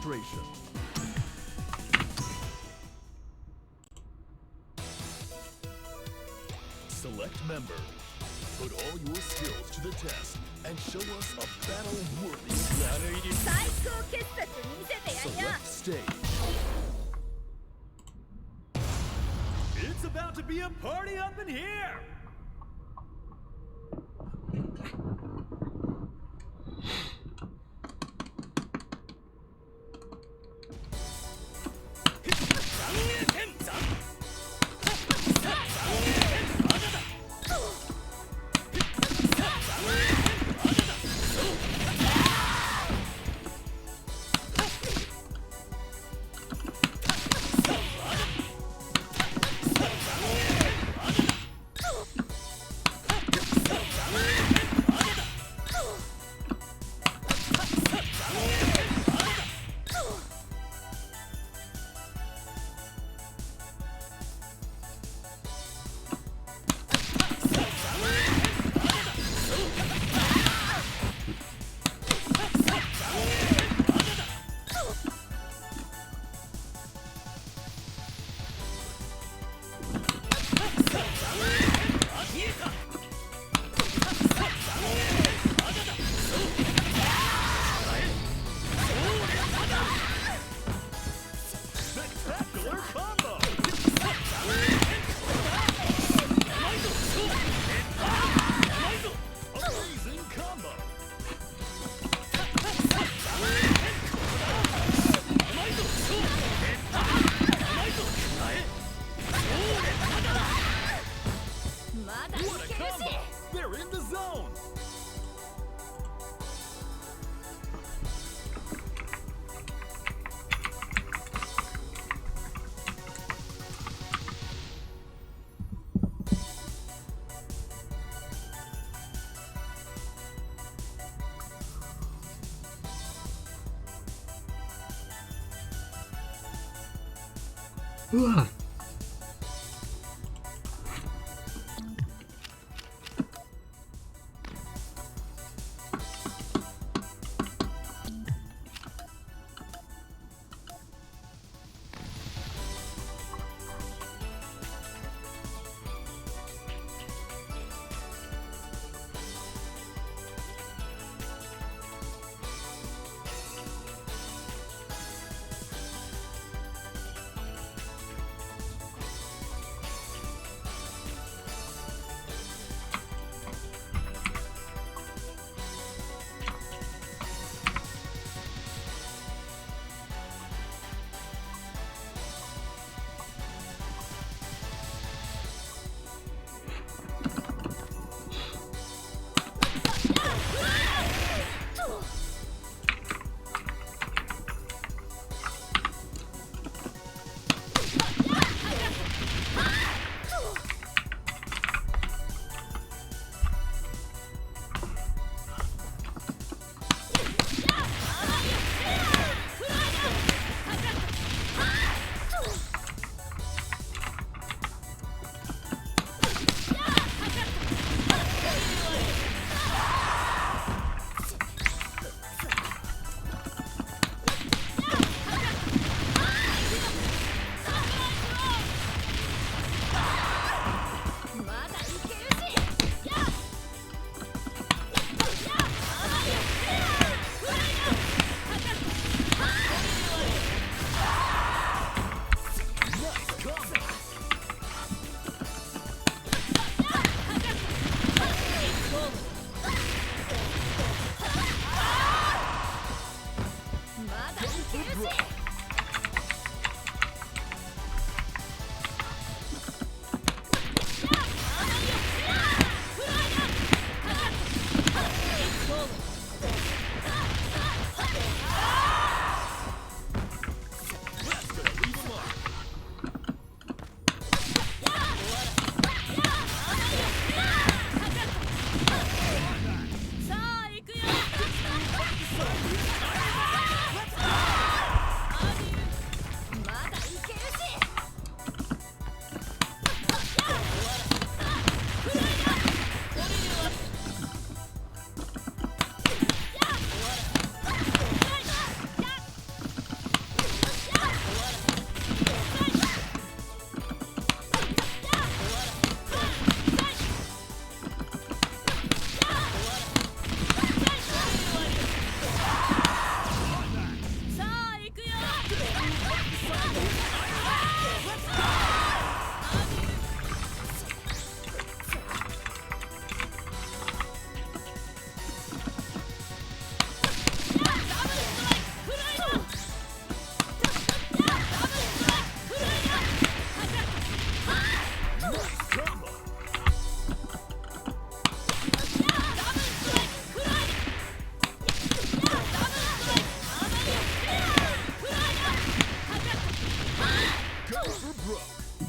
demonstration. Select member. Put all your skills to the test and show us a battle worthy of Select stage. It's about to be a party up in here! They're in the zone! Ugh.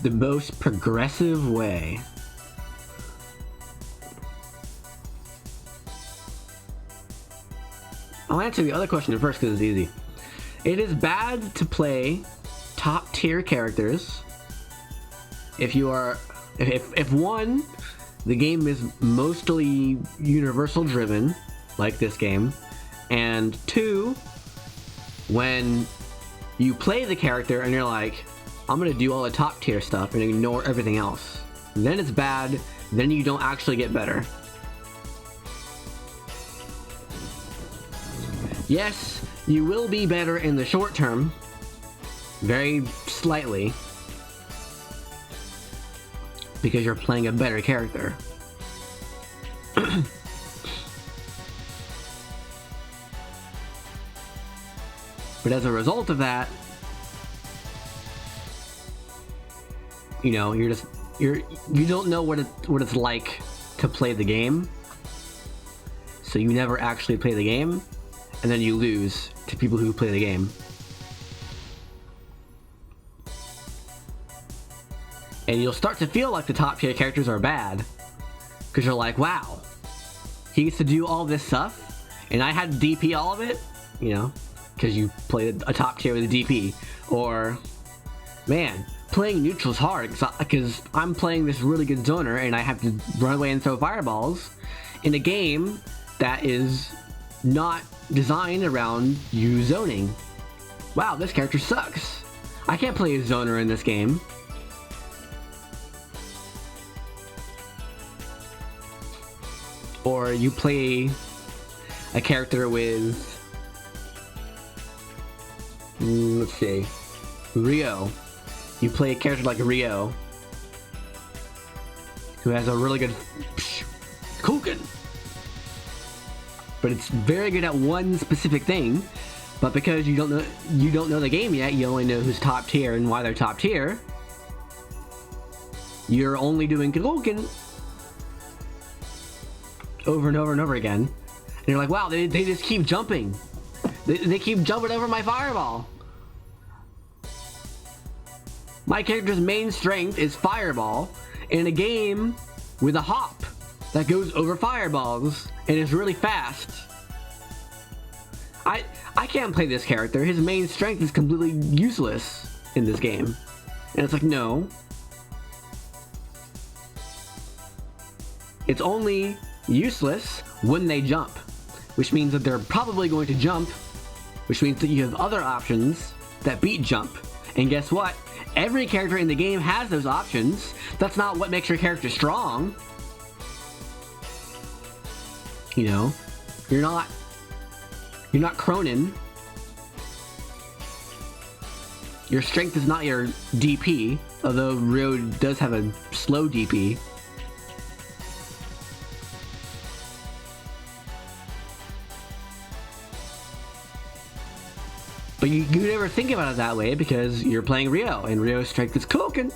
the most progressive way? I'll answer the other question first because it's easy. It is bad to play top tier characters if you are, if one, the game is mostly universal driven, like this game, and two, when you play the character and you're like, I'm gonna do all the top tier stuff and ignore everything else. Then it's bad, then you don't actually get better. Yes, you will be better in the short term, very slightly, because you're playing a better character. But as a result of that, you know, you don't know what it's like to play the game, so you never actually play the game, and then you lose to people who play the game. And you'll start to feel like the top tier characters are bad, because you're like, wow, he gets to do all this stuff, and I had to DP all of it, you know, because you played a top tier with a DP. Or, man, playing neutral's hard, because I'm playing this really good zoner, and I have to run away and throw fireballs in a game that is not designed around you zoning. Wow, this character sucks. I can't play a zoner in this game. Or you play a character with, let's see, Rio. You play a character like Rio, who has a really good Kuken, but it's very good at one specific thing. But because you don't know the game yet, you only know who's top tier and why they're top tier. You're only doing Kuken over and over and over again, and you're like, wow, they just keep jumping. They keep jumping over my fireball. My character's main strength is fireball in a game with a hop that goes over fireballs and is really fast. I can't play this character. His main strength is completely useless in this game. And it's like, no. It's only useless when they jump, which means that they're probably going to jump, which means that you have other options that beat jump. And guess what? Every character in the game has those options. That's not what makes your character strong. You know, you're not Cronin. Your strength is not your DP, although Rio does have a slow DP. But you never think about it that way because you're playing Rio, and Rio's strength is Kuken.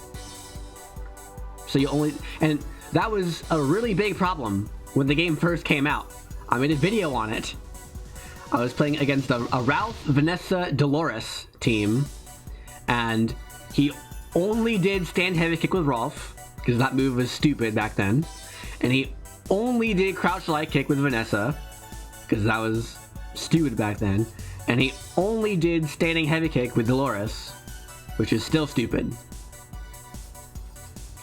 So you only, and that was a really big problem when the game first came out. I made a video on it. I was playing against a Ralph, Vanessa, Dolores team, and he only did stand heavy kick with Rolf, because that move was stupid back then, and he only did crouch light kick with Vanessa, because that was stupid back then, and he only did standing heavy kick with Dolores, which is still stupid.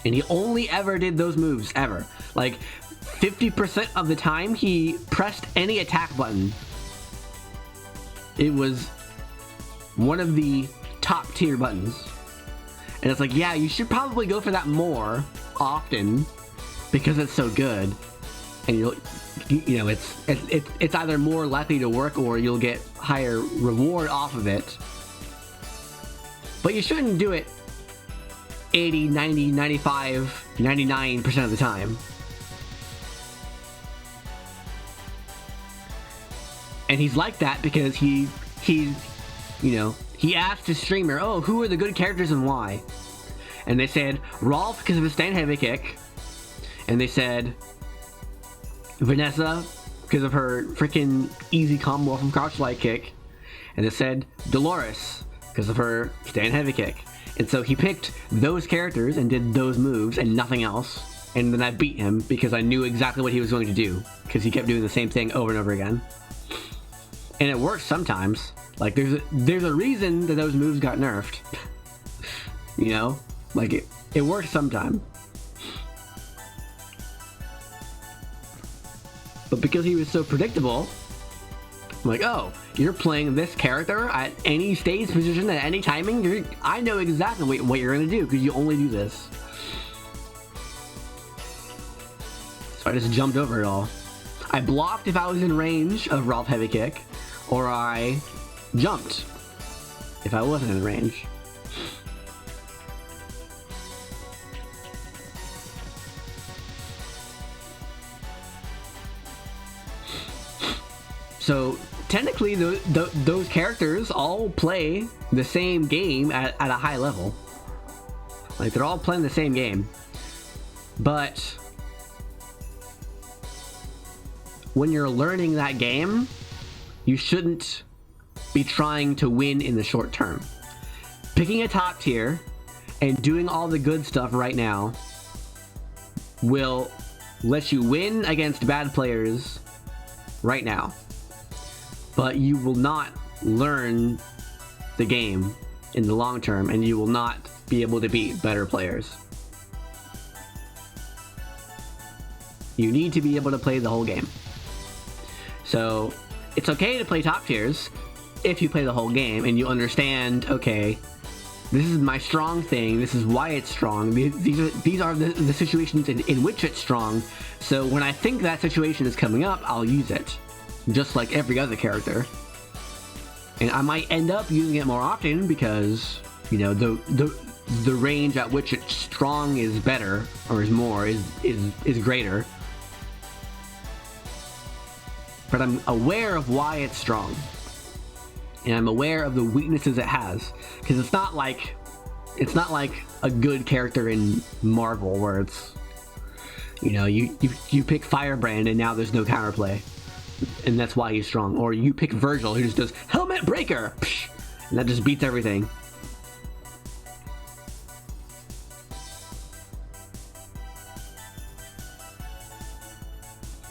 And he only ever did those moves, ever. Like, 50% of the time he pressed any attack button. It was one of the top tier buttons. And it's like, yeah, you should probably go for that more often because it's so good. And you know, it's either more likely to work or you'll get higher reward off of it. But you shouldn't do it 80, 90, 95, 99% of the time. And he's like that because he asked his streamer, oh, who are the good characters and why? And they said Rolf because of his stand heavy kick. And they said Vanessa because of her freaking easy combo from crouch light kick. And they said Dolores because of her stand heavy kick. And so he picked those characters and did those moves and nothing else. And then I beat him because I knew exactly what he was going to do, because he kept doing the same thing over and over again. And it works sometimes. Like, there's a reason that those moves got nerfed. You know? Like, it works sometimes. But because he was so predictable, I'm like, oh, you're playing this character at any stage position, at any timing? I know exactly what you're going to do, because you only do this. So I just jumped over it all. I blocked if I was in range of Ralph Heavy Kick, or I jumped if I wasn't in range. So technically those characters all play the same game at a high level. Like, they're all playing the same game. But when you're learning that game, you shouldn't be trying to win in the short term. Picking a top tier and doing all the good stuff right now will let you win against bad players right now. But you will not learn the game in the long term, and you will not be able to beat better players. You need to be able to play the whole game. So it's okay to play top tiers if you play the whole game and you understand, okay, this is my strong thing, this is why it's strong, these are the situations in which it's strong, so when I think that situation is coming up, I'll use it. Just like every other character. And I might end up using it more often because, you know, the range at which it's strong is better, or is more, is greater. But I'm aware of why it's strong. And I'm aware of the weaknesses it has. Because it's not like a good character in Marvel where it's, you know, you pick Firebrand and now there's no counterplay. And that's why he's strong. Or you pick Virgil, who just does Helmet Breaker, and that just beats everything.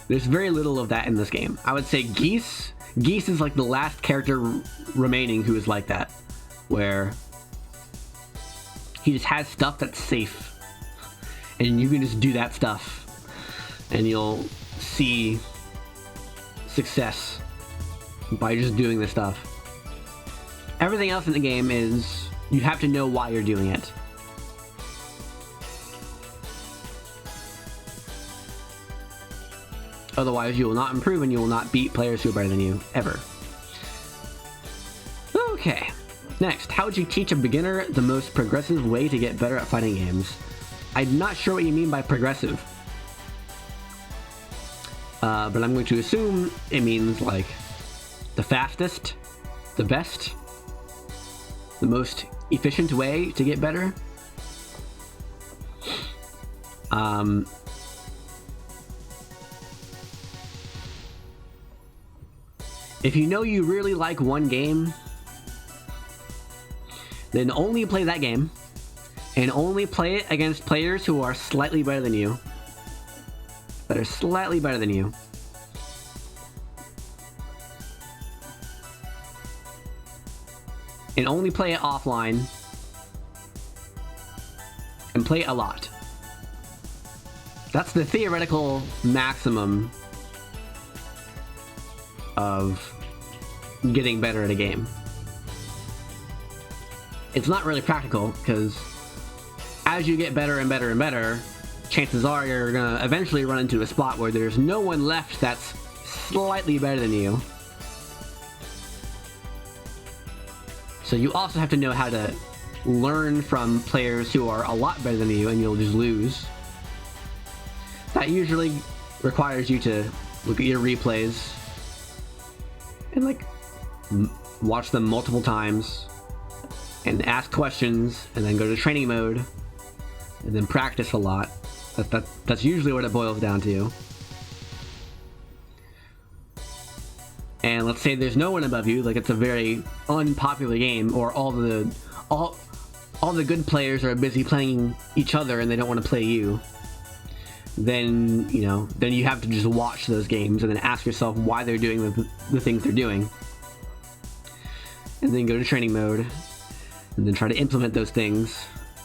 There's very little of that in this game. I would say Geese is like the last character remaining who is like that, where he just has stuff that's safe, and you can just do that stuff, and you'll see success by just doing this stuff. Everything else in the game is, you have to know why you're doing it. Otherwise, you will not improve and you will not beat players who are better than you, ever. Okay, next, how would you teach a beginner the most progressive way to get better at fighting games? I'm not sure what you mean by progressive. But I'm going to assume it means like the fastest, the best, the most efficient way to get better. If you know you really like one game, then only play that game, and only play it against players who are slightly better than you. That are slightly better than you. And only play it offline. And play it a lot. That's the theoretical maximum of getting better at a game. It's not really practical, because as you get better and better and better, chances are you're gonna eventually run into a spot where there's no one left that's slightly better than you. So you also have to know how to learn from players who are a lot better than you, and you'll just lose. That usually requires you to look at your replays and like watch them multiple times and ask questions, and then go to training mode and then practice a lot. That's usually what it boils down to. And let's say there's no one above you, like it's a very unpopular game, or all all the good players are busy playing each other and they don't want to play you, then, you know, then you have to just watch those games and then ask yourself why they're doing the things they're doing. And then go to training mode and then try to implement those things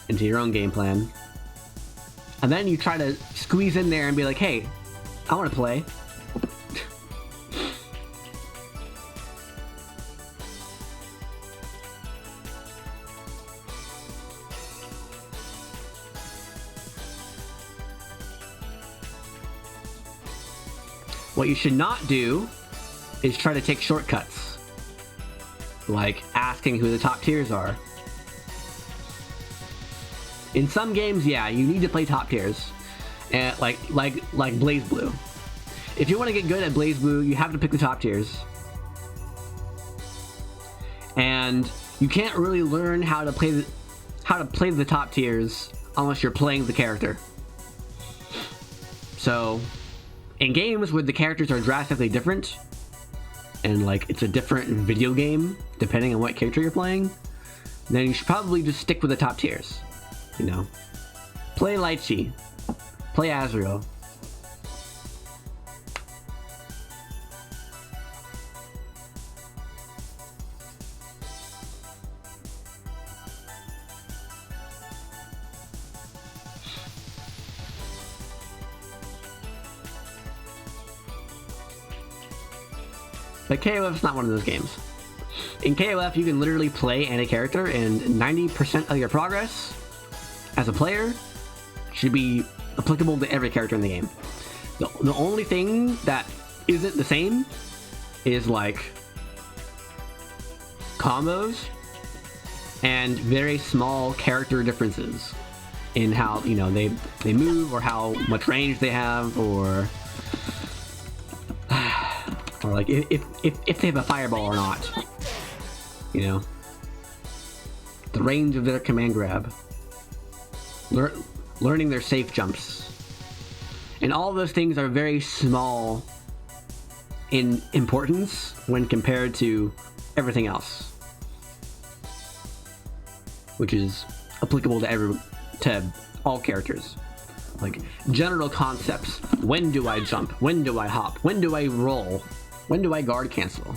into your own game plan. And then you try to squeeze in there and be like, hey, I want to play. What you should not do is try to take shortcuts, like asking who the top tiers are. In some games, yeah, you need to play top tiers, and like BlazBlue. If you want to get good at BlazBlue, you have to pick the top tiers, and you can't really learn how to play the top tiers unless you're playing the character. So, in games where the characters are drastically different, and like it's a different video game depending on what character you're playing, then you should probably just stick with the top tiers. You know, play Lychee, play Azrael. But KoF's not one of those games. In KoF, you can literally play any character, and 90% of your progress as a player should be applicable to every character in the game. The only thing that isn't the same is like combos and very small character differences in how, you know, they move, or how much range they have, or like if they have a fireball or not. You know, the range of their command grab, learning their safe jumps, and all of those things are very small in importance when compared to everything else, which is applicable to all characters. Like general concepts: when do I jump? When do I hop? When do I roll? When do I guard cancel?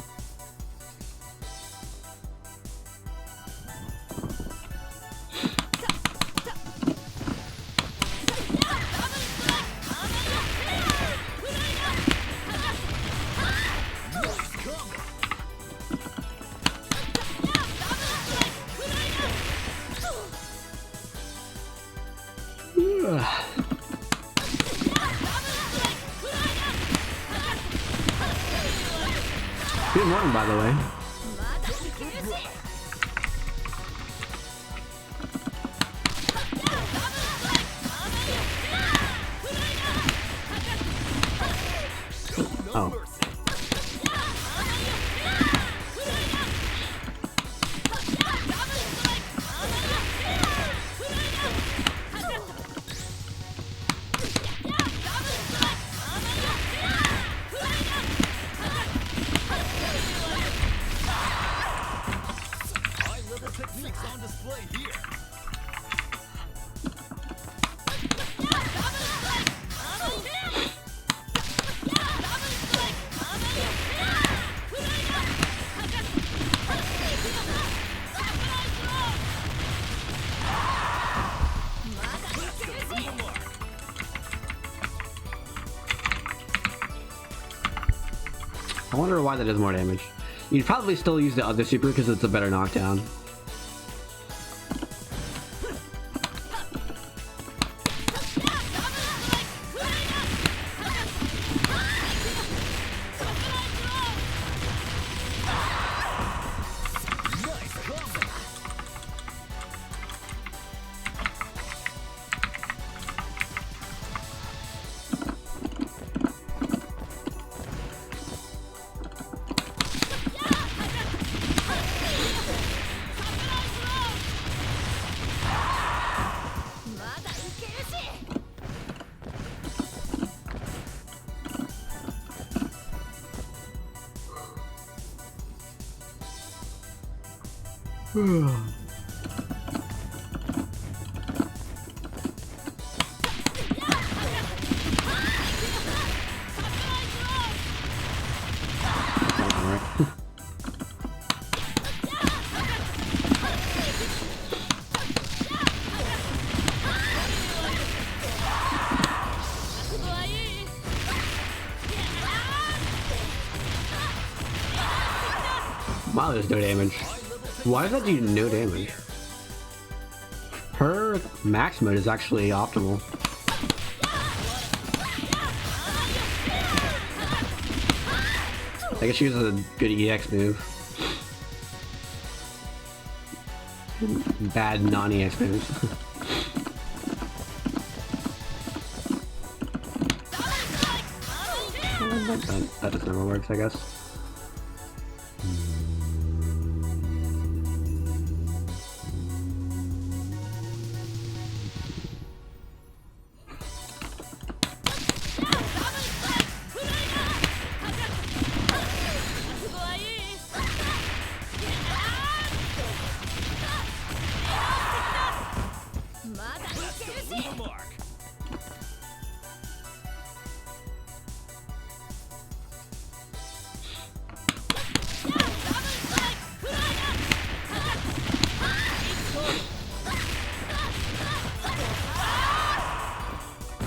Good morning, by the way. Oh. On display here. I wonder why that does more damage. You'd probably still use the other super because it's a better knockdown. Wow, there's no damage. Why does that do no damage? Her max mode is actually optimal. I guess she uses a good EX move. Bad non-EX moves. That just never works, I guess.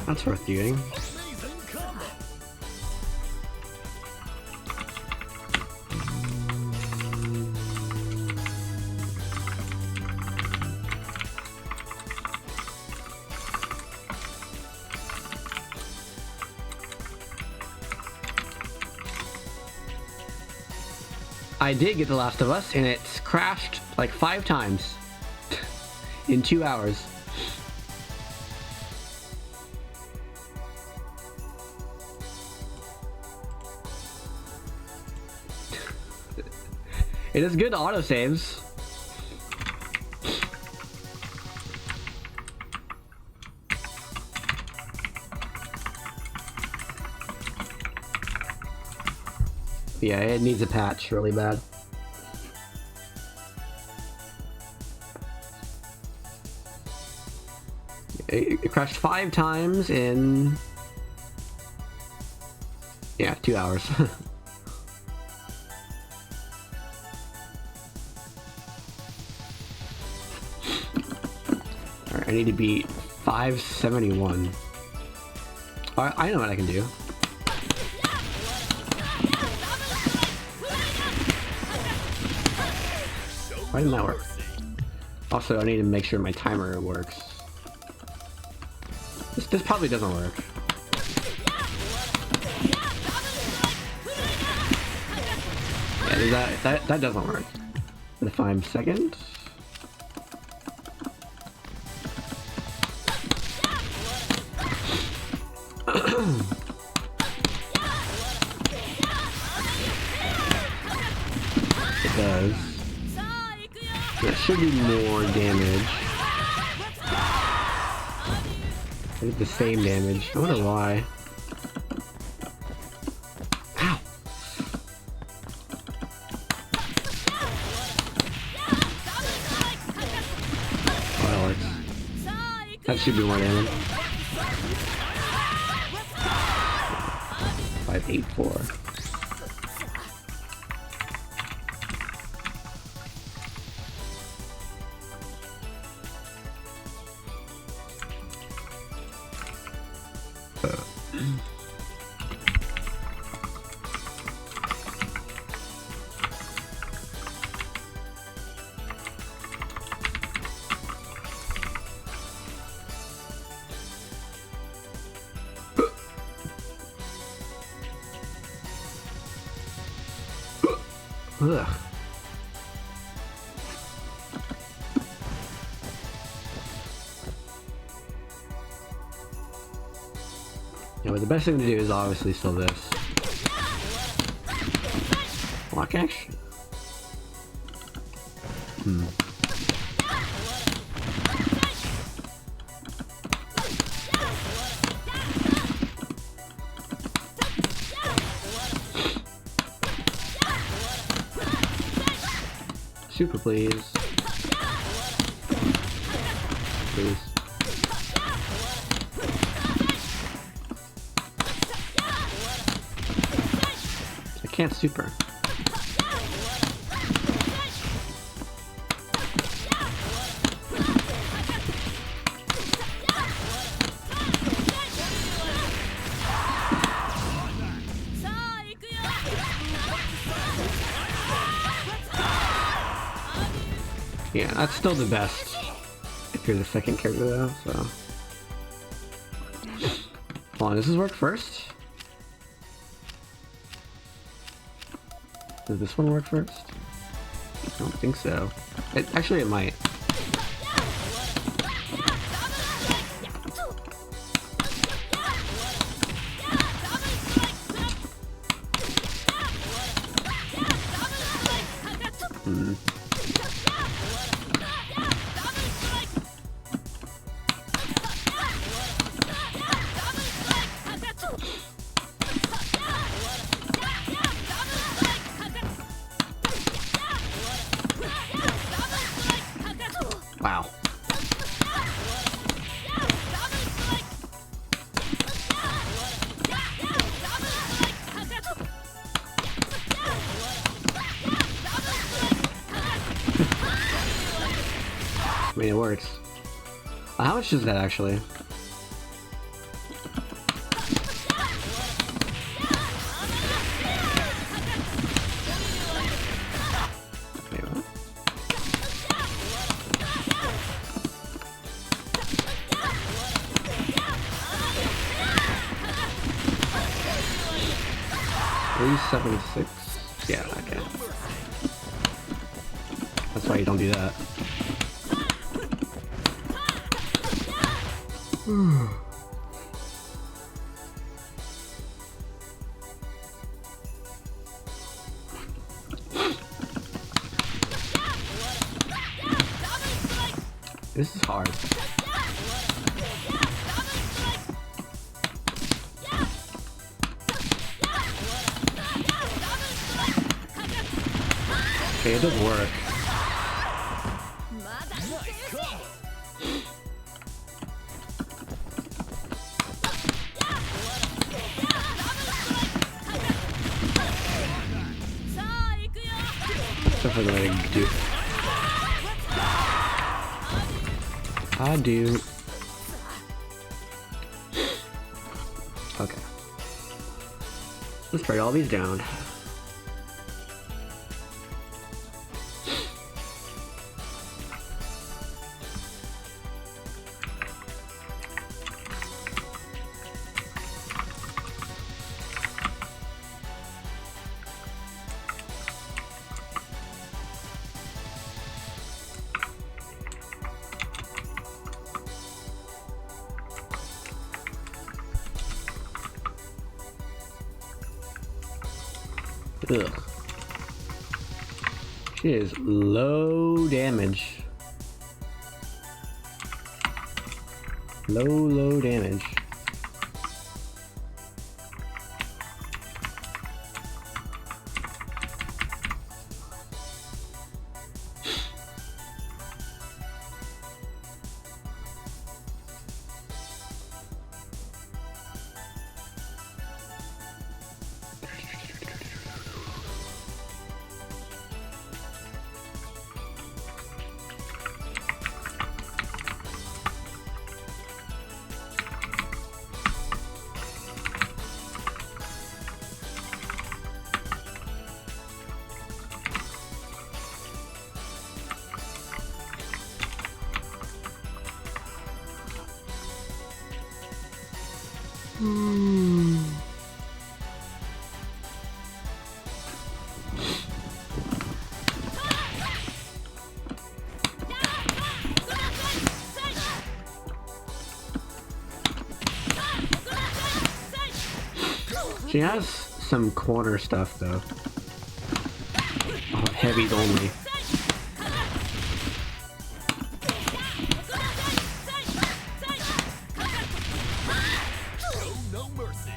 That's worth doing. I did get The Last of Us, and it's crashed like 5 times in 2 hours. It is good autosaves. Yeah, it needs a patch really bad. It crashed 5 times in... yeah, 2 hours. Alright, I need to beat 571. I know what I can do. Why didn't that work? Also, I need to make sure my timer works. This probably doesn't work. Yeah, that doesn't work. The 5 seconds. It does. That should be more damage. I did the same damage. I wonder why. Ow! Well, that should be more damage. 584. Ugh. Yeah, but the best thing to do is obviously still this. Lock action. Super, please. Please. I can't super. Yeah, that's still the best if you're the second character though, so. Hold on, does this work first? Does this one work first? I don't think so. Actually, it might. Wow. I mean, it works. How much is that actually? Wait, what? $376? Yeah, okay. That's why you don't do that. This is hard. Okay, it does work. Except for the way to do. I do. Okay. Let's write all these down. Ugh. She is low damage. Low damage. She has some corner stuff though. Oh, heavies only. No mercy.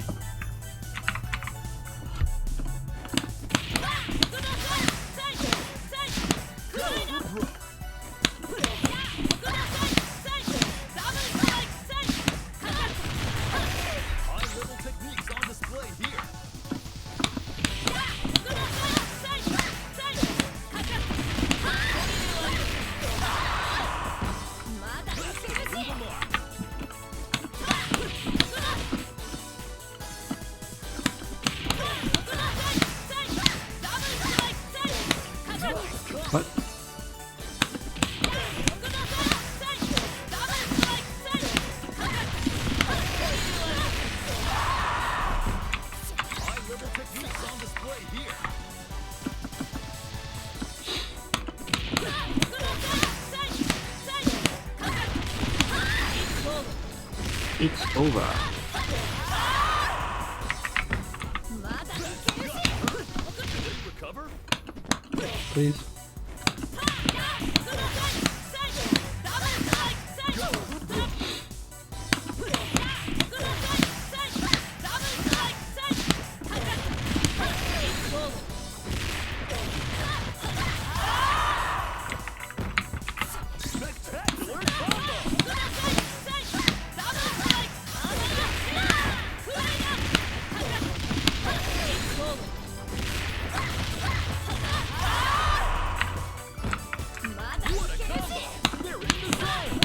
High-level techniques on display here. techniques on display here. It's over. Can they recover? Please. Spectacular combo! What a combo! They're in the zone!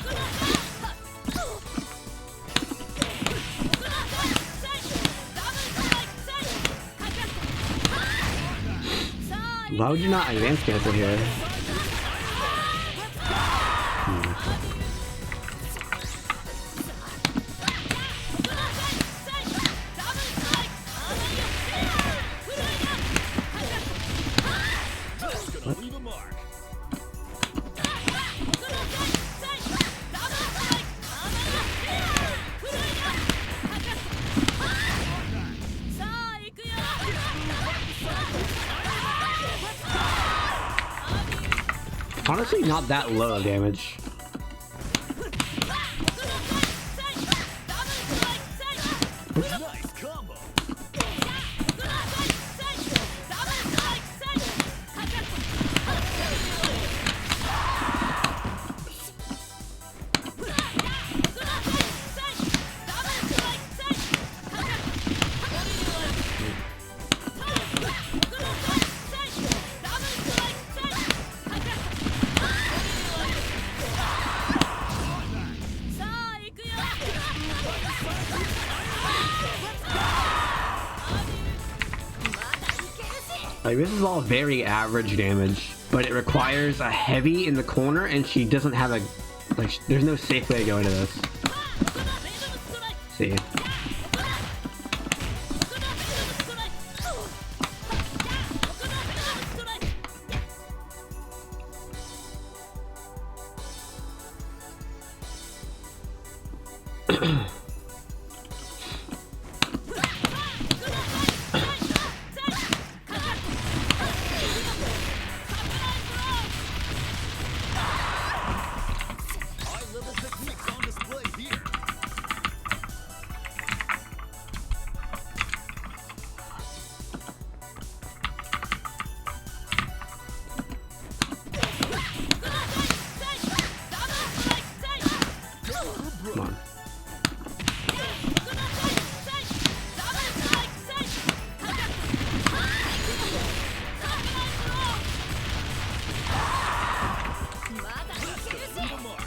Why would you not advance cancel here? That's gonna leave a mark. Honestly, not that low of damage. Nice combo! Like, this is all very average damage, but it requires a heavy in the corner, and she doesn't have a, like, there's no safe way to go into this. See. High-level techniques on display here. Come on. Leave a mark.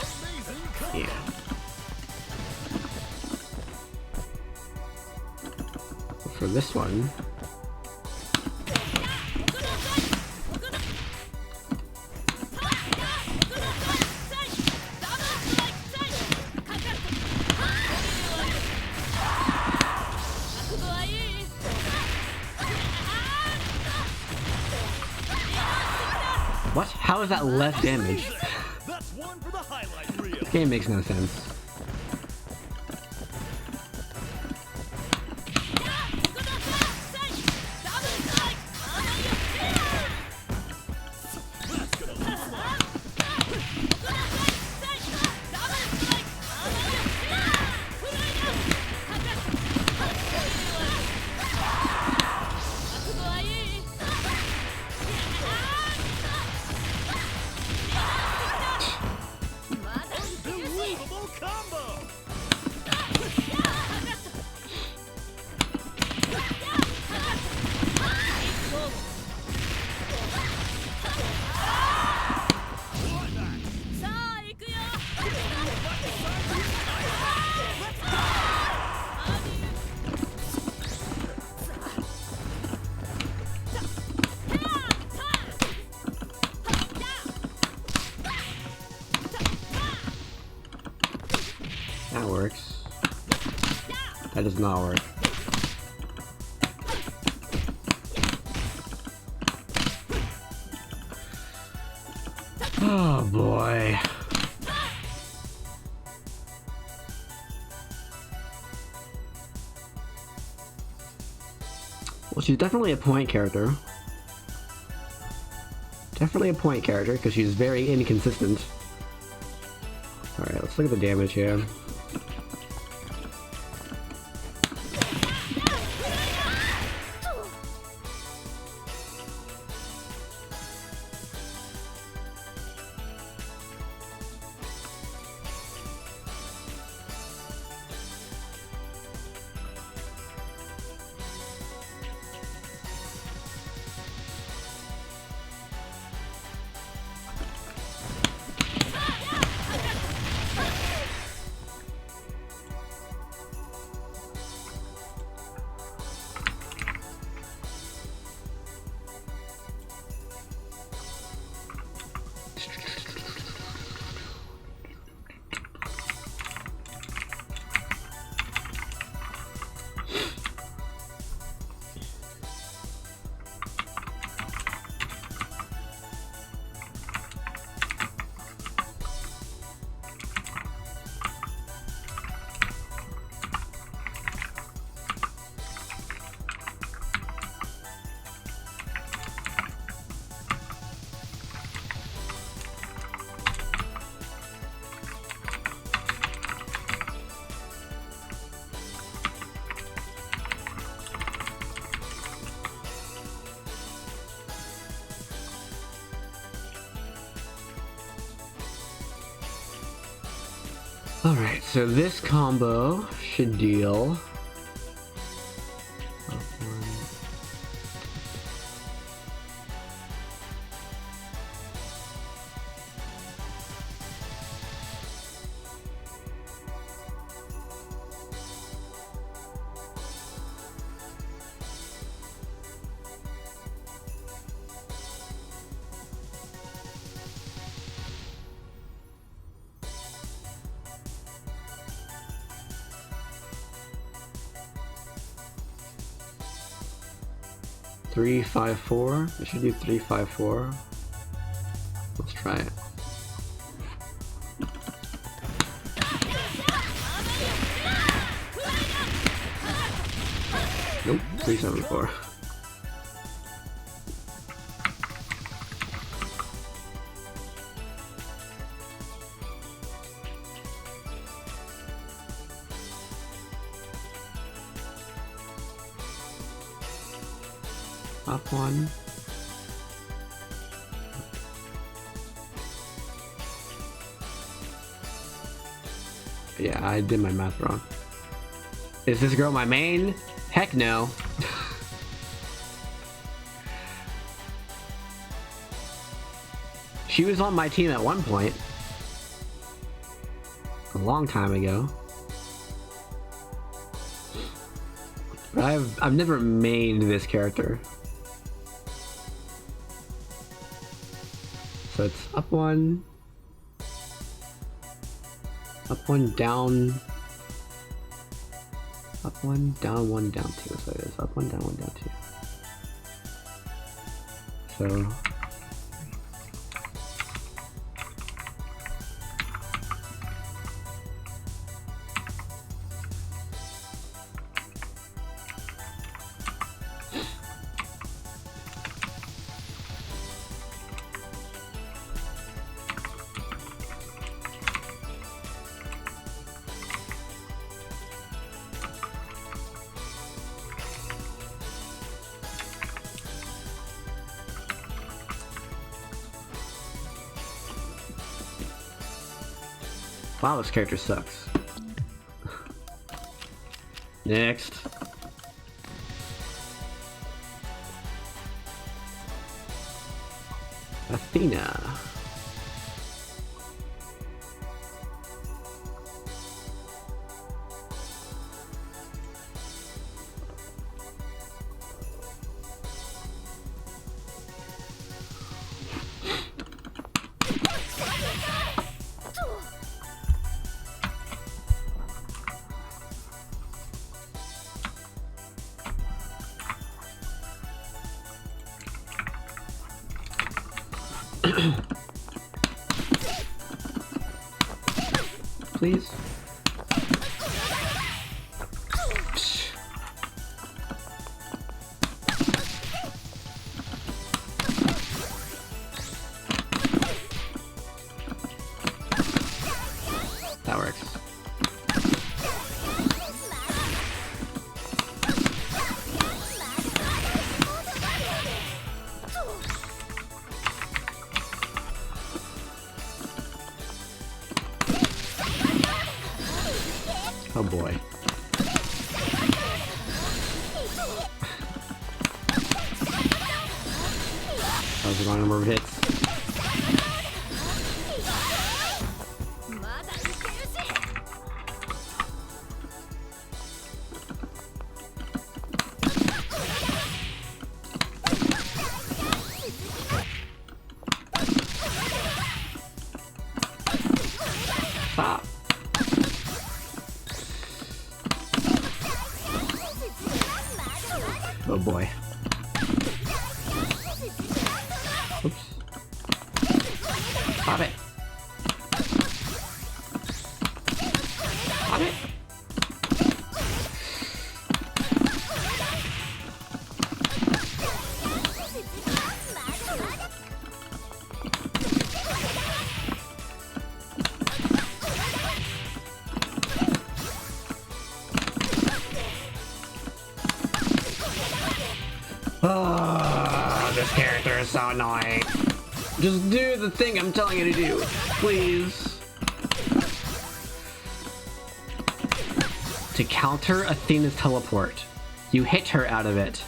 Amazing combo! Yeah. For this one, what? How is that less damage? That's one for the highlight reel. This game makes no sense. That's gonna leave a mark. Unbelievable combo! That does not work. Oh boy. Well, she's definitely a point character. Definitely a point character, because she's very inconsistent. Alright, let's look at the damage here. Alright, so this combo should deal... Three, 5, 4. It should do 3, 5, 4. Let's try it. Nope, 3, 7, 4. Up 1. Yeah, I did my math wrong. Is this girl my main? Heck no. She was on my team at one point. A long time ago. But I've never mained this character. So it's up 1. Up 1, down. Up 1, down 1, down 2. So it is up 1, down 1, down 2. So wow, this character sucks. Next. Athena. Please. That works. Oh boy. That was the wrong number of hits. Stop. Oh boy. Oops. Stop it. Stop it. Oh, this character is so annoying. Just do the thing I'm telling you to do, please. To counter Athena's teleport, you hit her out of it.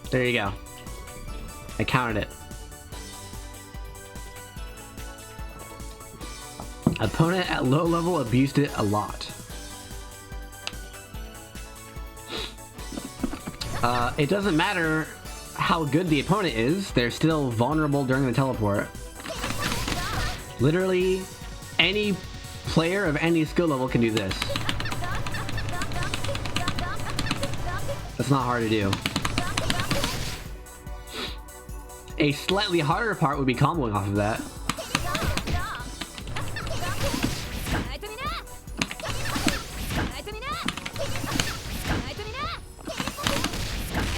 There you go. I counted it. Opponent at low level abused it a lot. It doesn't matter how good the opponent is, they're still vulnerable during the teleport. Literally, any player of any skill level can do this. That's not hard to do. A slightly harder part would be comboing off of that.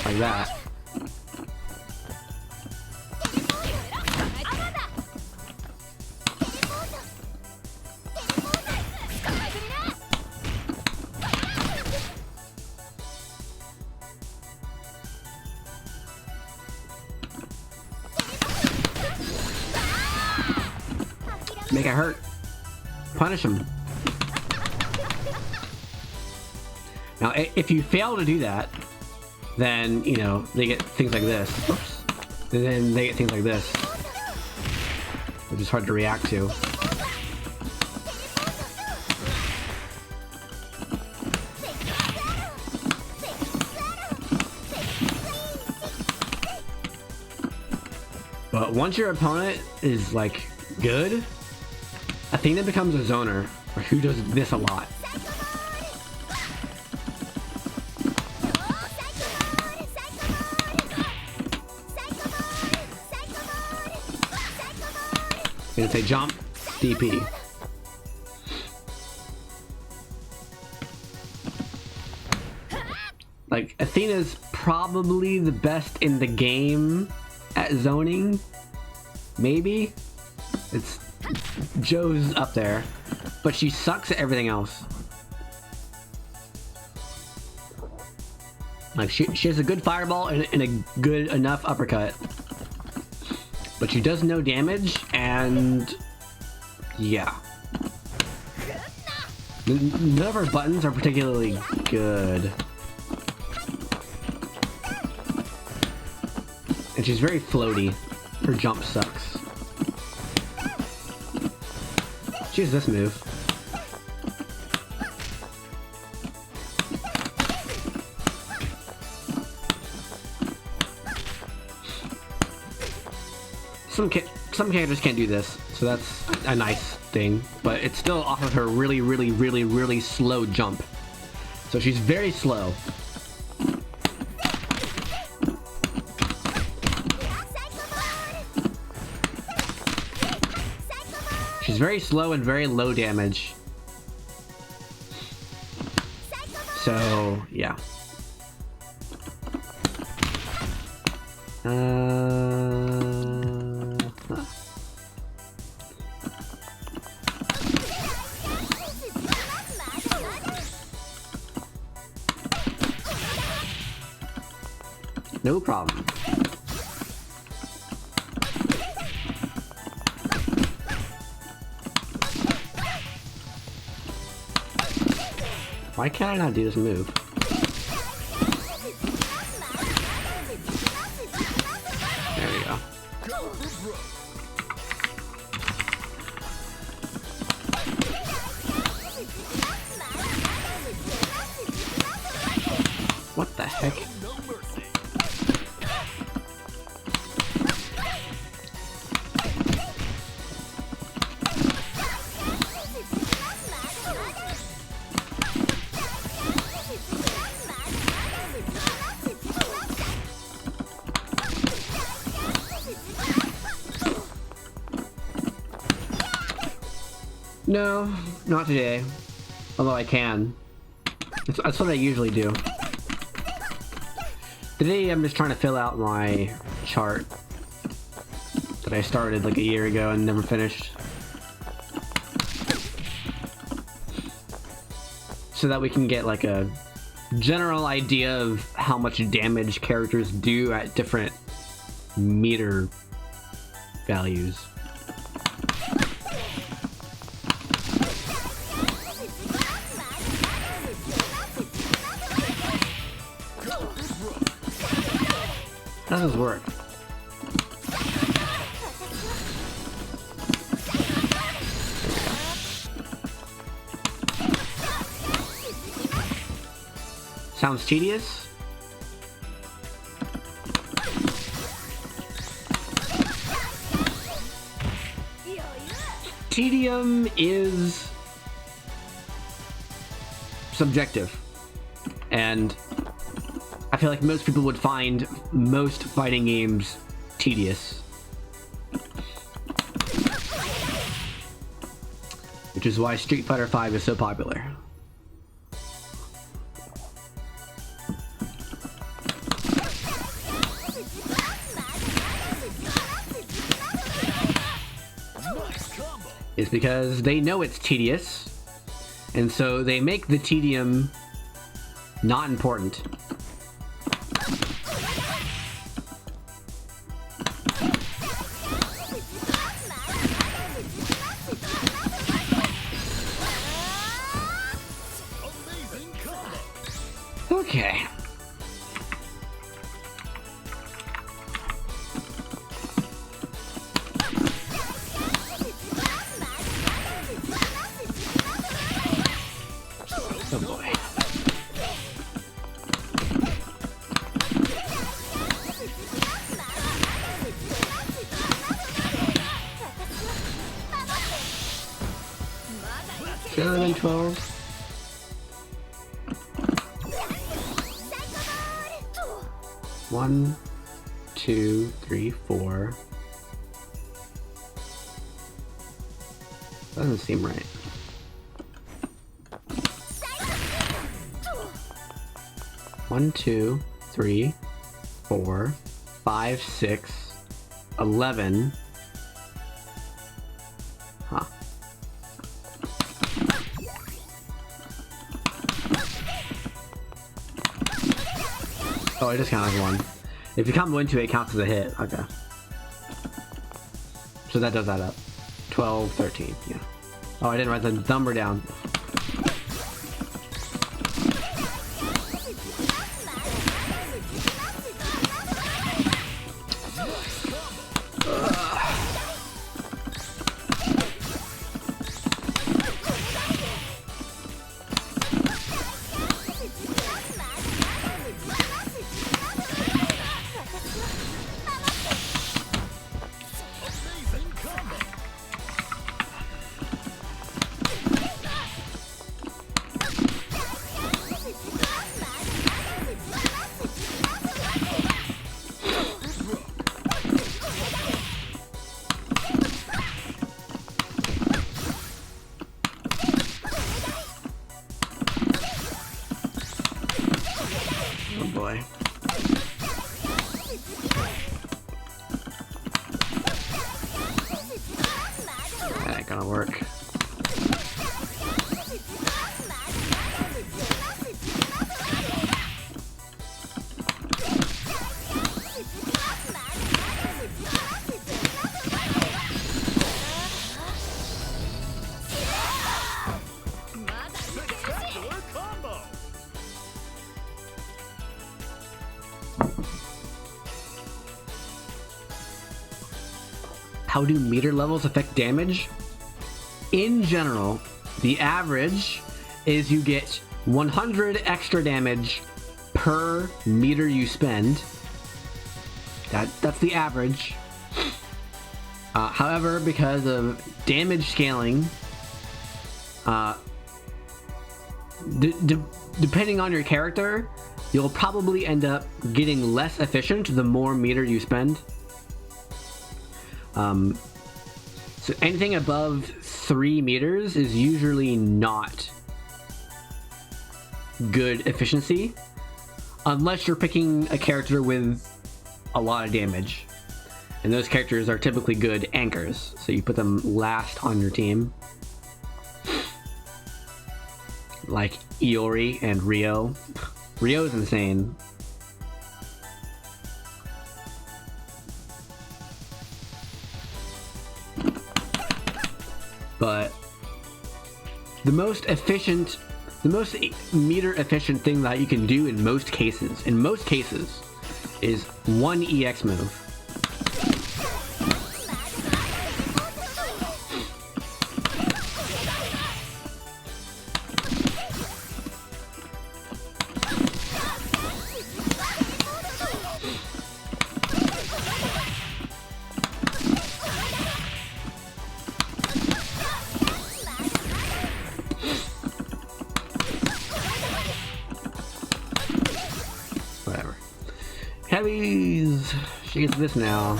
Like that. Make it hurt. Punish him. Now, if you fail to do that, then, you know, they get things like this. Oops. And then they get things like this, which is hard to react to. But once your opponent is, like, good, Athena becomes a zoner, who does this a lot. I'm gonna say jump, DP. Like, Athena's probably the best in the game at zoning. Maybe? It's Joe's up there, but she sucks at everything else. Like she has a good fireball and a good enough uppercut, but she does no damage, and yeah, none of her buttons are particularly good, and she's very floaty. Her jump sucks. She has this move. Some characters can't do this, so that's a nice thing, but it's still off of her really slow jump. So she's very slow. She's very slow and very low damage. So, yeah. No problem. Why can't I not do this move? There we go. What the heck? No, not today. Although I can. That's what I usually do. Today I'm just trying to fill out my chart that I started like a year ago and never finished. So that we can get like a general idea of how much damage characters do at different meter values. How does this work? Sounds tedious. Tedium is subjective, and I feel like most people would find most fighting games tedious. Which is why Street Fighter V is so popular. It's because they know it's tedious, and so they make the tedium not important. Okay. Oh boy. Better than 12. One, two, three, four. Doesn't seem right. One, two, three, four, 5, 6, 11. Huh. Oh, it just counts as one. If you combo into it, it counts as a hit. Okay. So that does that up. 12, 13, yeah. Oh, I didn't write the number down. Boy. That ain't gonna work. Spectacular combo. How do meter levels affect damage? In general, the average is you get 100 extra damage per meter you spend. That's the average. However, because of damage scaling, depending on your character, you'll probably end up getting less efficient the more meter you spend. So anything above 3 meters is usually not good efficiency, unless you're picking a character with a lot of damage. And those characters are typically good anchors, so you put them last on your team. Like Iori and Rio. Rio's insane. But the most meter efficient thing that you can do in most cases, is one EX move. Whatever. Heavies! She gets this now.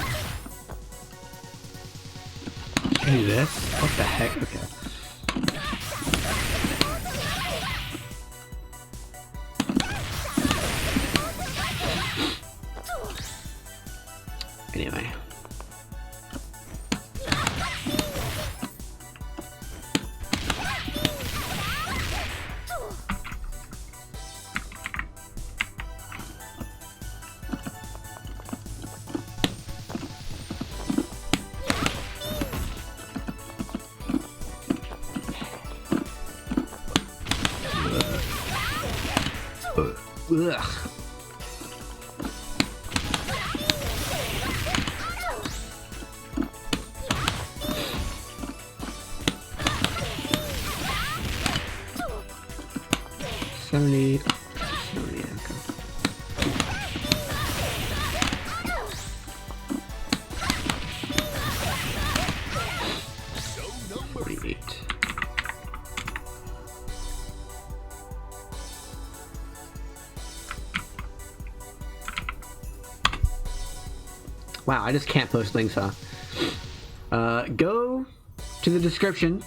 She can do this? What the heck? Okay. Anyway. Ugh. $70. Wow, I just can't post links, huh? Go to the description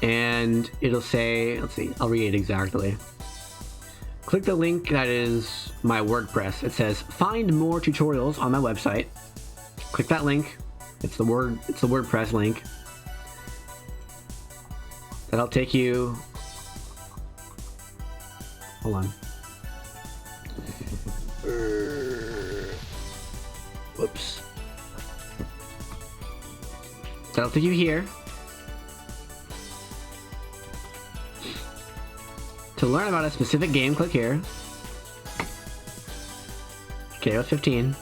and it'll say, let's see, I'll read it exactly. Click the link that is my WordPress. It says find more tutorials on my website. Click that link. It's the WordPress link. That'll take you, hold on. Whoops. That'll take you here. To learn about a specific game, click here. KoF 15.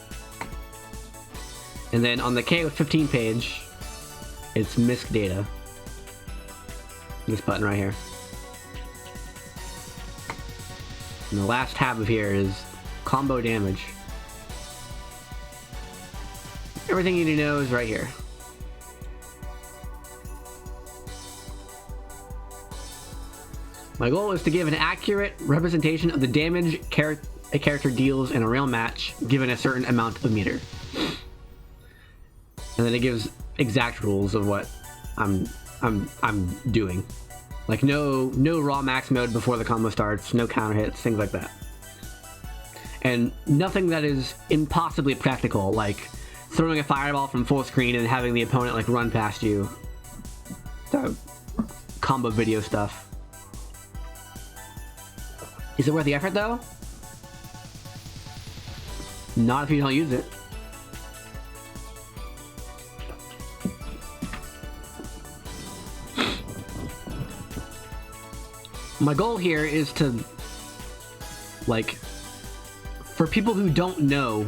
And then on the KoF 15 page, it's MISC data. This button right here. And the last tab of here is combo damage. Everything you need to know is right here. My goal is to give an accurate representation of the damage a character deals in a real match, given a certain amount of meter. And then it gives exact rules of what I'm doing. Like no raw max mode before the combo starts, no counter hits, things like that. And nothing that is impossibly practical, like throwing a fireball from full screen and having the opponent like run past you. The combo video stuff. Is it worth the effort though? Not if you don't use it. My goal here is to, like, for people who don't know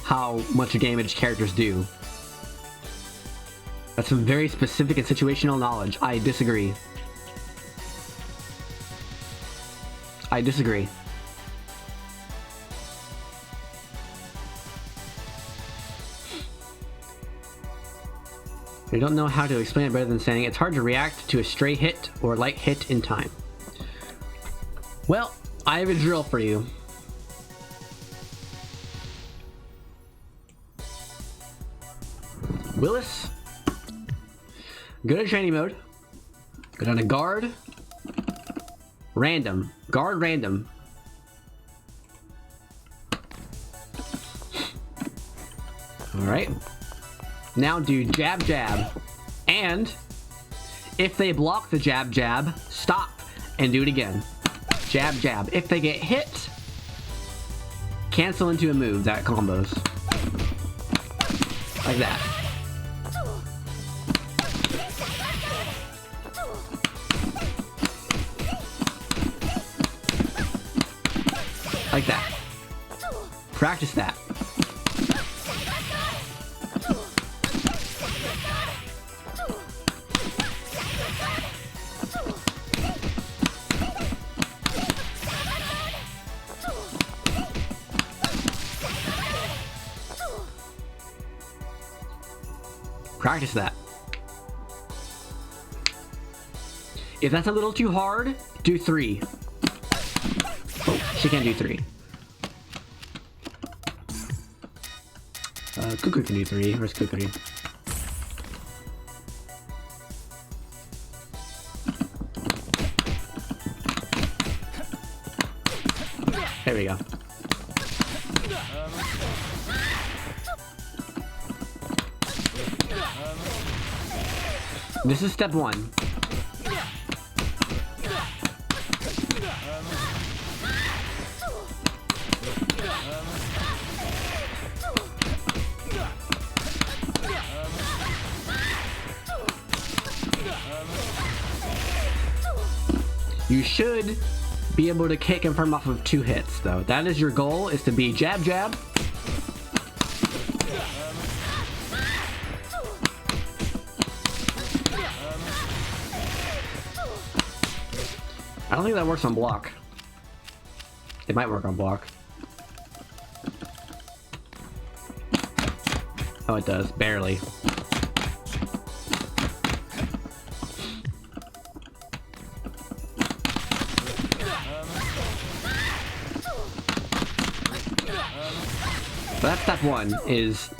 how much damage characters do. That's some very specific and situational knowledge. I disagree. I disagree. I don't know how to explain it better than saying it's hard to react to a stray hit or light hit in time. Well, I have a drill for you. Willis, go to training mode. Go down to guard. Random. Guard random. Alright. Now do jab jab. And if they block the jab jab, stop and do it again. Jab jab. If they get hit, cancel into a move that combos. Like that. Like that. Practice that. Practice that. If that's a little too hard, do 3. Oh, she can't do 3. Cuckoo can do 3. Where's Cuckoo? There we go. This is step 1. You should be able to kick and firm off of 2 hits, though. That is your goal, is to be jab jab. I don't think that works on block. It might work on block. Oh, it does. Barely. So that's step 1, is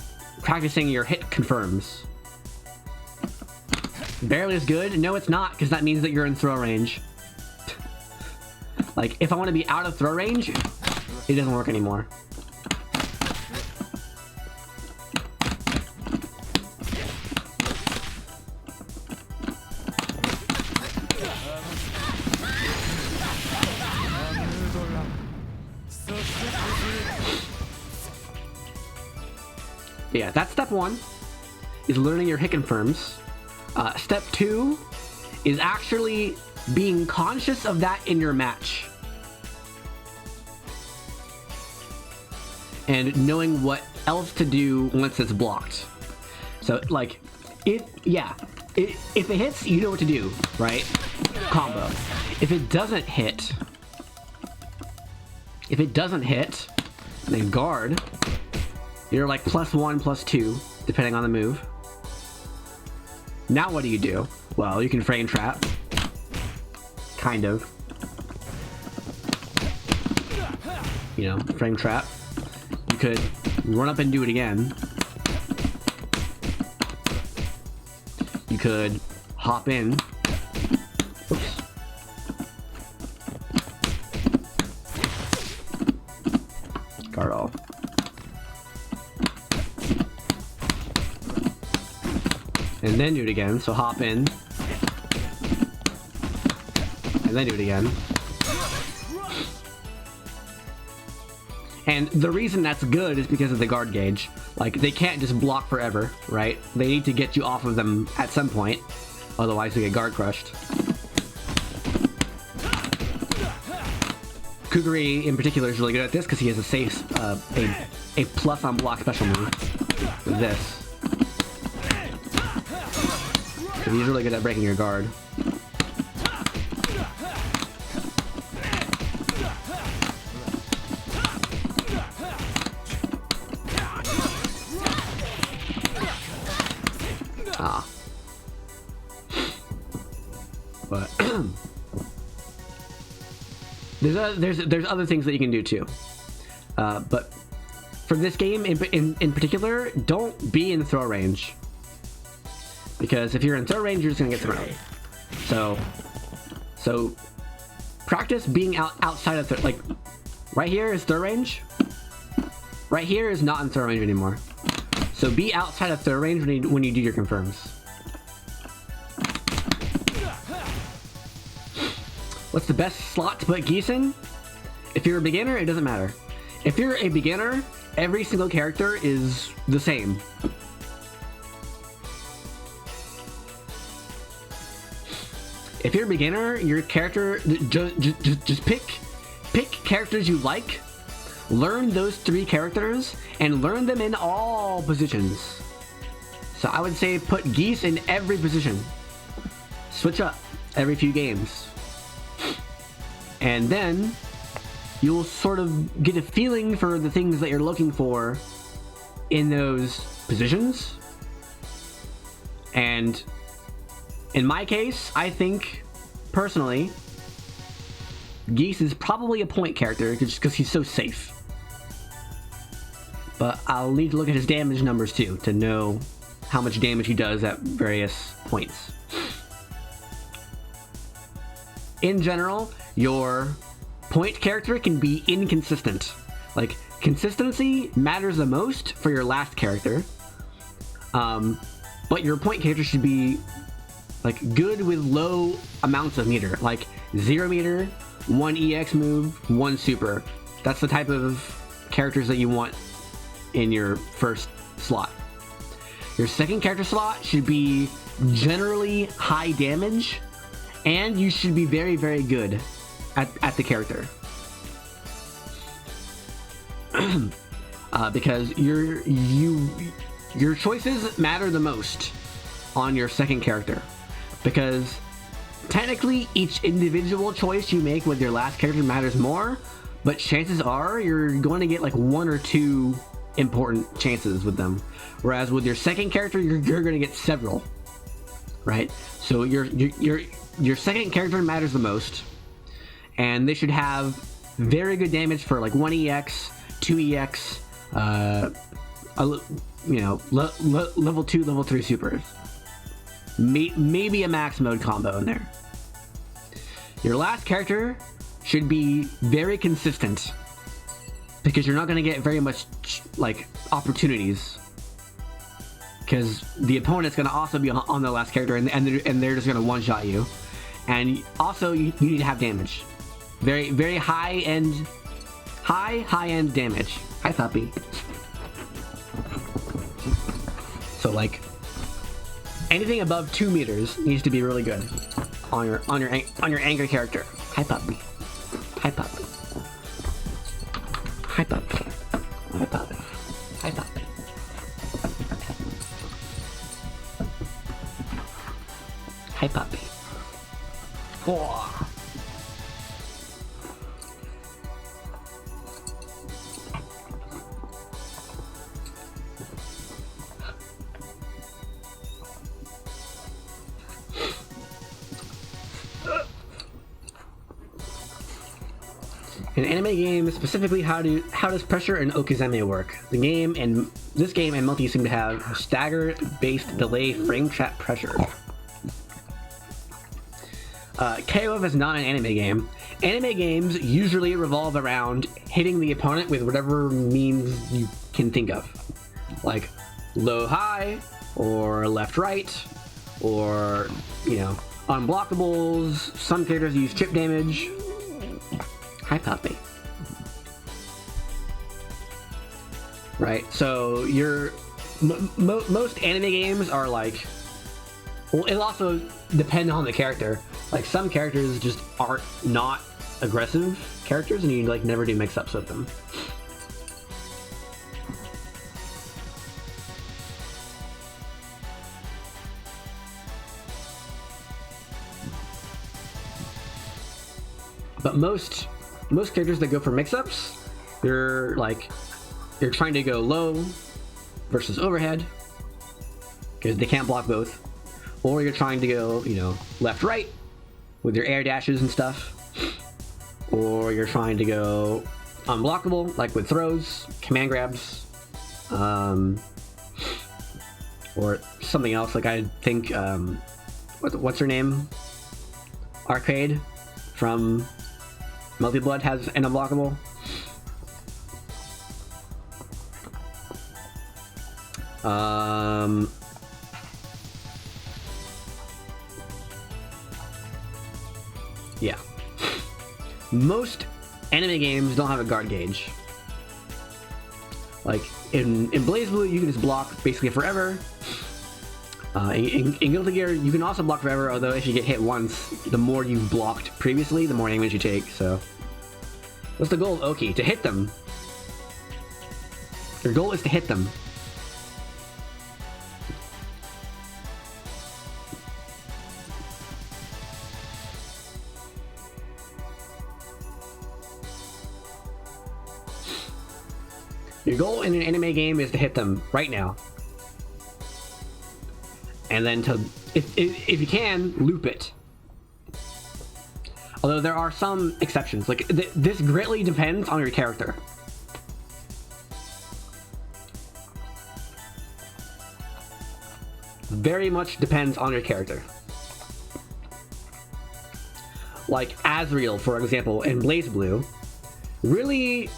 practicing your hit confirms. Barely is good? No, it's not, because that means that you're in throw range. Like, if I want to be out of throw range, it doesn't work anymore. Yeah, that's step 1, is learning your hit confirms. Step 2 is actually being conscious of that in your match. And knowing what else to do once it's blocked. So, like, if it hits, you know what to do, right? Combo. If it doesn't hit, then guard. You're like +1, +2, depending on the move. Now what do you do? Well, you can frame trap. Kind of. You know, frame trap. You could run up and do it again. You could hop in. Oops. Guard all. And then do it again, so hop in. And then do it again. And the reason that's good is because of the guard gauge. Like, they can't just block forever, right? They need to get you off of them at some point. Otherwise, they get guard crushed. Kukuri, in particular, is really good at this because he has a safe, a plus on block special move. With this. So he's really good at breaking your guard. But there's other things that you can do too. But for this game in particular, don't be in throw range, because if you're in throw range, you're just gonna get thrown. So practice being outside of like right here is throw range. Right here is not in throw range anymore. So be outside of throw range when you do your confirms. What's the best slot to put Geese in? If you're a beginner, it doesn't matter. If you're a beginner, every single character is the same. If you're a beginner, your character, just pick characters you like, learn those 3 characters, and learn them in all positions. So I would say put Geese in every position. Switch up every few games. And then you'll sort of get a feeling for the things that you're looking for in those positions. And in my case, I think, personally, Geese is probably a point character just because he's so safe. But I'll need to look at his damage numbers too to know how much damage he does at various points. In general, your point character can be inconsistent. Like, consistency matters the most for your last character. But your point character should be like good with low amounts of meter, like 0 meter, 1 EX move, 1 super. That's the type of characters that you want in your first slot. Your second character slot should be generally high damage, and you should be very, very good at the character. Because your choices matter the most on your second character. Because technically each individual choice you make with your last character matters more, but chances are you're going to get like 1 or 2 important chances with them. Whereas with your second character, you're going to get several, right? So your second character matters the most, and they should have very good damage for like 1 EX, 2 EX, you know, level 2, level 3 supers. Maybe a max mode combo in there. Your last character should be very consistent, because you're not going to get very much like opportunities, because the opponent's going to also be on the last character, and they're just going to one-shot you. And also you need to have damage, very, very high end damage. Hi, puppy. So like anything above 2 meters needs to be really good on your angry character. Hi puppy. Hi puppy. Hi puppy. Hi puppy. Hi puppy. Hi puppy. Whoa. In anime games, specifically, how does pressure and okizeme work? This game and multi seem to have stagger-based delay frame trap pressure. KoF is not an anime game. Anime games usually revolve around hitting the opponent with whatever means you can think of, like low-high, or left-right, or unblockables. Some characters use chip damage. Hi, puppy. Right, so most anime games are like, well, it'll also depend on the character. Like some characters just aren't not aggressive characters, and you like never do mix-ups with them. But most characters that go for mix-ups, you're trying to go low versus overhead because they can't block both, or you're trying to go left right with your air dashes and stuff, or you're trying to go unblockable like with throws, command grabs, or something else. Like I think what's her name? Arcade from Multi Blood has an unblockable. Yeah. Most anime games don't have a guard gauge. Like in BlazBlue, you can just block basically forever. In Guilty Gear, you can also block forever, although if you get hit once, the more you've blocked previously, the more damage you take, so... What's the goal of Oki? To hit them. Your goal is to hit them. Your goal in an anime game is to hit them right now. And then if you can, loop it. Although there are some exceptions. Like, this greatly depends on your character. Very much depends on your character. Like, Asriel, for example, in BlazBlue, really...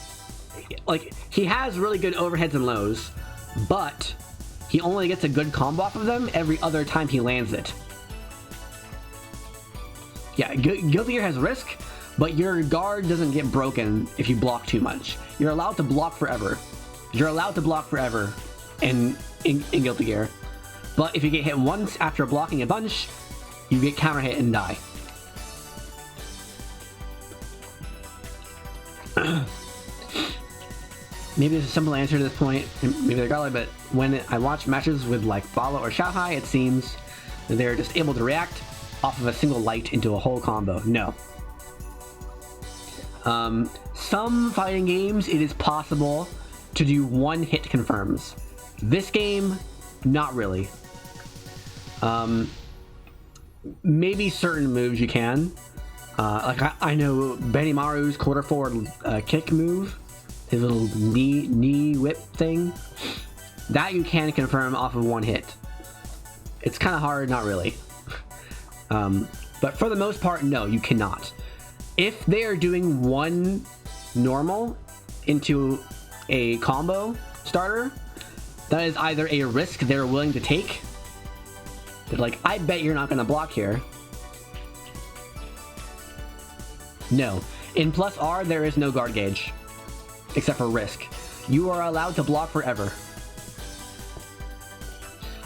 Like, he has really good overheads and lows, but he only gets a good combo off of them every other time he lands it. Yeah, Guilty Gear has risk, but your guard doesn't get broken if you block too much. You're allowed to block forever. You're allowed to block forever in Guilty Gear. But if you get hit once after blocking a bunch, you get counter hit and die. Maybe there's a simple answer to this point, maybe they're godly, but when I watch matches with like Bala or Xiaohai, it seems that they're just able to react off of a single light into a whole combo. No. Some fighting games, it is possible to do one hit confirms. This game, not really. Maybe certain moves you can. Like I know Benimaru's quarter forward kick move, his little knee whip thing, that you can confirm off of one hit. It's kind of hard, not really. But for the most part, no, you cannot. If they are doing one normal into a combo starter, that is either a risk they're willing to take. They're like, I bet you're not going to block here. No. In plus R, there is no guard gauge. Except for risk. You are allowed to block forever.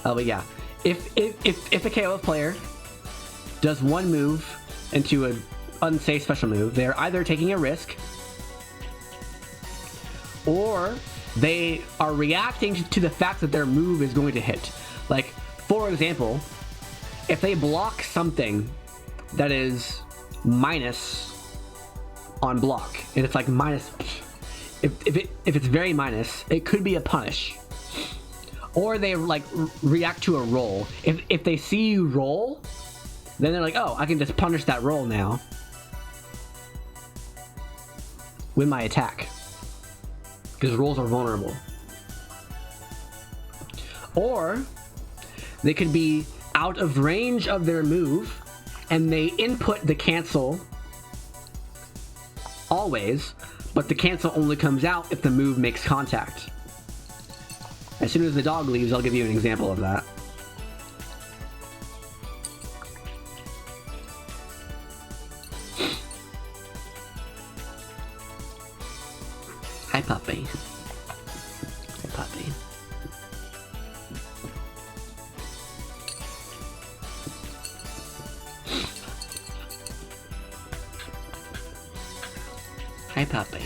But yeah, if a KoF player does one move into an unsafe special move, they're either taking a risk or they are reacting to the fact that their move is going to hit. Like, for example, if they block something that is minus on block, and it's like minus, if it's very minus, it could be a punish. Or they like react to a roll. If they see you roll, then they're like, oh, I can just punish that roll now with my attack, because rolls are vulnerable. Or they could be out of range of their move and they input the cancel always, but the cancel only comes out if the move makes contact. As soon as the dog leaves, I'll give you an example of that. Hi, puppy. Hi, puppy. Hi, puppy.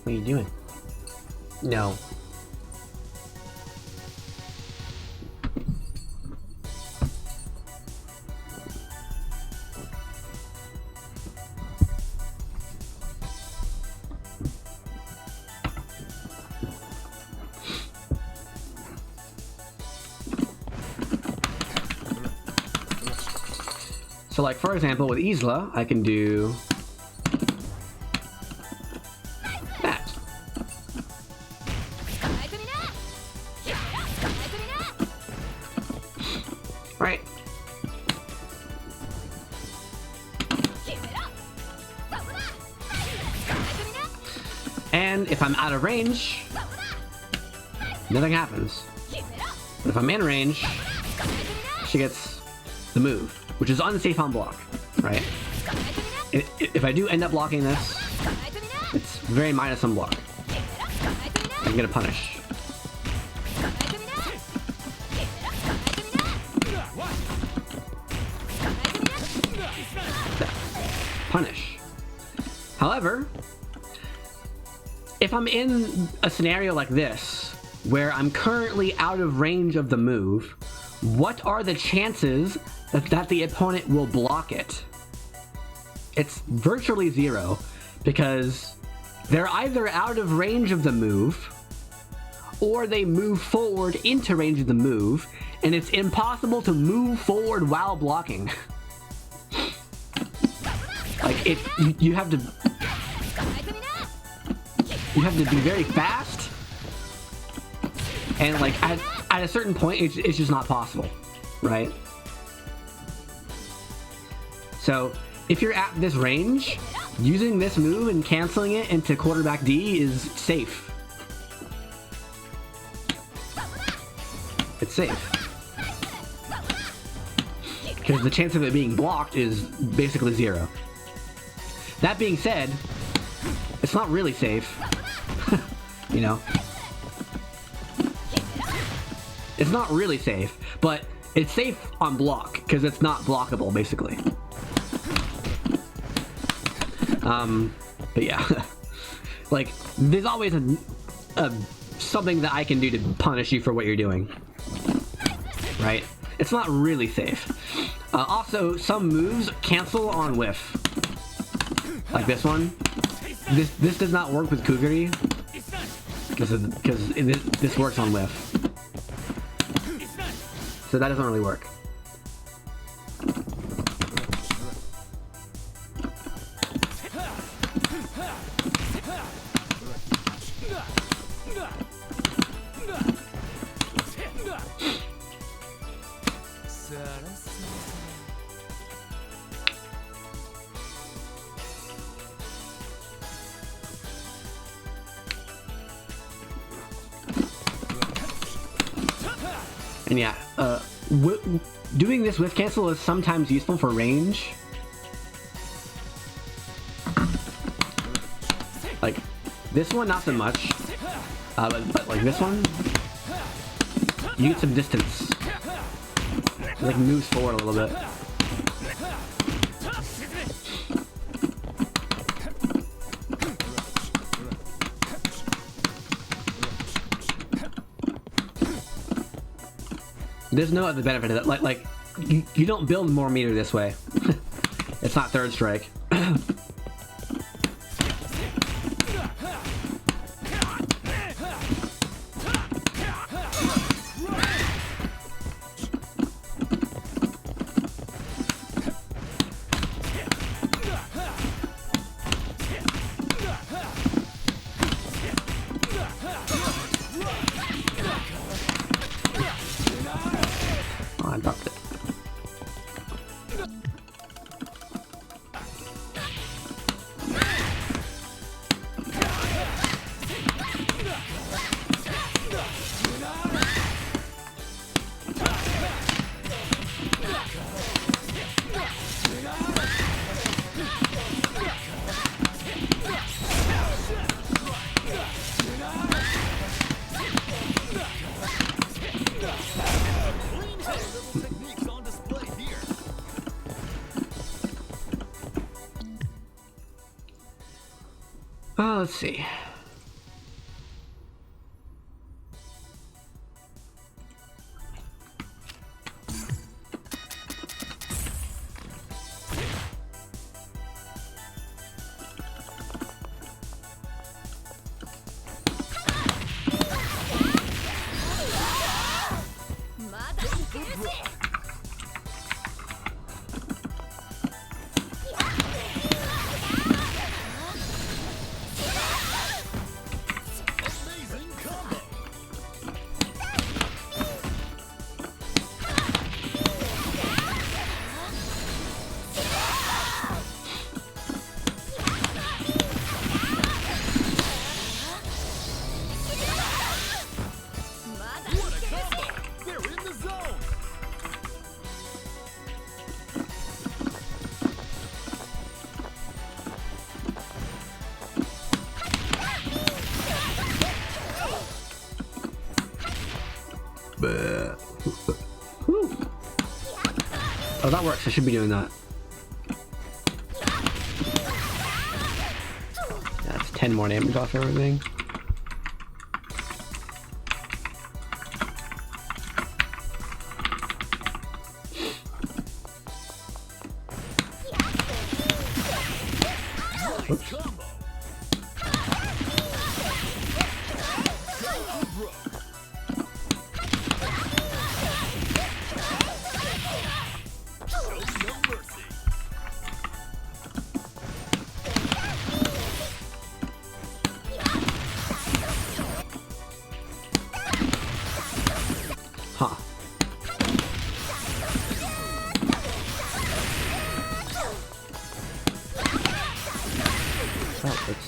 What are you doing? No. So like, for example, with Isla, I can do that. Right. And if I'm out of range, nothing happens. But if I'm in range, she gets the move, which is unsafe on block, right? If I do end up blocking this, it's very minus on block. I'm gonna punish. Punish. However, if I'm in a scenario like this, where I'm currently out of range of the move, what are the chances that the opponent will block it? It's virtually zero, because they're either out of range of the move, or they move forward into range of the move, and it's impossible to move forward while blocking. Like, you have to be very fast, and like at a certain point, it's just not possible, right? So if you're at this range, using this move and canceling it into quarterback D is safe. It's safe. Because the chance of it being blocked is basically zero. That being said, it's not really safe. You know? It's not really safe, but it's safe on block, because it's not blockable, basically. But yeah. Like, there's always something that I can do to punish you for what you're doing. Right? It's not really safe. Also, some moves cancel on whiff. Like this one. This does not work with Kukuri, because this works on whiff. So that doesn't really work. And yeah, doing this with cancel is sometimes useful for range. Like, this one, not so much. But like this one, you get some distance. It like moves forward a little bit. There's no other benefit to that. Like you don't build more meter this way. It's not third strike. Oh, I dropped it. Let's see. Oh, that works. I should be doing that. That's 10 more damage off everything. Oops. Huh. Oh, it's...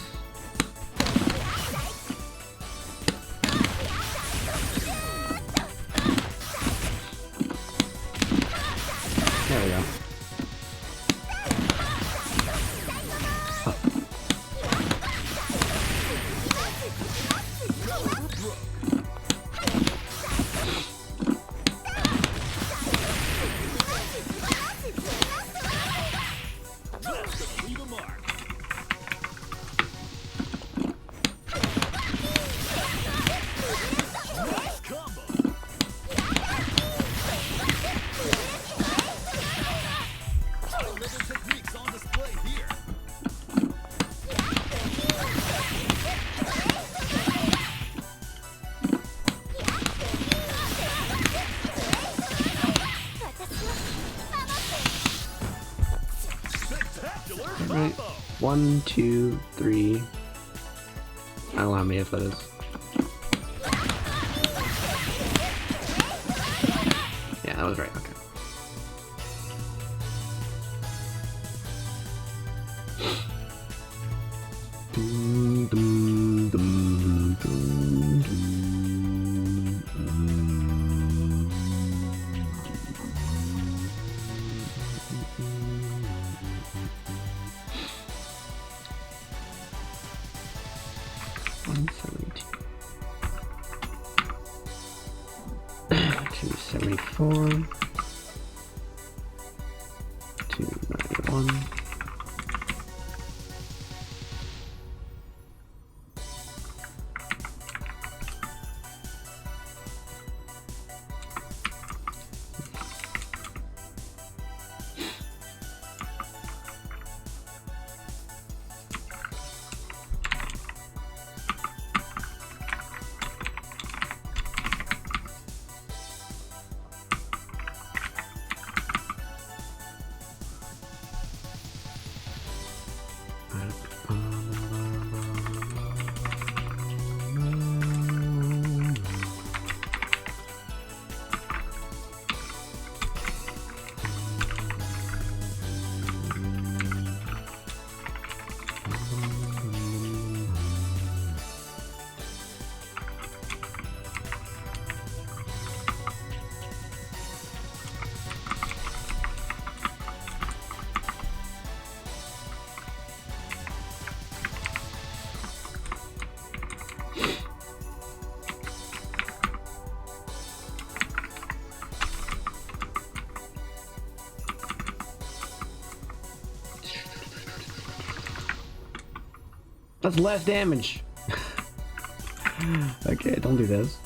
There we go. Right. 1, 2, 3. I don't know how many if that is. Yeah, that was right. Okay. 294. 291. That's less damage. Okay, don't do this.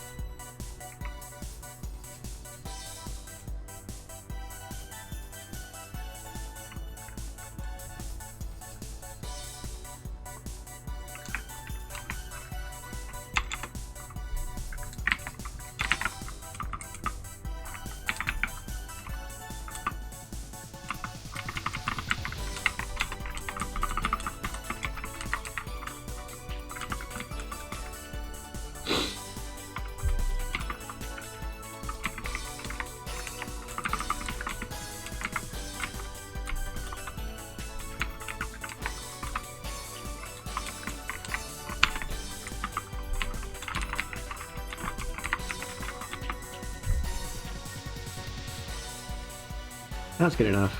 That's good enough.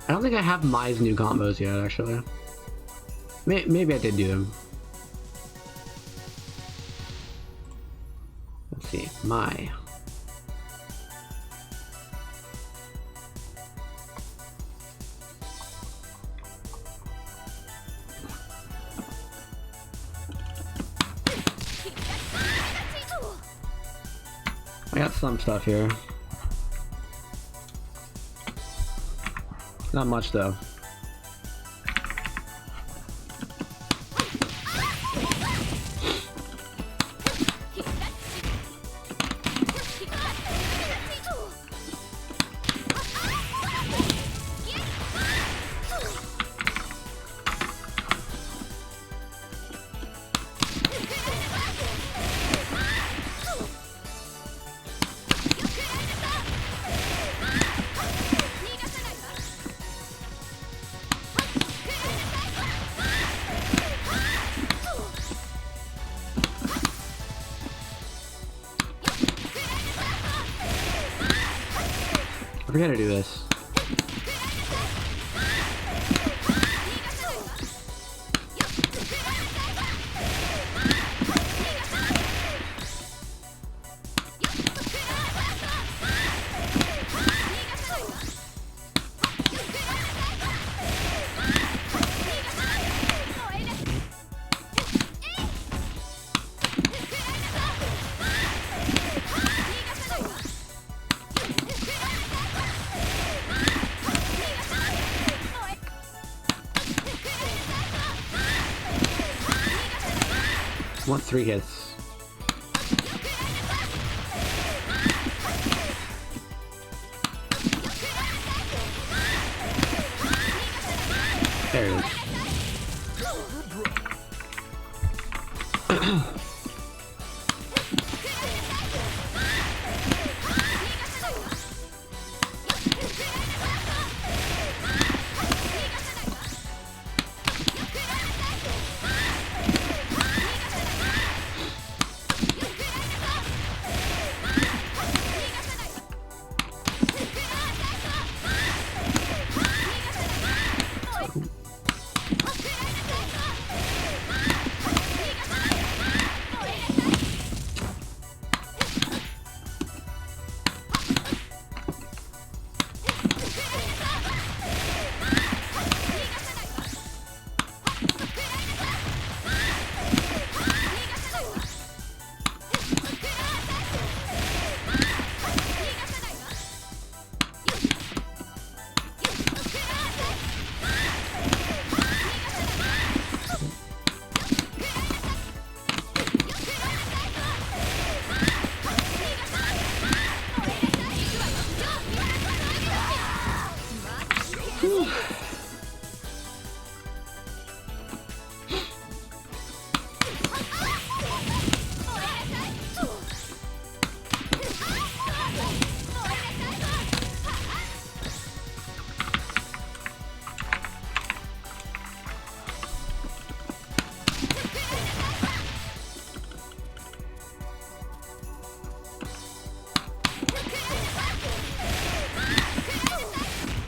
I don't think I have Mai's new combos yet, actually. Maybe I did do them. Let's see, Mai. I got some stuff here. Not much though. I forget how to do this. Want 3 hits. There it is.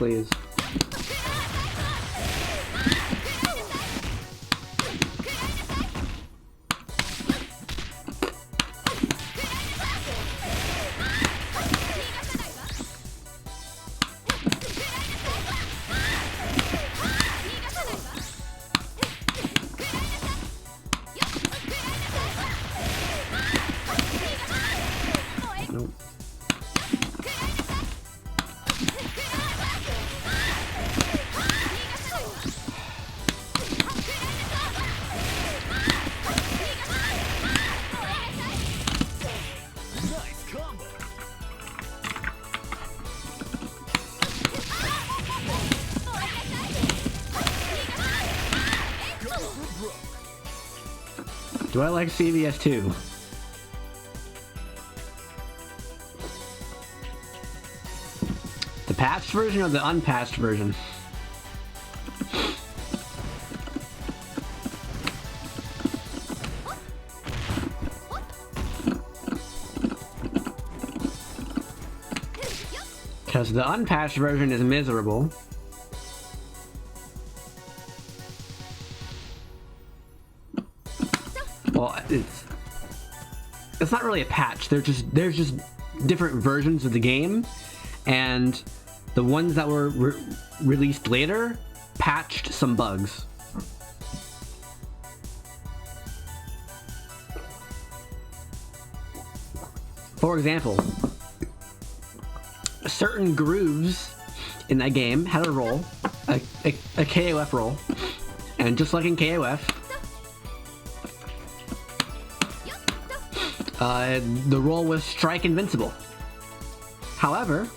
please. Nope. Nice combo. Go for broke. Do I like CVS too? The patched version or the unpatched version? Because the unpatched version is miserable. Well, it's not really a patch. There's just different versions of the game, and the ones that were released later patched some bugs. For example, certain grooves in that game had a roll, a KoF roll, and just like in KoF, the roll was strike invincible. However,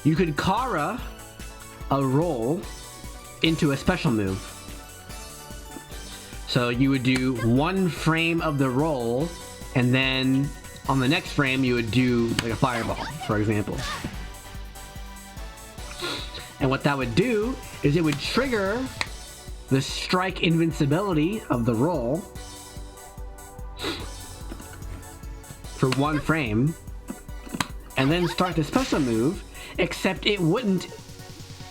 you could Kara a roll into a special move. So you would do one frame of the roll, and then on the next frame you would do like a fireball, for example. And what that would do is it would trigger the strike invincibility of the roll for one frame, and then start the special move, except it wouldn't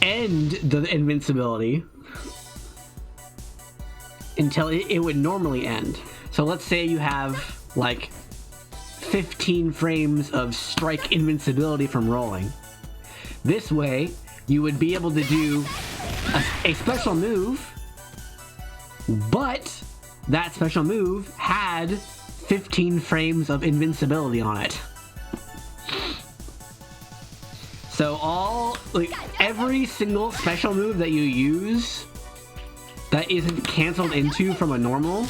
end the invincibility until it would normally end. So let's say you have like 15 frames of strike invincibility from rolling. This way, you would be able to do a special move, but that special move had 15 frames of invincibility on it. So every single special move that you use that isn't canceled into from a normal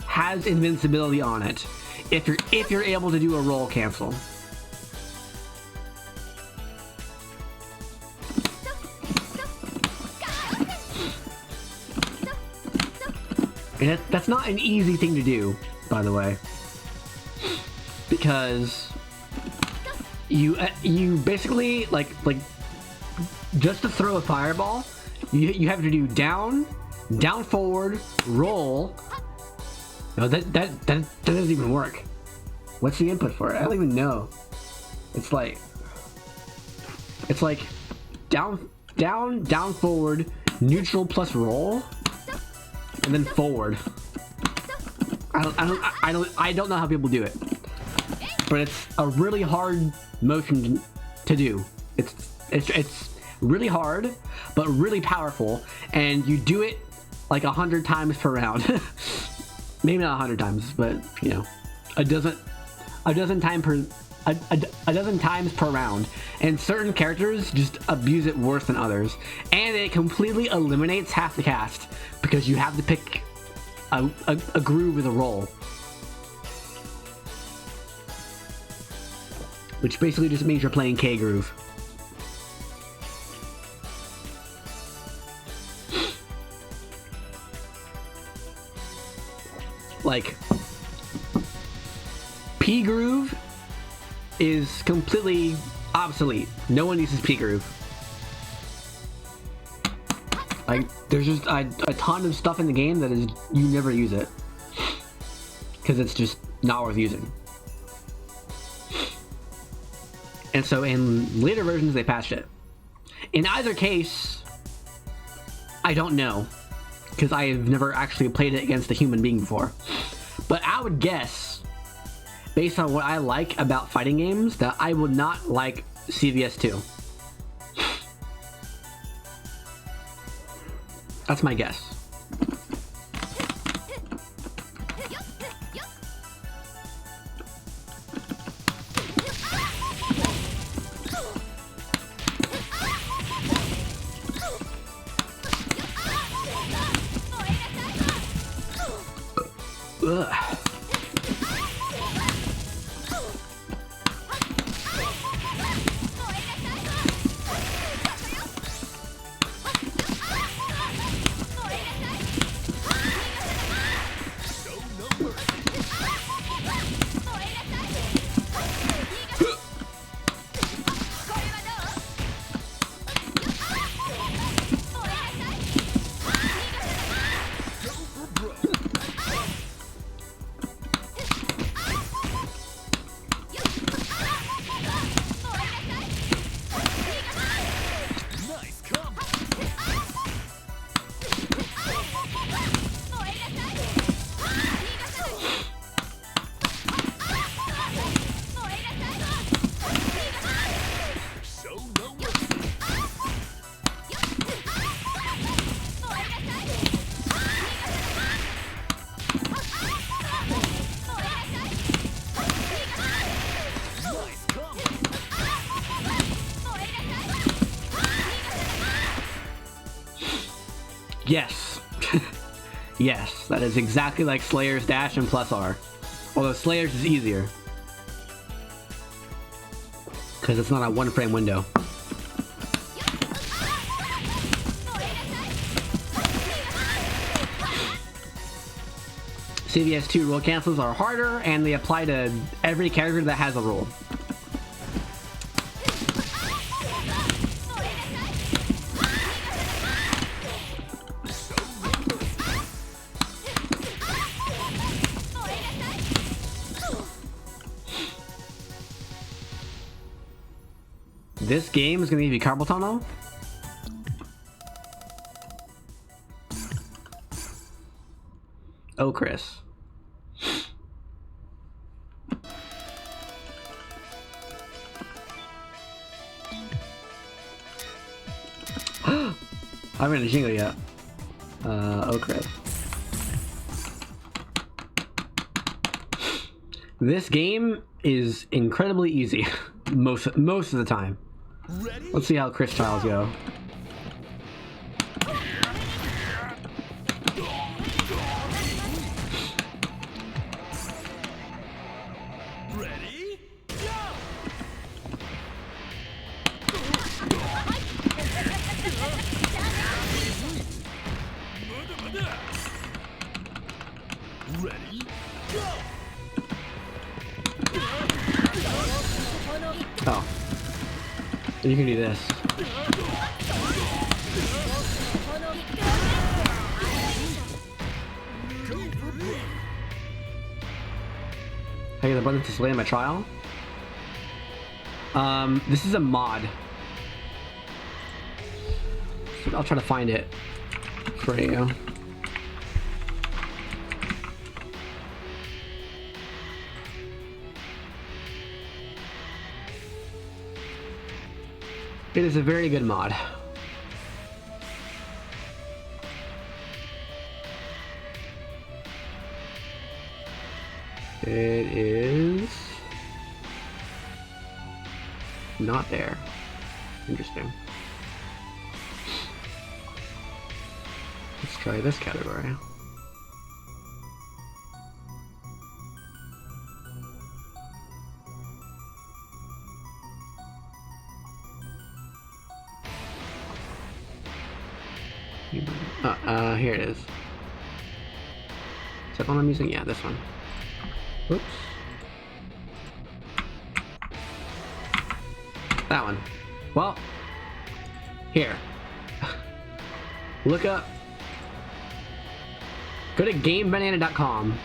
has invincibility on it if you're able to do a roll cancel. And that's not an easy thing to do, by the way, because you basically like just to throw a fireball, you have to do down, forward, roll. No, that doesn't even work. What's the input for it? I don't even know. It's like down, forward, neutral plus roll, and then forward. I don't know how people do it, but it's a really hard motion to do. It's really hard, but really powerful, and you do it like 100 times per round. Maybe not 100 times, but you know, a dozen times per round. And certain characters just abuse it worse than others, and it completely eliminates half the cast because you have to pick a groove with a roll, which basically just means you're playing K groove. Like, P groove is completely obsolete. No one uses P groove. Like, there's just a ton of stuff in the game that is, you never use it, because it's just not worth using. And so in later versions, they patched it. In either case, I don't know, because I have never actually played it against a human being before. But I would guess, based on what I like about fighting games, that I would not like CVS 2. That's my guess. Ugh. Yes. Yes, that is exactly like Slayer's dash and plus R. Although Slayer's is easier, because it's not a one frame window. CVS 2 rule cancels are harder, and they apply to every character that has a rule. This game is going to give you carpal tunnel? Oh, Chris. I haven't had a jingle yet. Oh, Chris. This game is incredibly easy most of the time. Ready? Let's see how Chris trials go. Ready? Go! Ready? Go! Oh. You can do this. I get the button to slay my trial. This is a mod. I'll try to find it for you. It is a very good mod. It is not there. Interesting. Let's try this category. Here it is. Is that one I'm using? Yeah, this one. Whoops. That one. Well, here. Look up. Go to GameBanana.com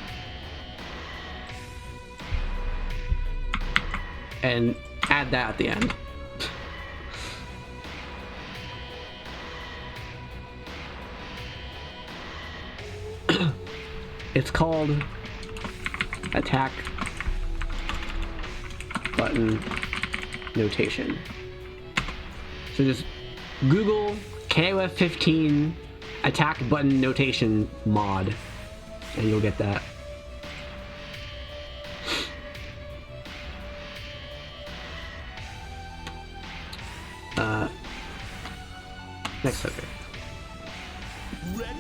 and add that at the end. It's called attack button notation. So just Google KoF 15 attack button notation mod and you'll get that. Next subject.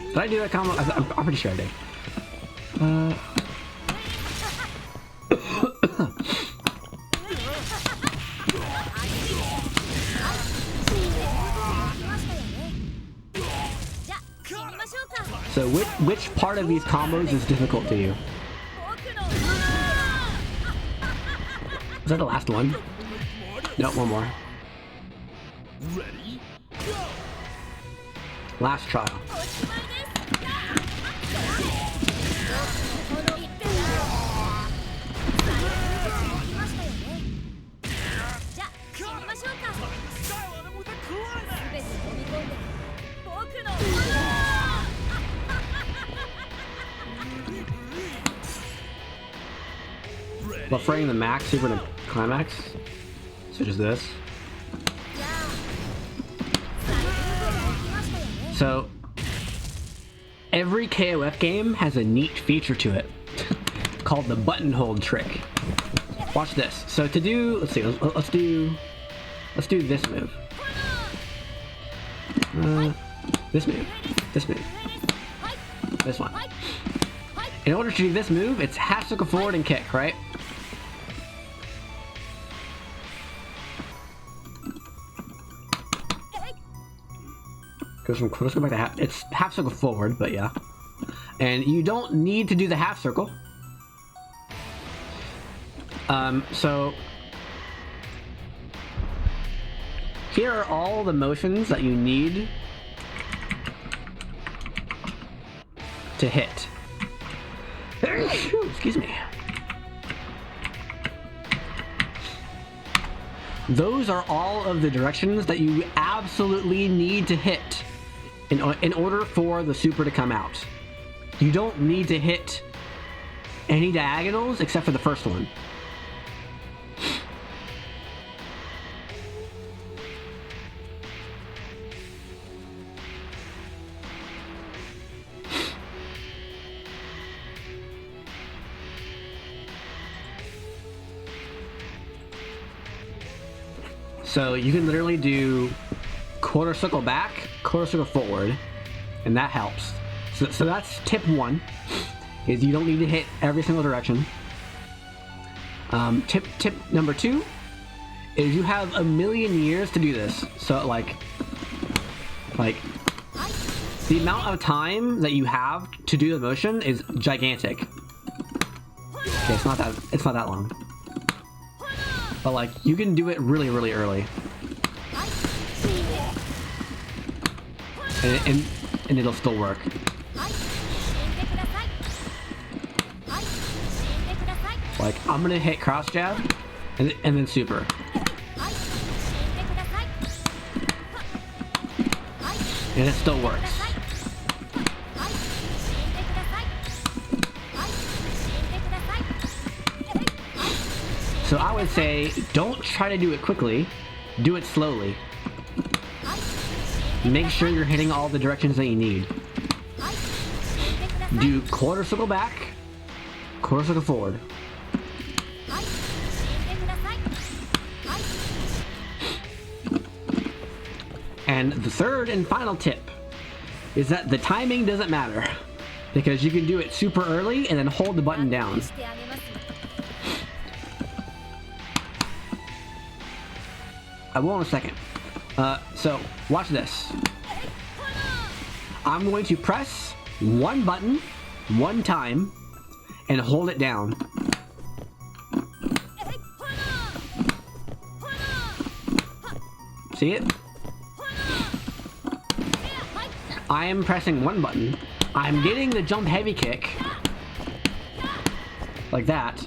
Did I do that combo? I'm pretty sure I did. So which part of these combos is difficult to you? Is that the last one? No, one more. Ready? Go! Last trial. Style on him with a climax. Buffering the max super to climax, such as this. So every KoF game has a neat feature to it called the button hold trick. Watch this. So to do, let's see, let's do this move. This move. This move. This one. In order to do this move, it's half circle forward and kick, right? Let's go back to half. It's half circle forward, but yeah. And you don't need to do the half circle. So here are all the motions that you need to hit. Excuse me. Those are all of the directions that you absolutely need to hit in order for the super to come out. You don't need to hit any diagonals except for the first one. So you can literally do quarter circle back, quarter circle forward, and that helps. So that's tip one, is you don't need to hit every single direction. Tip number two is you have a million years to do this. So like the amount of time that you have to do the motion is gigantic. Okay, it's not that long. But like, you can do it really, really early. And it'll still work. Like, I'm gonna hit cross jab, and then super. And it still works. So I would say, don't try to do it quickly, do it slowly. Make sure you're hitting all the directions that you need. Do quarter circle back, quarter circle forward. And the third and final tip is that the timing doesn't matter, because you can do it super early and then hold the button down. I will in a second. So watch this. I'm going to press one button one time and hold it down. See it? I am pressing one button. I'm getting the jump heavy kick like that,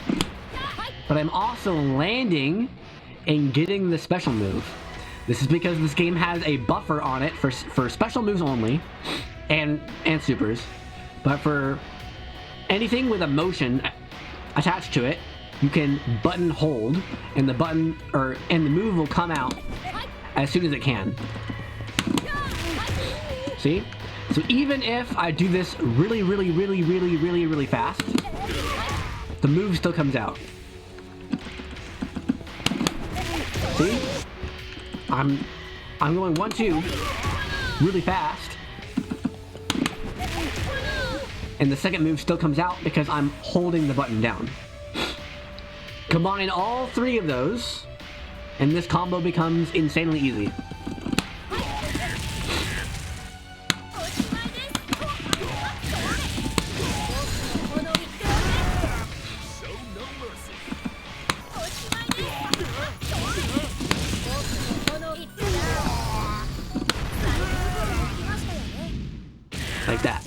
but I'm also landing in getting the special move. This is because this game has a buffer on it for special moves only, and supers. But for anything with a motion attached to it, you can button hold, and the move will come out as soon as it can. See? So even if I do this really fast, the move still comes out. See? I'm going 1-2 really fast, and the second move still comes out because I'm holding the button down. Combine all three of those, and this combo becomes insanely easy. Like that.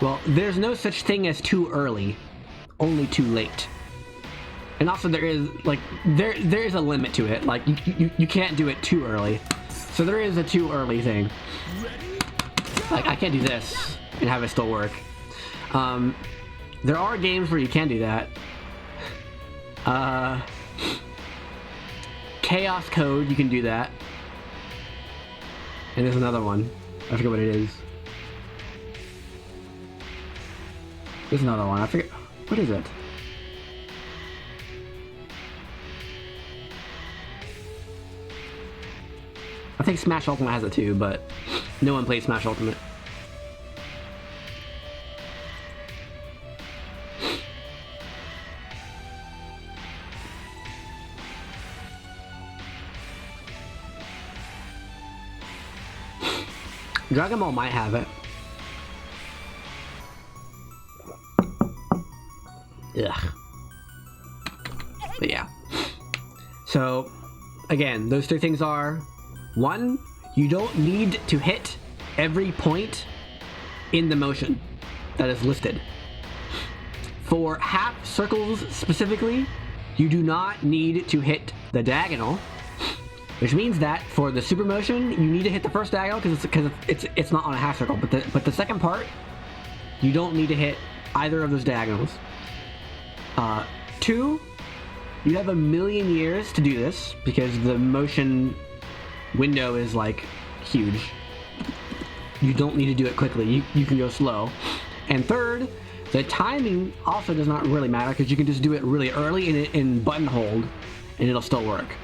Well, there's no such thing as too early, only too late. And also there is a limit to it. Like you can't do it too early. So there is a too early thing. Like I can't do this and have it still work. There are games where you can do that. Chaos Code, you can do that. And there's another one. I forget what it is. There's another one. I forget. What is it? I think Smash Ultimate has it too, but no one plays Smash Ultimate. Dragon Ball might have it. Ugh. But yeah. So, again, those three things are: 1, you don't need to hit every point in the motion that is listed. For half circles specifically, you do not need to hit the diagonal, which means that for the super motion, you need to hit the first diagonal because it's not on a half circle. But the second part, you don't need to hit either of those diagonals. 2, you have a million years to do this because the motion window is like huge. You don't need to do it quickly. You can go slow. And 3rd, the timing also does not really matter because you can just do it really early in button hold, and it'll still work.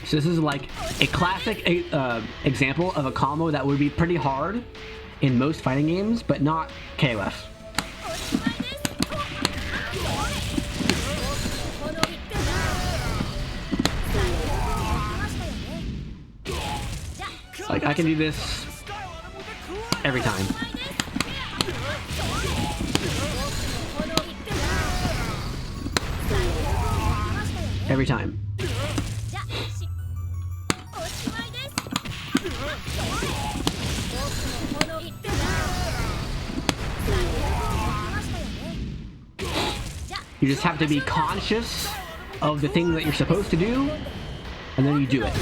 So this is like a classic example of a combo that would be pretty hard in most fighting games, but not KoF. Like I can do this every time. Every time. You just have to be conscious of the thing that you're supposed to do, and then you do it.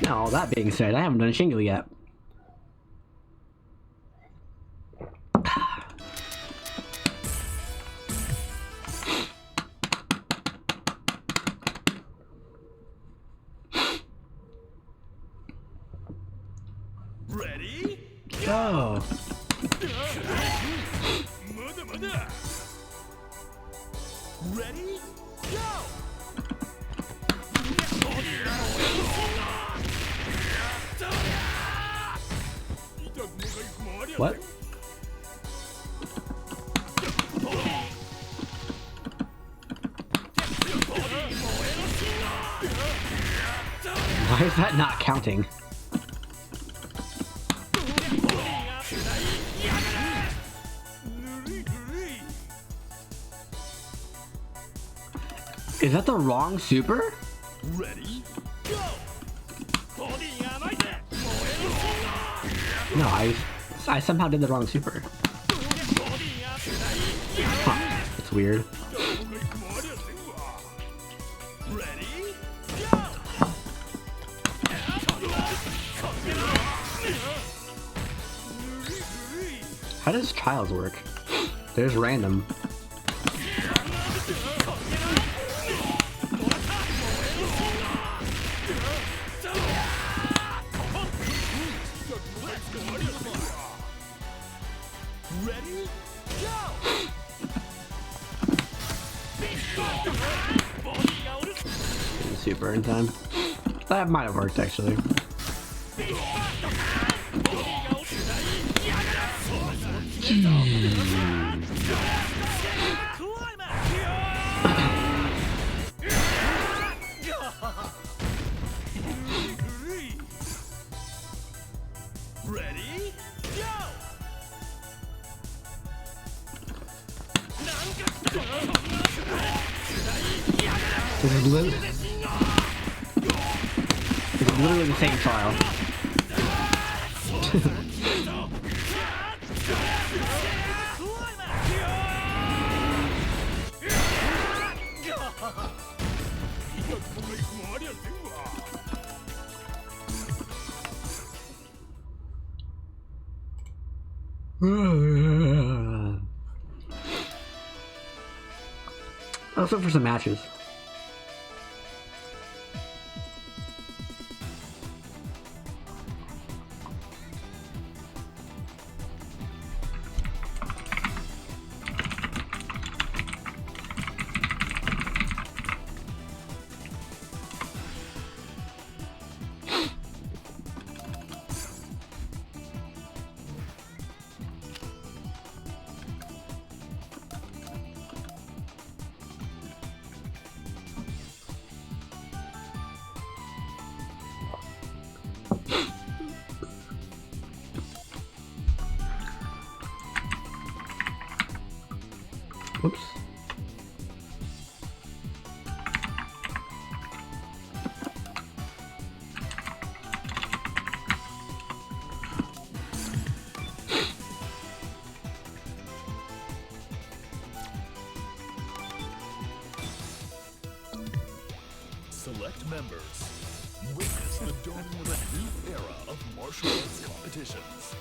Now, that being said, I haven't done Shingo yet. Ready? Go! Ready? Go! What? Why is that not counting? Is that the wrong super? Ready, go! No, I somehow did the wrong super. Huh, it's weird. Ready, go! How does trials work? There's random. Ready, go! Super in time. That might have worked actually. Ready, go! This is literally the same trial. Let's look for some matches. Whoops. Select members. Witness the dawning of a new era of martial arts competitions.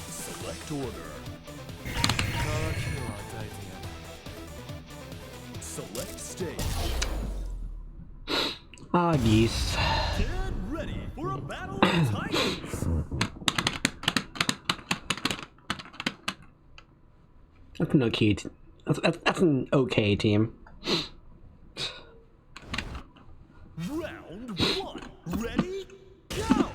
Select order. Select stage. Ah, geese. Get ready for a battle of titans. That's an okay. That's an okay team. Round one. Ready, go!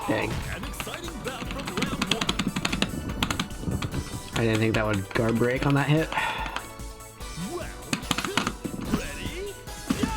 Dang. An exciting bout from round one. I didn't think that would guard break on that hit. Round two. Ready, go!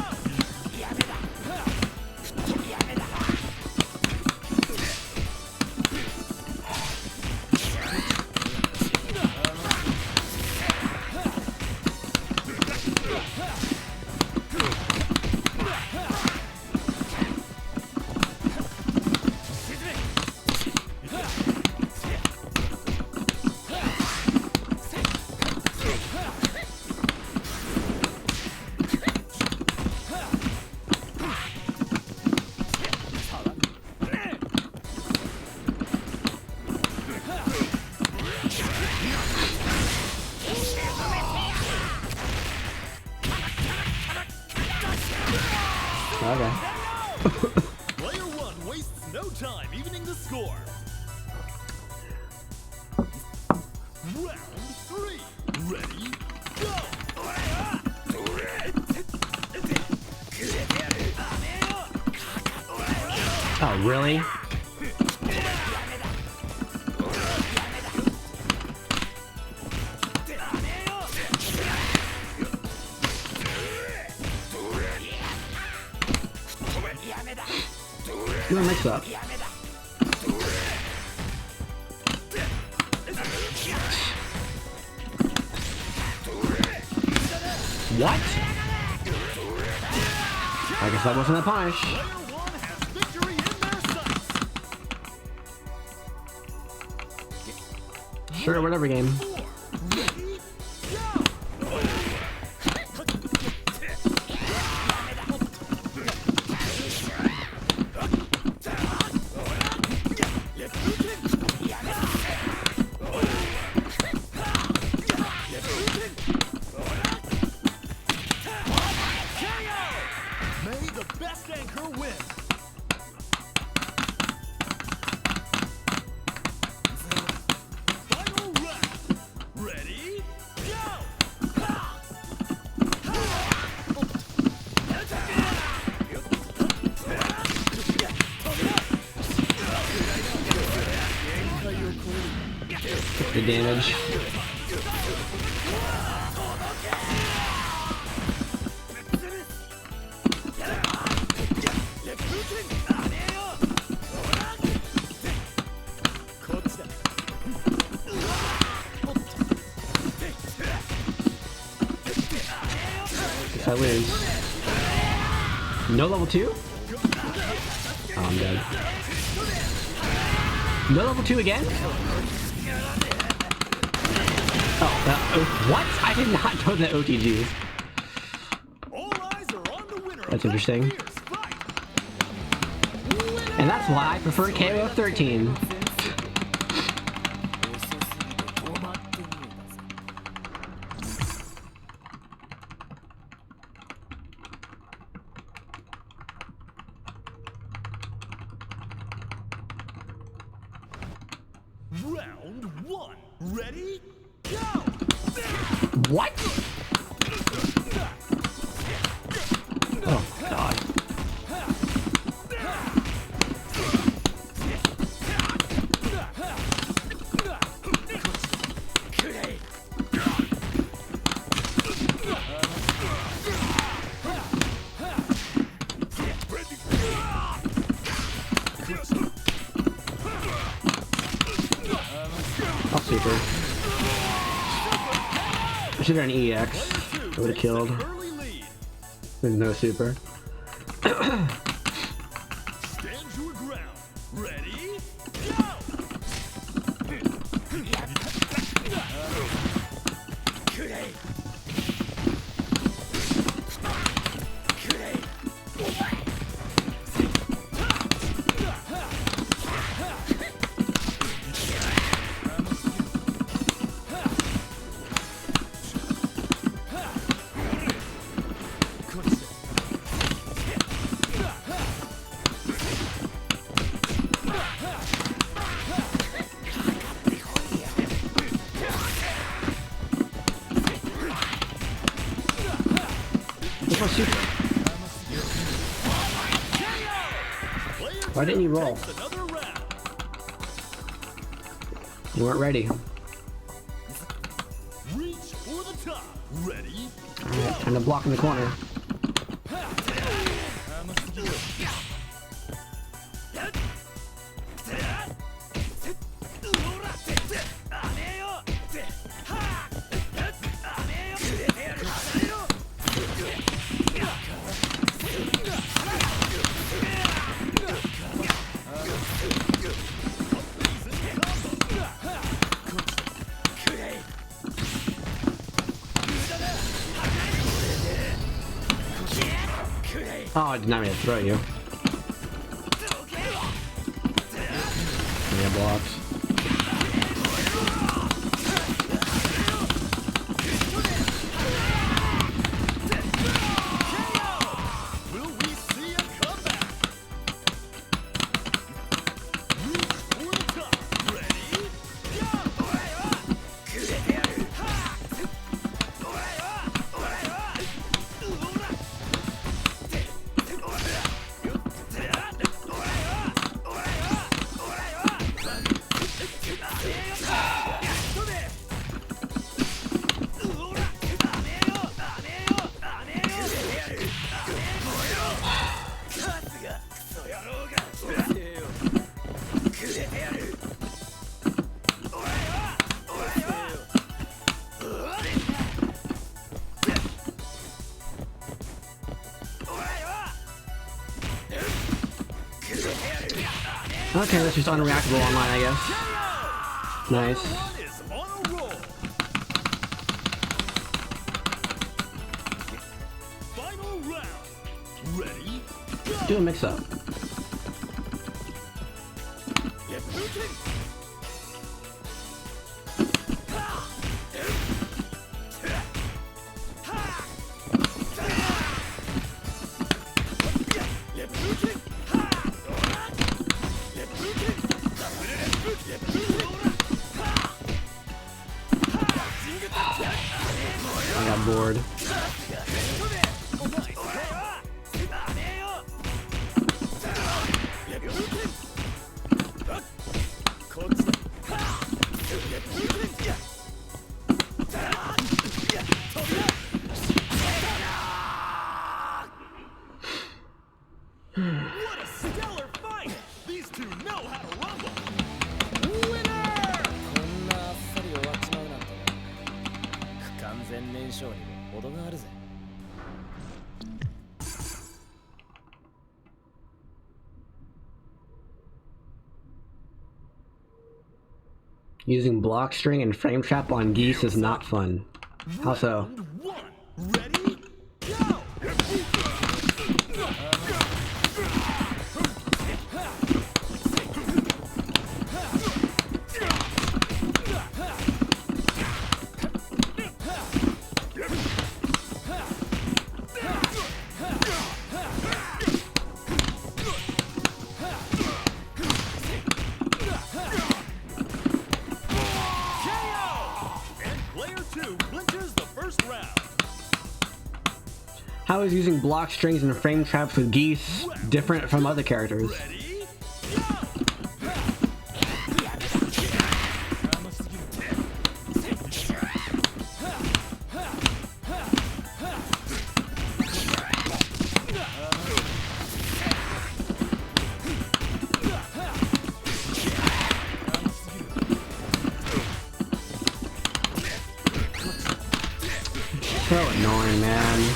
Okay. Player one wastes no time evening the score. Round three. Ready, go! Oh, really? No mix up. What? I guess that wasn't a punish. Player one has victory in their sights. Sure, whatever game. Four. Ready, go! May the best anchor win. Final round. Ready, go! The damage. Guess I lose. No level 2? Oh, I'm dead. No level 2 again? Oh, what? I did not know that OTGs. All eyes are on the winner. That's interesting. And that's why I prefer KoF 13. Round one. Ready, go! What? Oh, God. I'll super. I should have done EX. I would have killed. Early lead. With no super. Stand your ground. Ready, go! Where's my super? Why didn't you roll? Another round. You weren't ready. Reach for the top. Ready, Alright, time to block in the corner. Oh, I did not mean to throw you. Yeah, blocks. will we see Okay, that's just unreactable online, I guess. Nice. One is on a roll. Final round. Ready? Go. Do a mix-up. Get moving. I got bored. What a stellar fight! These two know how to rumble! Winner! こんなあっさり終わっちまうなんて不完全燃焼にも程があるぜ。 Using block string and frame trap on geese is not fun. How so? Round one. Ready? Go! How is using block strings and frame traps with geese different from other characters? Ready? Go! So annoying, man.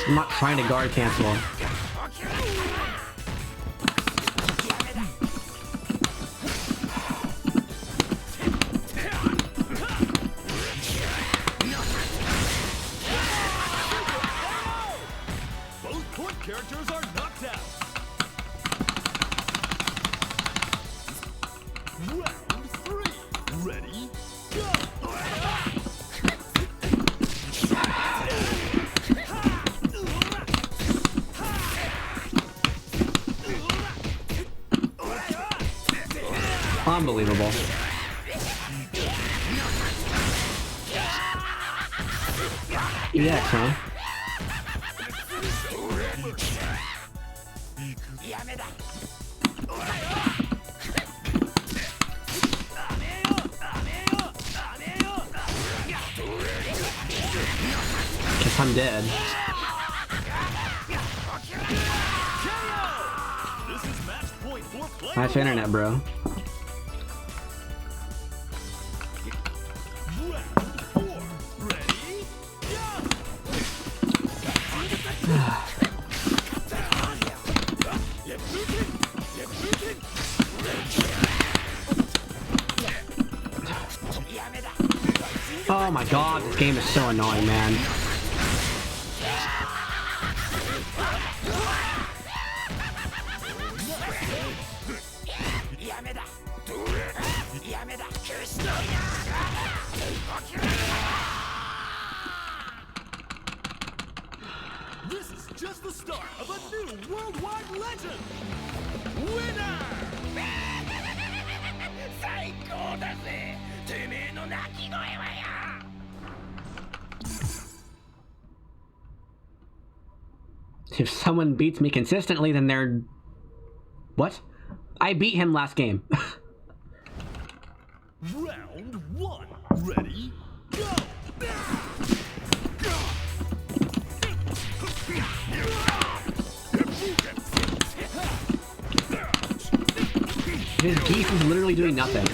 I'm not trying to guard cancel. Both point characters are knocked out. Round three. Ready? Go! Unbelievable. EX, huh? Guess I'm dead. This is match point for player Nice internet, bro. Round four. Ready? Oh my god, this game is so annoying, man. This is just the start of a new worldwide legend! Winner! 最高だぜ。てめえの鳴き声はよ。 If someone beats me consistently, then they're... What? I beat him last game. Round one. Ready? Go! His geese is literally doing nothing.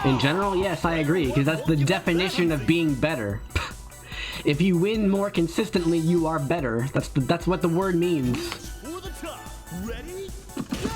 In general, yes, I agree, because that's the definition of being better. If you win more consistently, you are better. That's what the word means. For the top. Ready? Go!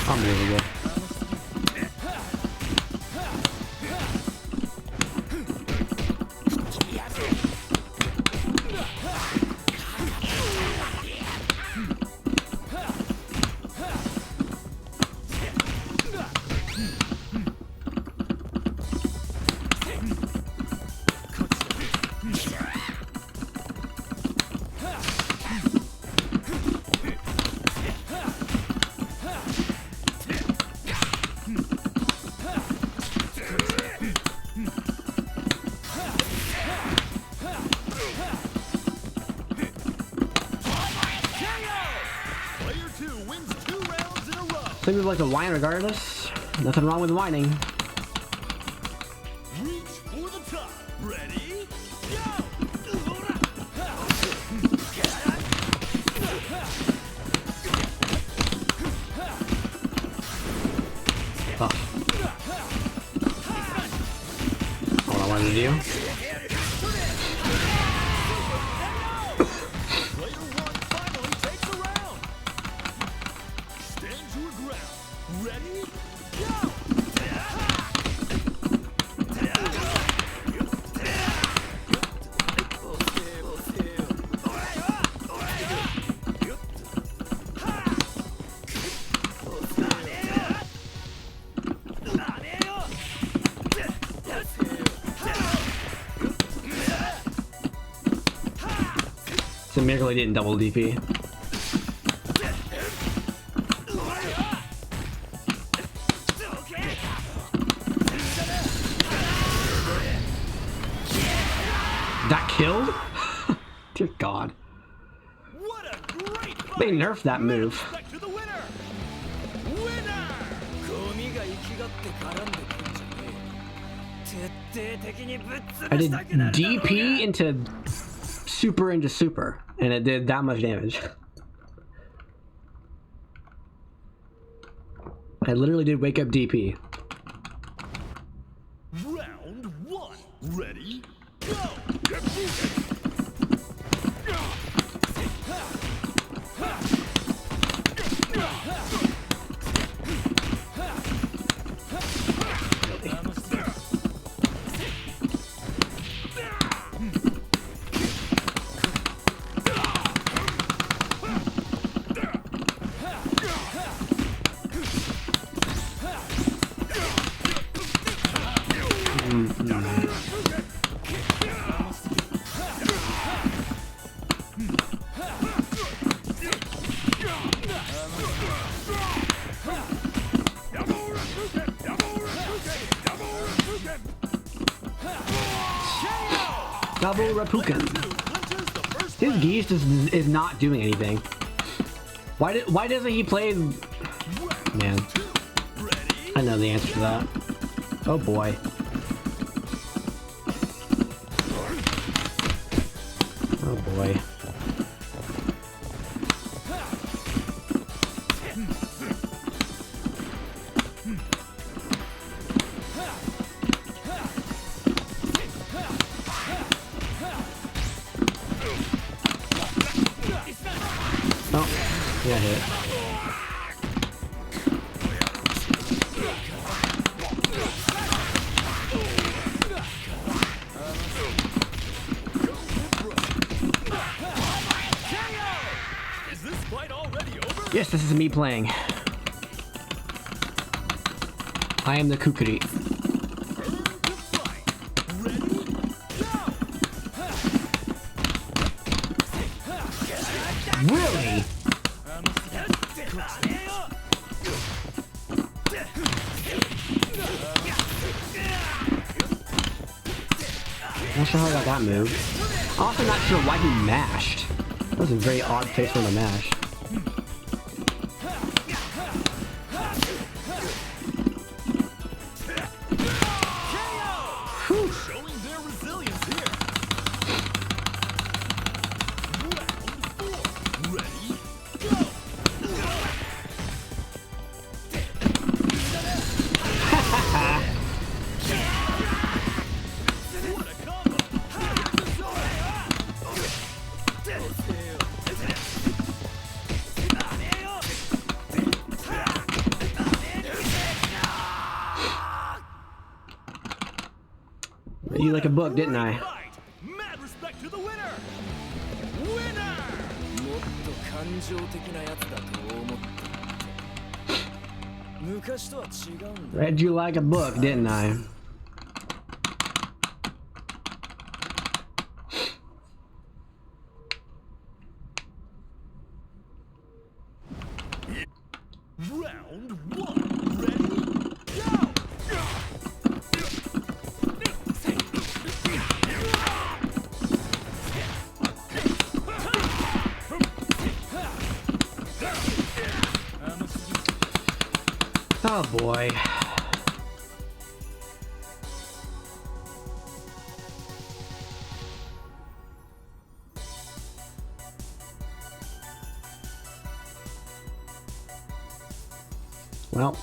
Unbelievable. Player 2 wins 2 rounds in a row. Some people like to whine regardless. Nothing wrong with whining. Reach for the top. Ready? Go! Oh. All I wanted to do. Player 1 finally takes a round. Stand your ground. Ready? Go! It's a miracle he didn't double DP. That killed? Dear God. What a great fight! They nerfed that move. Respect to the winner! Winner! ゴミが生きがって絡んでくるんじゃねえ。徹底的にぶっ I 潰 did したくなるだろうが。 DP into super, and it did that much damage. I literally did wake up DP. Round 1. Ready? Go! Double Rapuken. His geese is not doing anything. Why doesn't he play? Man, I know the answer to that. Oh boy. Oh boy. Oh, yeah, hit. Is this fight already over? Yes, this is me playing. I am the Kukuri. Earn to fight. Ready? Go! Really? Not sure how I got that move. Also not sure why he mashed. That was a very odd place for him to mash. Whew. Showing their resilience here. Round 4. Ready? Go! What a combo! Read you like a book, didn't I? Right. Mad respect to the winner! Winner! もっと感情的なやつだと思って昔とは違うんだ Read you like a book, didn't I? Round 1. Ready? Go! Oh boy. Well.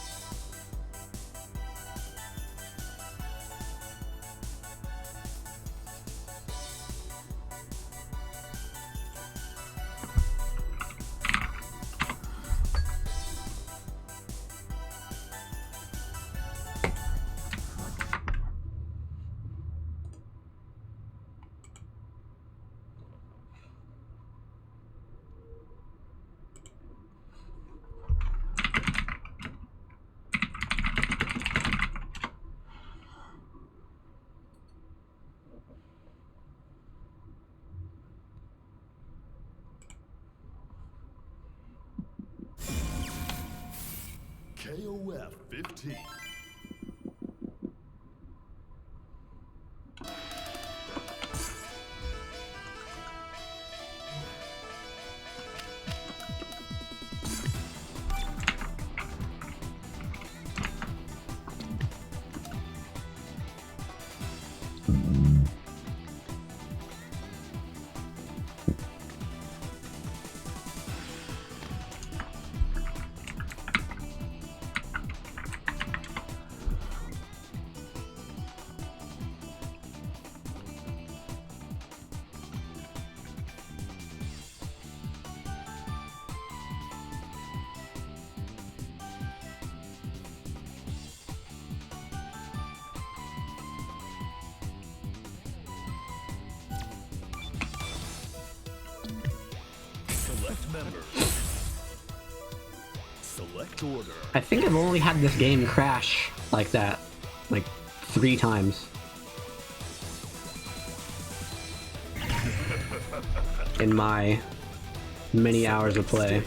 KoF 15. Select members. Select order. I think I've only had this game crash like that, like 3 times. In my many hours of play.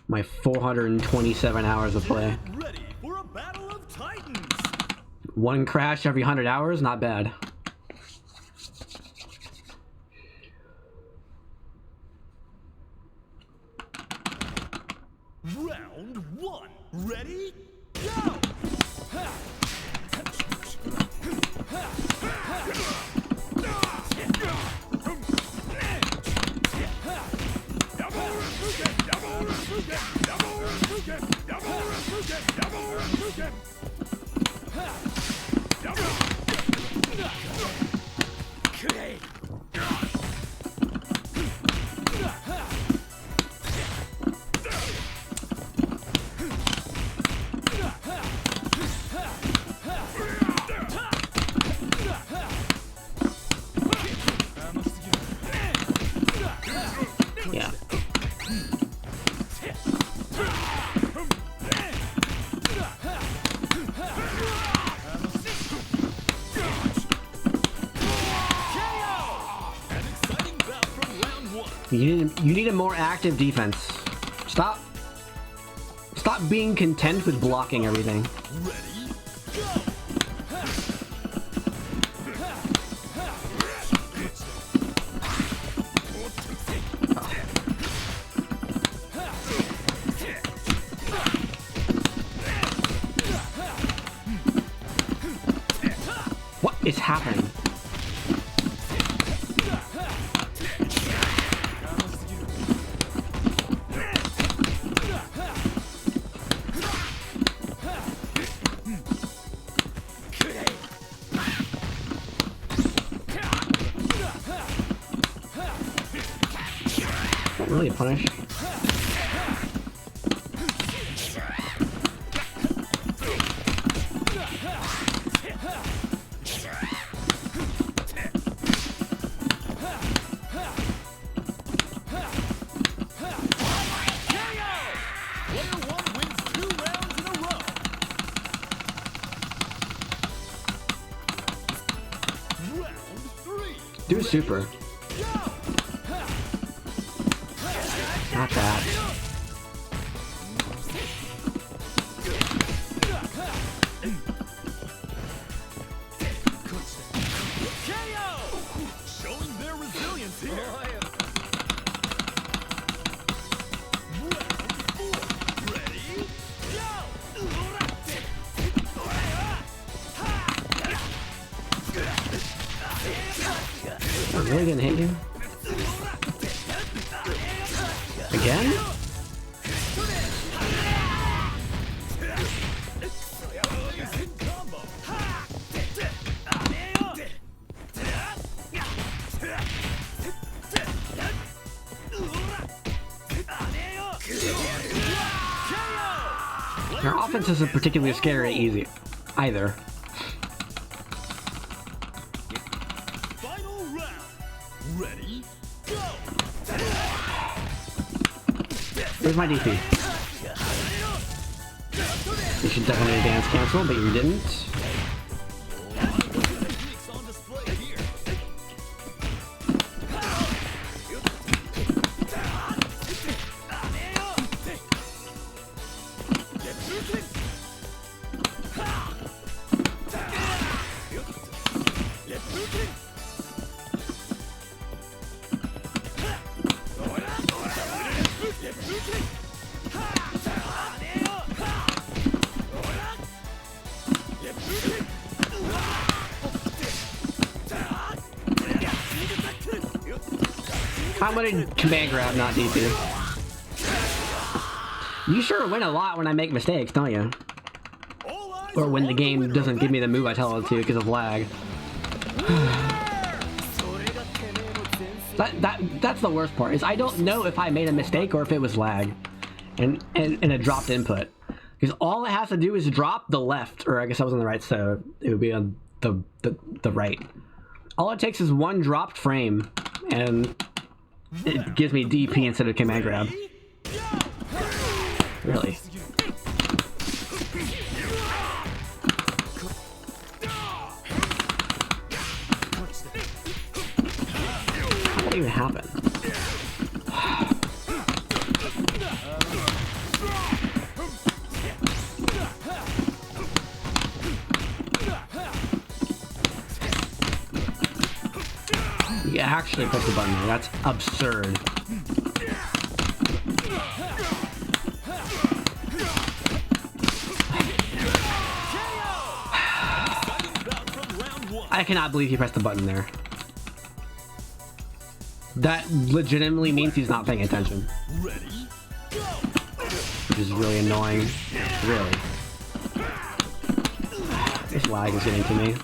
My 427 hours of play. Ready for a battle of titans! 1 crash every 100 hours? Not bad. Round 1. Ready? Go! Yeah. An exciting bout from round 1. You need a more active defense. Stop being content with blocking everything. Ready? Go! is happening? Not really a punish. Do a super. Not that. Showing their resilience here. Ready? I'm really gonna hit you? Again? Their offense isn't particularly scary easy either. Final round. Ready? Go. Where's my DP? You should definitely dance cancel, but you didn't. Techniques on display here. I'm gonna command grab, not DP. You sure win a lot when I make mistakes, don't you? Or when the game doesn't give me the move I tell it to because of lag. That's the worst part, is I don't know if I made a mistake or if it was lag. And a dropped input. Because all it has to do is drop the left, or I guess I was on the right, so it would be on the right. All it takes is one dropped frame, and it gives me DP instead of command grab. Really? How did that even happen? You actually press the button there. That's absurd. I cannot believe he pressed the button there. That legitimately means he's not paying attention. Which is really annoying. Really. This lag is getting to me.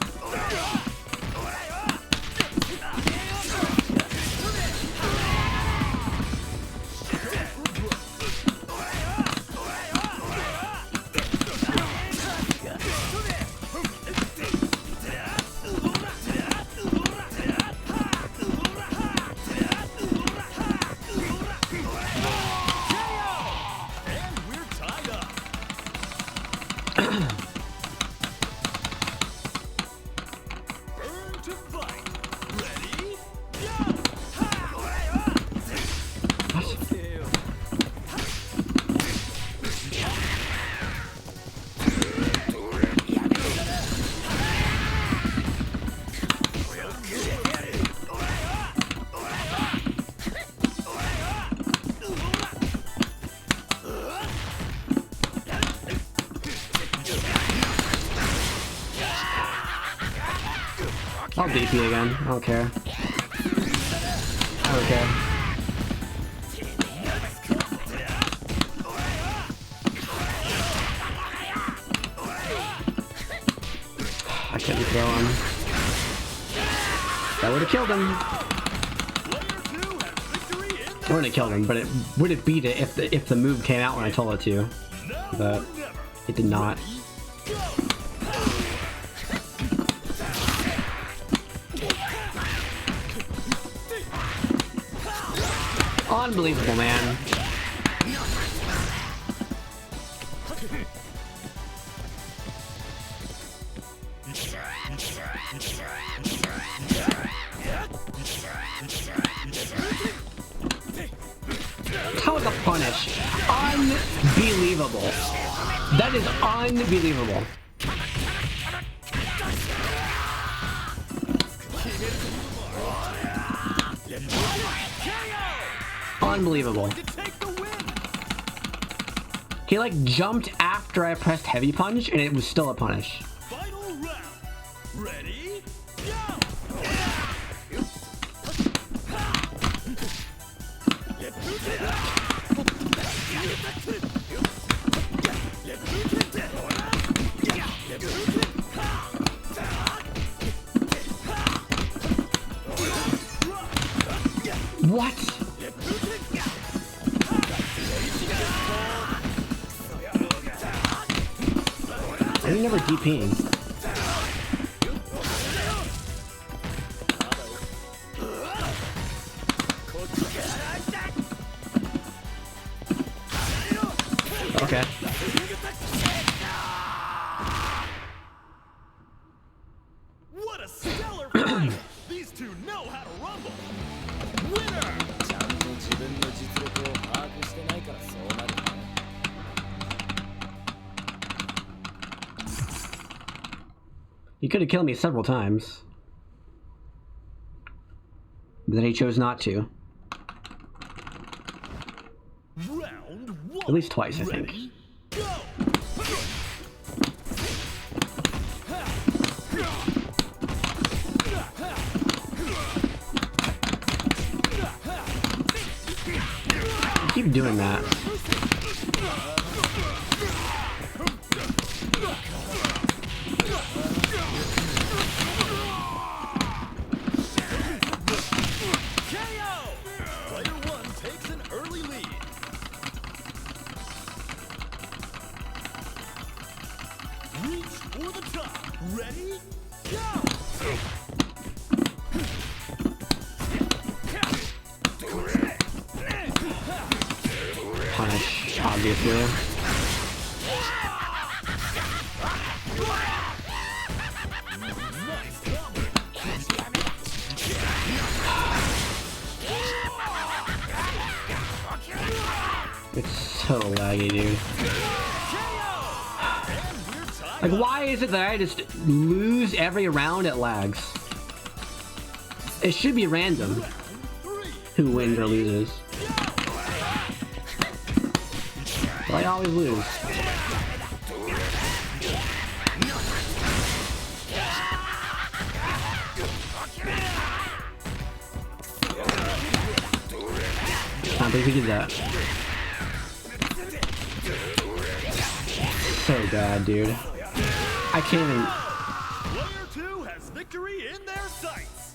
I'll DP again. I don't care. I don't care. I couldn't throw him. That would have killed him. I wouldn't have killed him, but it would have beat it if the move came out when I told it to. But it did not. Unbelievable, man. How was the punish? Unbelievable. That is unbelievable. Unbelievable. He like jumped after I pressed heavy punch and it was still a punish. Final round. Ready? Go! What? Are you never DPing? Okay. What a stellar fight! These two know how to rumble. Winner! ちゃんと自分の実力を把握してないからそうなるんだね。He could have killed me several times. But then he chose not to. Round one. At least twice, I think. Ready? Go! Keep doing that. Player one takes an early lead. Reach for the top. Ready? Go! Punish, obviously. Nice combo. It's so laggy, dude. Like, why is it that I just lose every round at lags? It should be random who wins or loses. But I always lose. I think we did that. So bad, dude. I can't even. Player two has victory in their sights.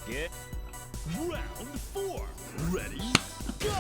Get Round four. Ready? Go!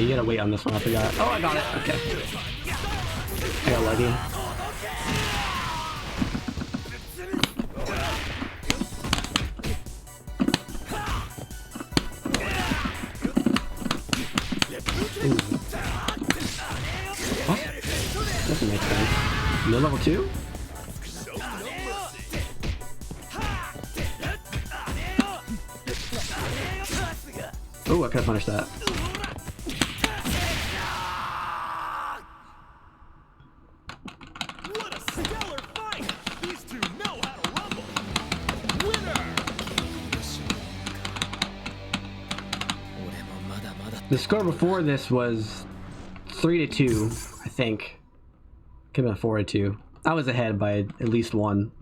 you gotta wait on this one. I forgot. Oh, I got it. Okay. I got lucky. Ooh. What? Doesn't make sense. No level 2? Oh, I could have punished that. What a stellar fight! These two know how to rumble. Winner! The score before this was 3-2, I think. Could have been 4-2. I was ahead by at least one.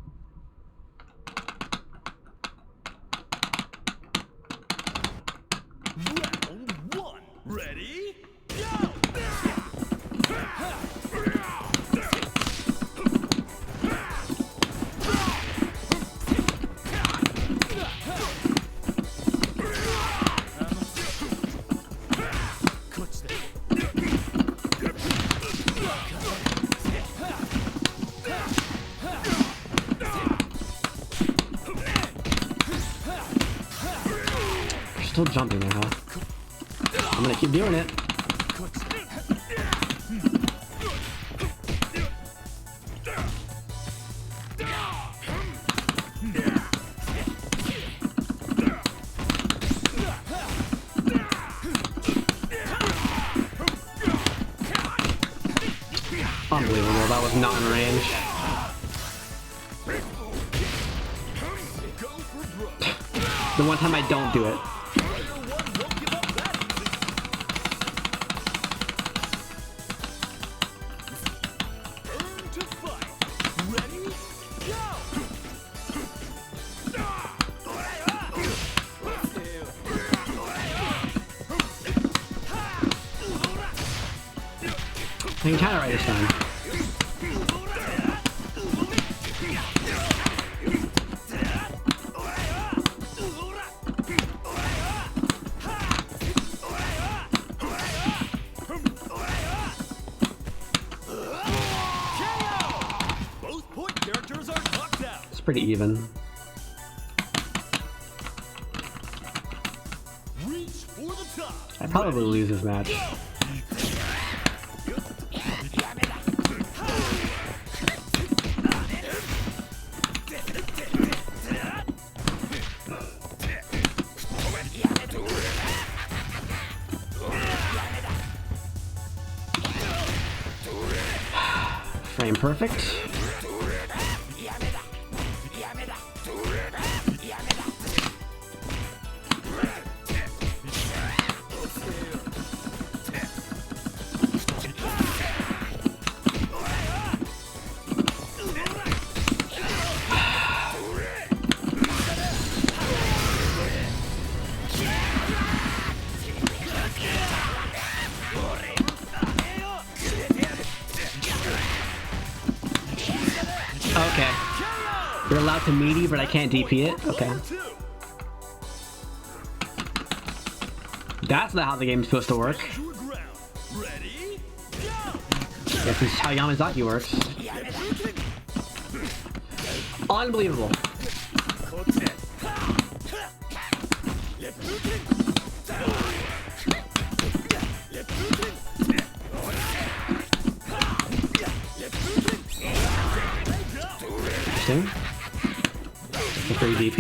Round 1. Ready? Go! You're still jumping now. I'm gonna keep doing it. Unbelievable, that was not in range. The one time I don't do it. I can counter right this time. Both point characters are knocked out. It's pretty even. Reach for the top. I probably lose this match. Frame perfect. Okay. You're allowed to meaty, but I can't DP it? Okay. That's not how the game's supposed to work. Guess this is how Yamazaki works. Unbelievable. Interesting. The 3 DP.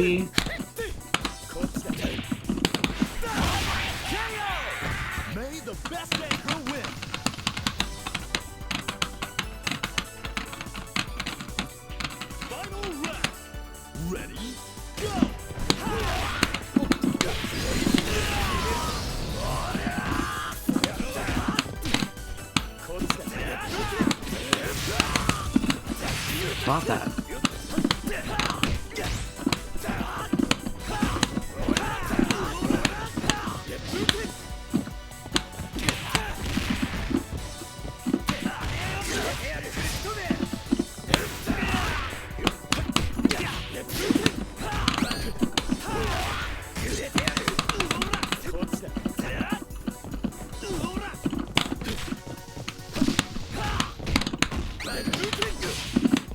May the best anchor win. Final round. Ready? Go! Stop that.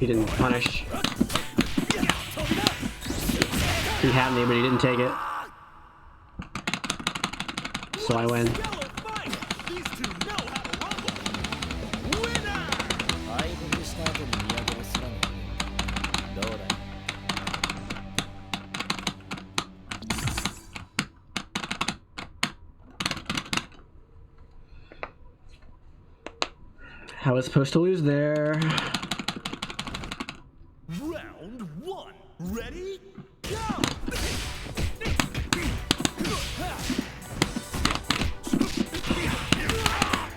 He didn't punish. He had me, but he didn't take it. So I win. I was supposed to lose there. Round one. Ready? Go!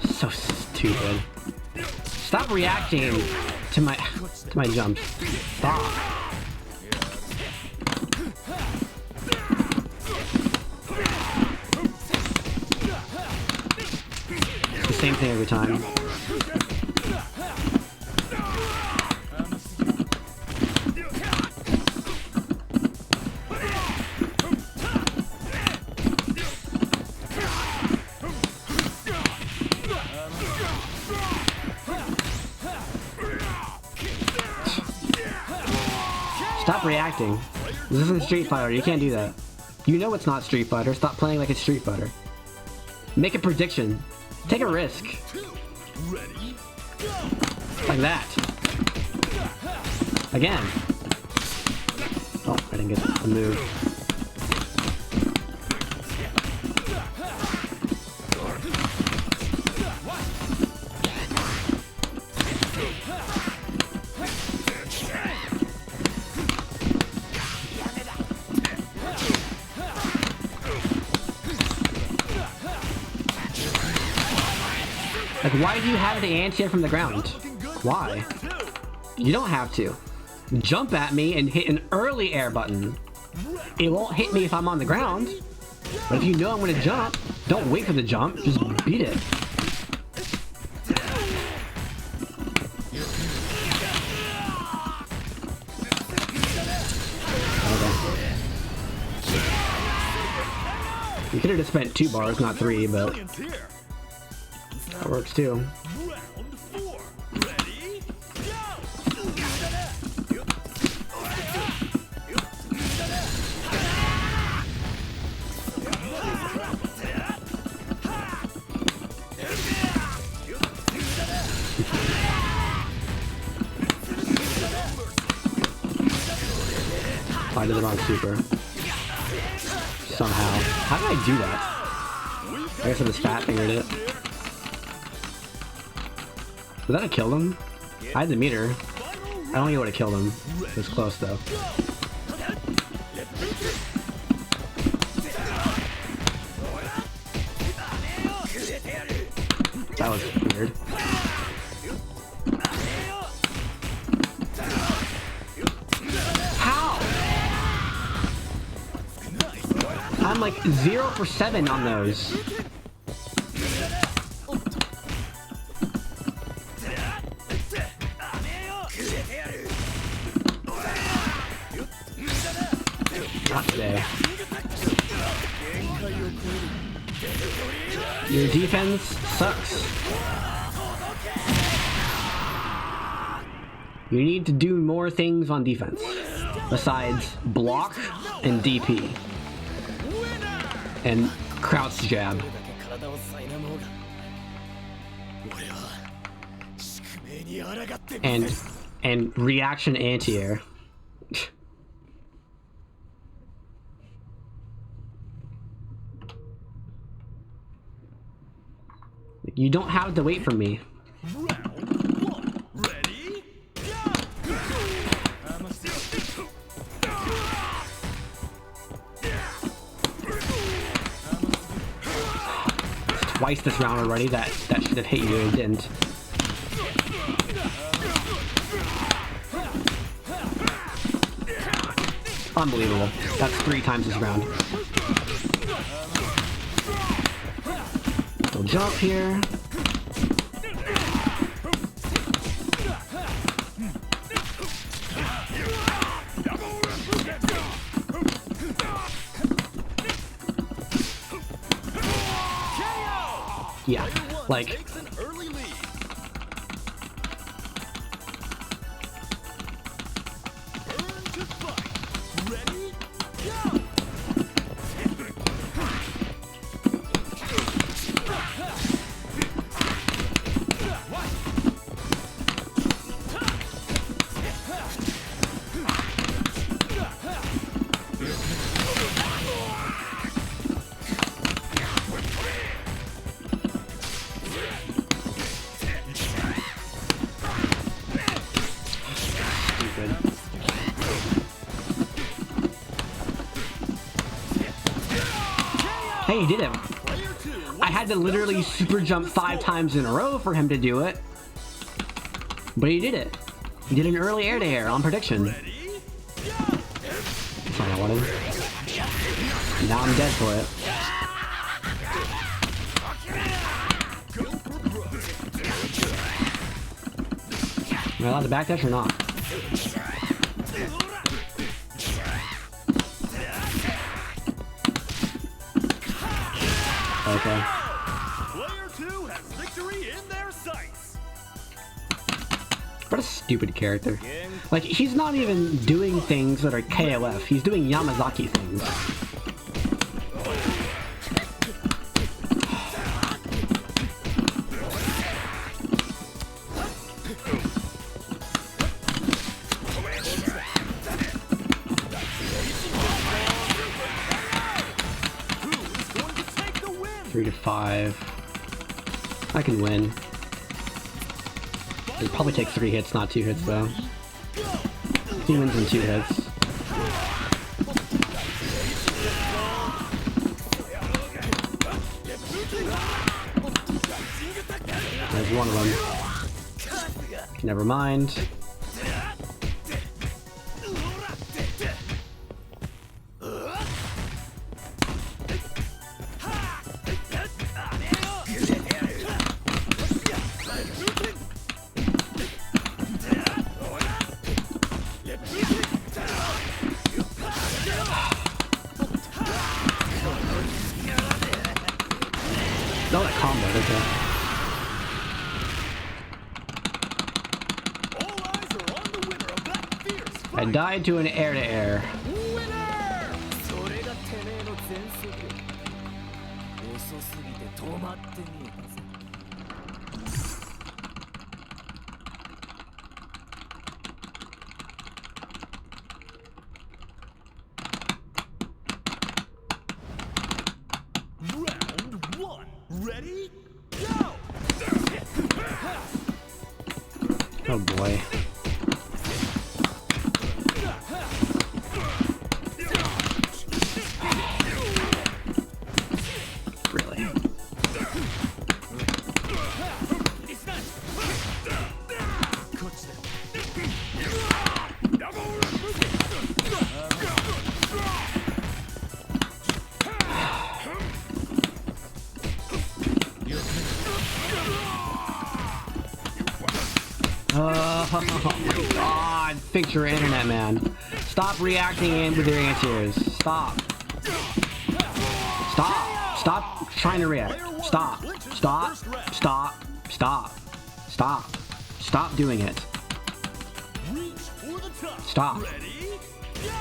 So stupid. Stop reacting to my jumps. Stop. It's the same thing every time. Stop reacting. This isn't Street Fighter, you can't do that. You know it's not Street Fighter, stop playing like it's Street Fighter. Make a prediction. Take a risk. Ready? Go! Like that. Again. Oh, I didn't get the move. Like, why do you have the anti-air from the ground? Why? You don't have to. Jump at me and hit an early air button. It won't hit me if I'm on the ground. But if you know I'm gonna jump, don't wait for the jump, just beat it. Okay. You could have just spent 2 bars, not 3, but that works too. Round four. Ready? Go! I did it on super. Somehow. How did I do that? I guess I just fat fingered it. Did that have killed him? I had the meter. I don't know what have killed him. It was close though. That was weird. How? I'm like 0 for 7 on those. Not today. Your defense sucks. You need to do more things on defense besides block and DP and crouch jab and reaction anti-air. You don't have to wait for me. Round one. Ready? Go! Twice this round already. That should have hit you and it didn't. Unbelievable. That's 3 times this round. So jump here. Yeah, like Hey, he did it. Player 2 I had to literally super jump 5 times in a row for him to do it. But he did it. He did an early air to air on prediction. ready, go! That's not what I wanted. Now I'm dead for it. Go for broke. Am I allowed to backdash or not? Okay. Player 2 has victory in their sights. What a stupid character. Like, he's not even doing things that are KoF. He's doing Yamazaki things. Who is going to take the win? 3 to 5. I can win. It'll probably take 3 hits, not 2 hits though. He wins in 2 hits. There's one of them. Never mind. No, that combo, okay. All eyes are on the winner of that fierce I fight. died to an air-to-air. Winner! それがてめえの全速力。遅すぎて止まってみえたぜ。Round 1. Ready? Go! Oh boy. Really? Oh my god, fix your internet, man. Stop reacting in with your answers. Stop. Stop. Stop trying to react. Stop. Stop. Stop. Stop. Stop. Stop doing it. Reach for the top. Stop. Ready? Go!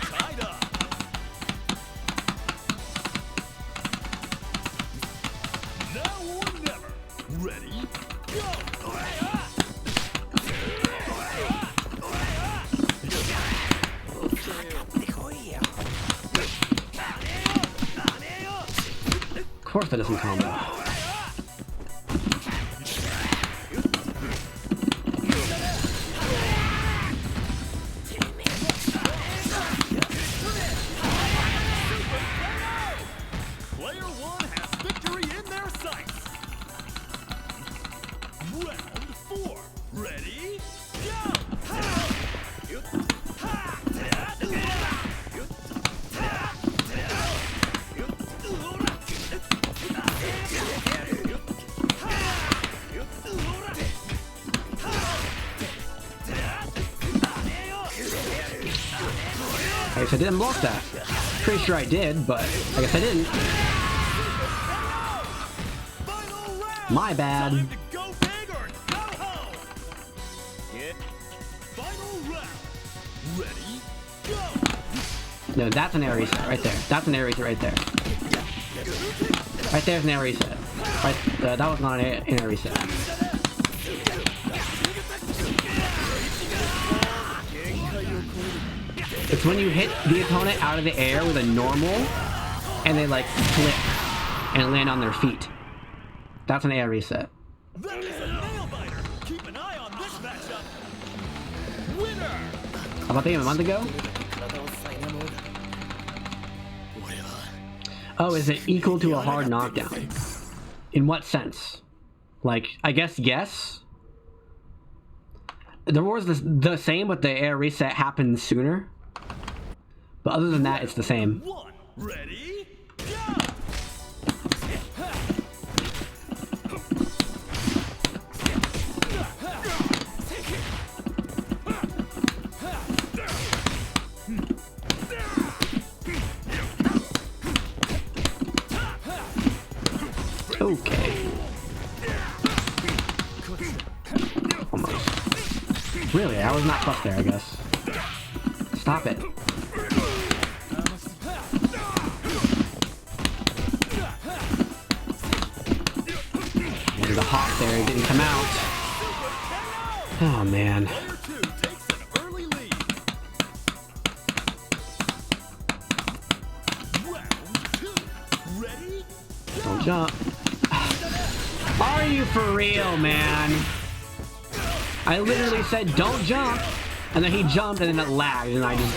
Tied up. Now or never. Ready? Go! Of course that doesn't combo. Player 1 has victory in their sights. Round 4. Ready? Go! I guess I didn't block that. Pretty sure I did, but I guess I didn't. Final round. My bad. Time to go big or go home. Final round. Ready? Go. No, that's an air reset right there. That's an air reset right there. Right there's an air reset. Right, that was not an air reset. It's when you hit the opponent out of the air with a normal, and they like flip and land on their feet. That's an air reset. That is a nail biter. Keep an eye on this matchup. Winner. How about a month ago? Oh, is it equal to a hard knockdown? In what sense? Like, I guess yes. The rewards the same, but the air reset happens sooner. But other than that, it's the same. One. Ready? Go. Okay. Almost. Really, I was not plus there, I guess. Stop it. There's a hawk there, it didn't come out. Oh man. Player 2 takes an early lead. Round 2. Ready? Don't jump. Are you for real, man? I literally said don't jump, and then he jumped and then it lagged, and I just...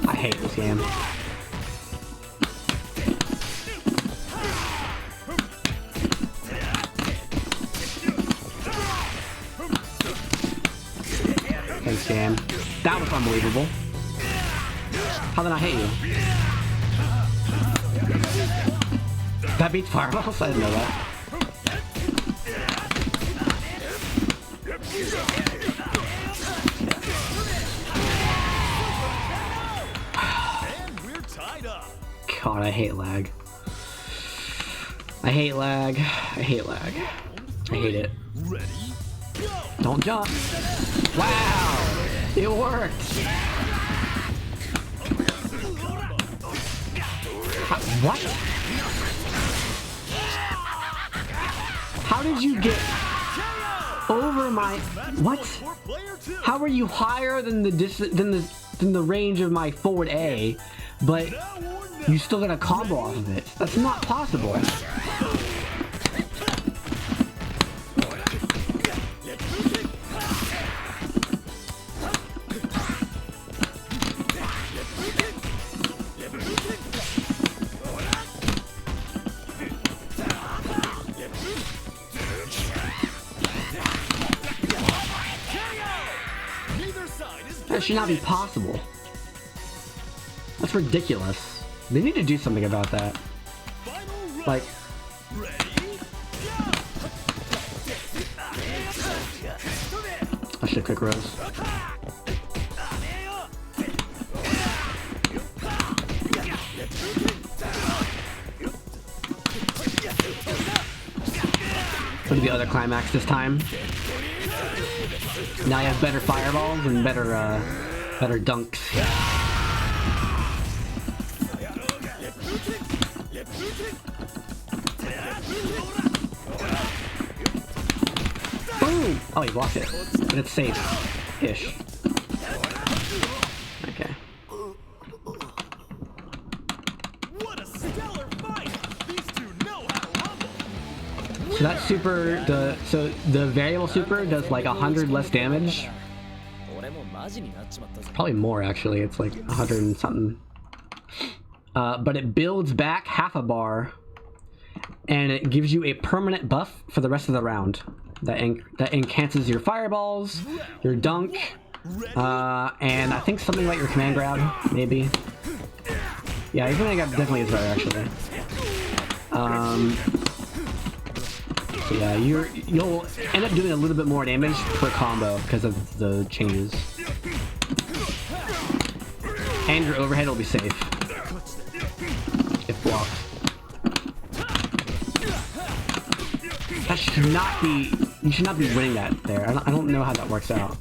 I hate this game. Thanks, game. That was unbelievable. How did I hit you? That beats fireballs? I didn't know that. And we're tied up. God, I hate lag. I hate lag. I hate lag. I hate it. Ready? Go. Don't jump. Wow! It worked! What? How did you get over my... What? For player 2. How are you higher than the range of my forward A, but you still got a combo off of it? That's not possible. Neither side is That should not be possible. That's ridiculous. They need to do something about that. final round. Like, Ready? I should have quick rose. Go to the other climax this time. Now you have better fireballs and better dunks. Boom! Oh, he blocked it. But it's safe-ish. Okay. What a stellar fight! These two know how to rumble. So that super, the variable super does like 100 less damage. 俺もマジになっちまったぜ Probably more actually, it's like 100 and something. But it builds back half a bar, and it gives you a permanent buff for the rest of the round. That enhances your fireballs, your dunk, and I think something like your command grab, maybe. Yeah, your command grab definitely is better actually. So yeah, you'll end up doing a little bit more damage per combo because of the changes. And your overhead will be safe. If blocked. That should not be... You should not be winning that there. I don't know how that works out.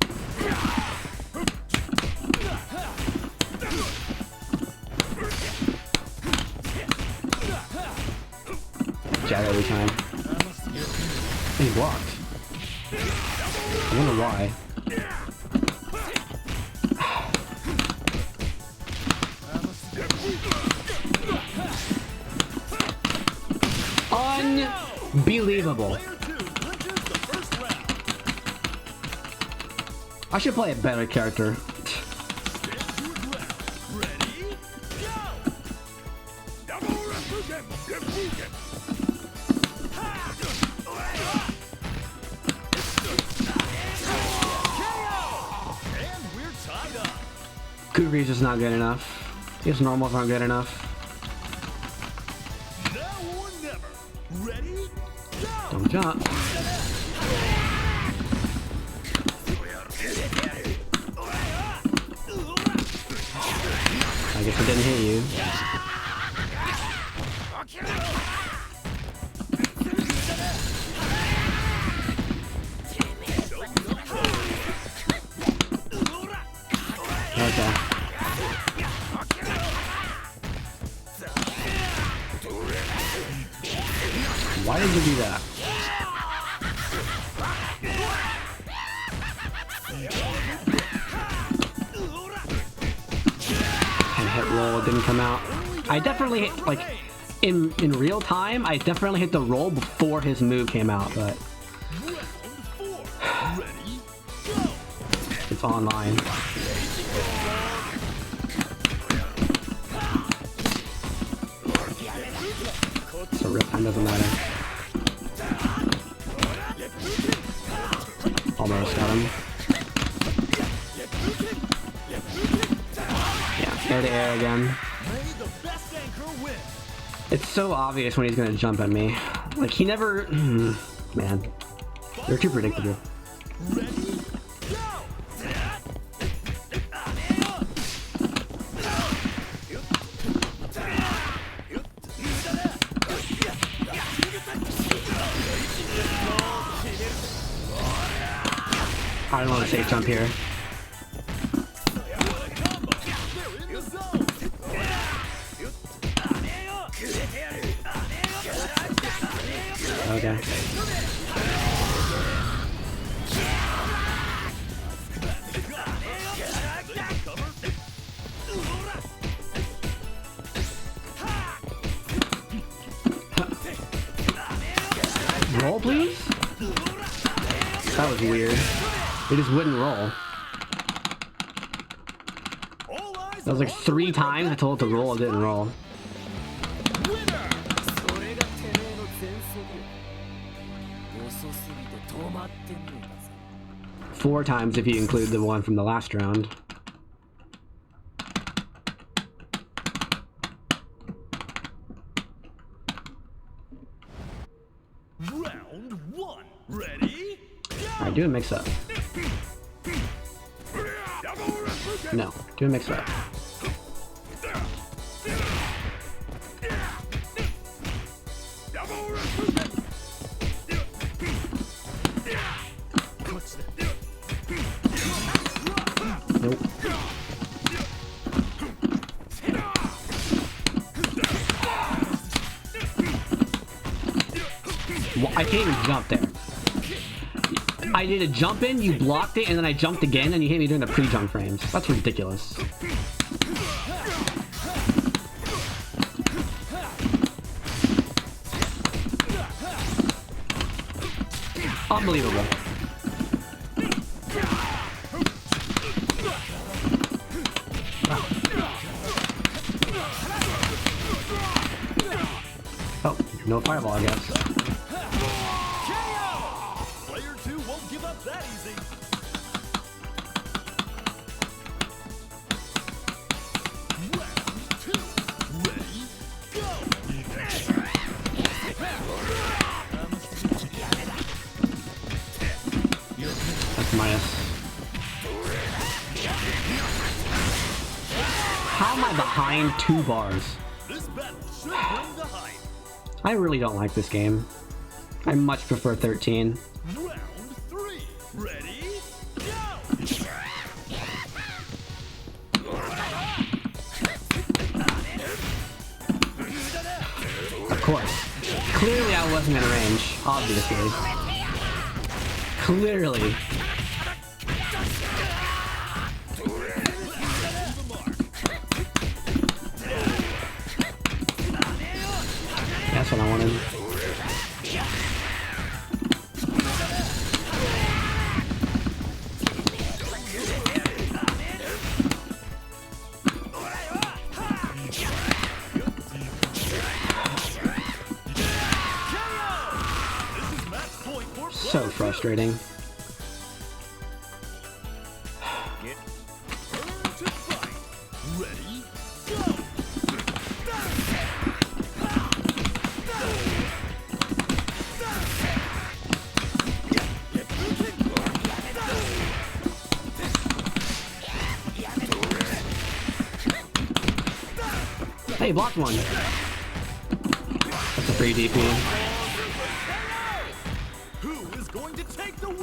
Jab every time. And he blocked. I wonder why. Believable. Player 2 clinches the first round. I should play a better character. Stand to your ground. Ready? Go! Double Repugem! Repugem! KO! And we're tied up. Kukri's just not good enough. His normals aren't good enough. Now or never. Ready? Go! Don't jump. I guess I didn't hit you. Okay. Why did you do that? And hit roll didn't come out. I definitely hit, like, in real time, I definitely hit the roll before his move came out, but Round 4. Ready? Go! it's online. So real time doesn't matter. Almost got him. Yeah, air to air again. May the best anchor win. It's so obvious when he's gonna jump at me. Like, he never... Man. They're too predictable. Ready? Go! I don't want to safe jump here. What a combo! They're in the zone. Okay. Roll, please? That was weird. It just wouldn't roll. All eyes That was like are on 3 the times I told it to roll, it didn't roll. winner. それがてめえの全速力遅すぎて止まってねえかさ 4 times if you include the one from the last round. Round 1. Ready? Alright, do a mix up. No, do a mix up. Nope. Well, I can't even jump there. I did a jump in, you blocked it, and then I jumped again, and you hit me during the pre-jump frames. That's ridiculous. Unbelievable. Oh, no fireball, I guess. KO! Player 2 won't give up that easy. Round 2. Ready? Go! That's minus. How am I behind 2 bars? This battle should bring the hype. I really don't like this game. I much prefer 13. Round 3. Ready? Go! Of course. Clearly I wasn't in range, obviously. Clearly. That's what I wanted. So frustrating. Get ready to fight. Ready, go! Hey, blocked one. That's a free DP. Who is going to take the win?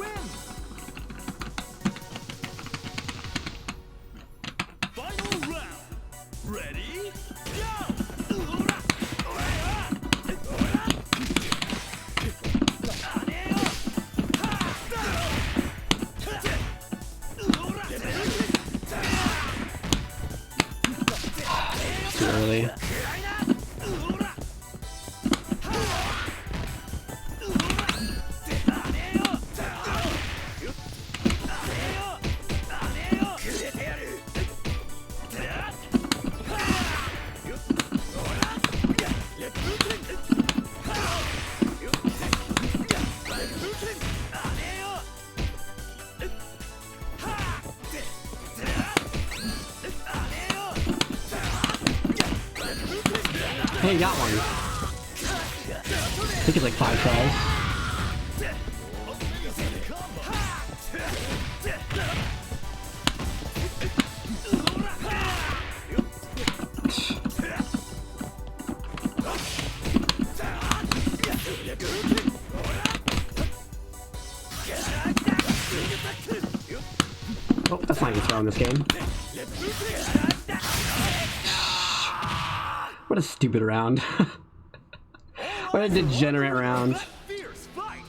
Final round. Ready, go! Too early. Hey, got one. I think it's like 5 tries. Oh, that's not even throw in this game. What a stupid round. What a degenerate round. Fierce fight.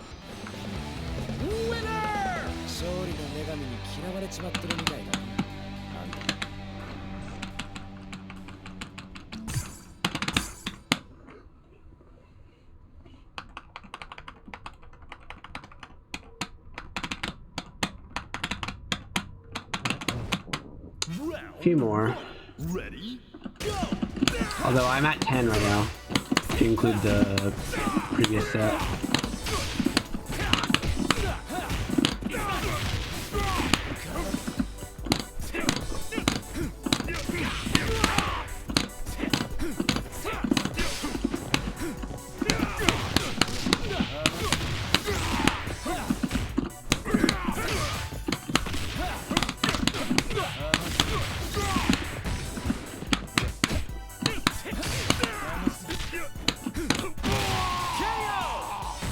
Winner! 勝利の女神に嫌われちまってるみたいだ。なんだ。A few more. Ready, go! Although I'm at 10 right now, to include the previous set.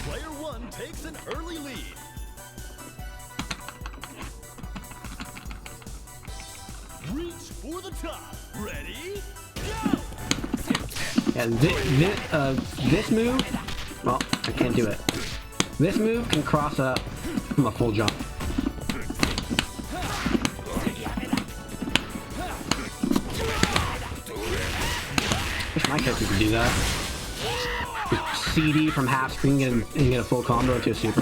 Player one takes an early lead. Reach for the top. Ready, go! Yeah, this move, well, I can't do it. This move can cross up from a full jump. Wish my character could do that. Just CD from half screen and get a full combo to a super.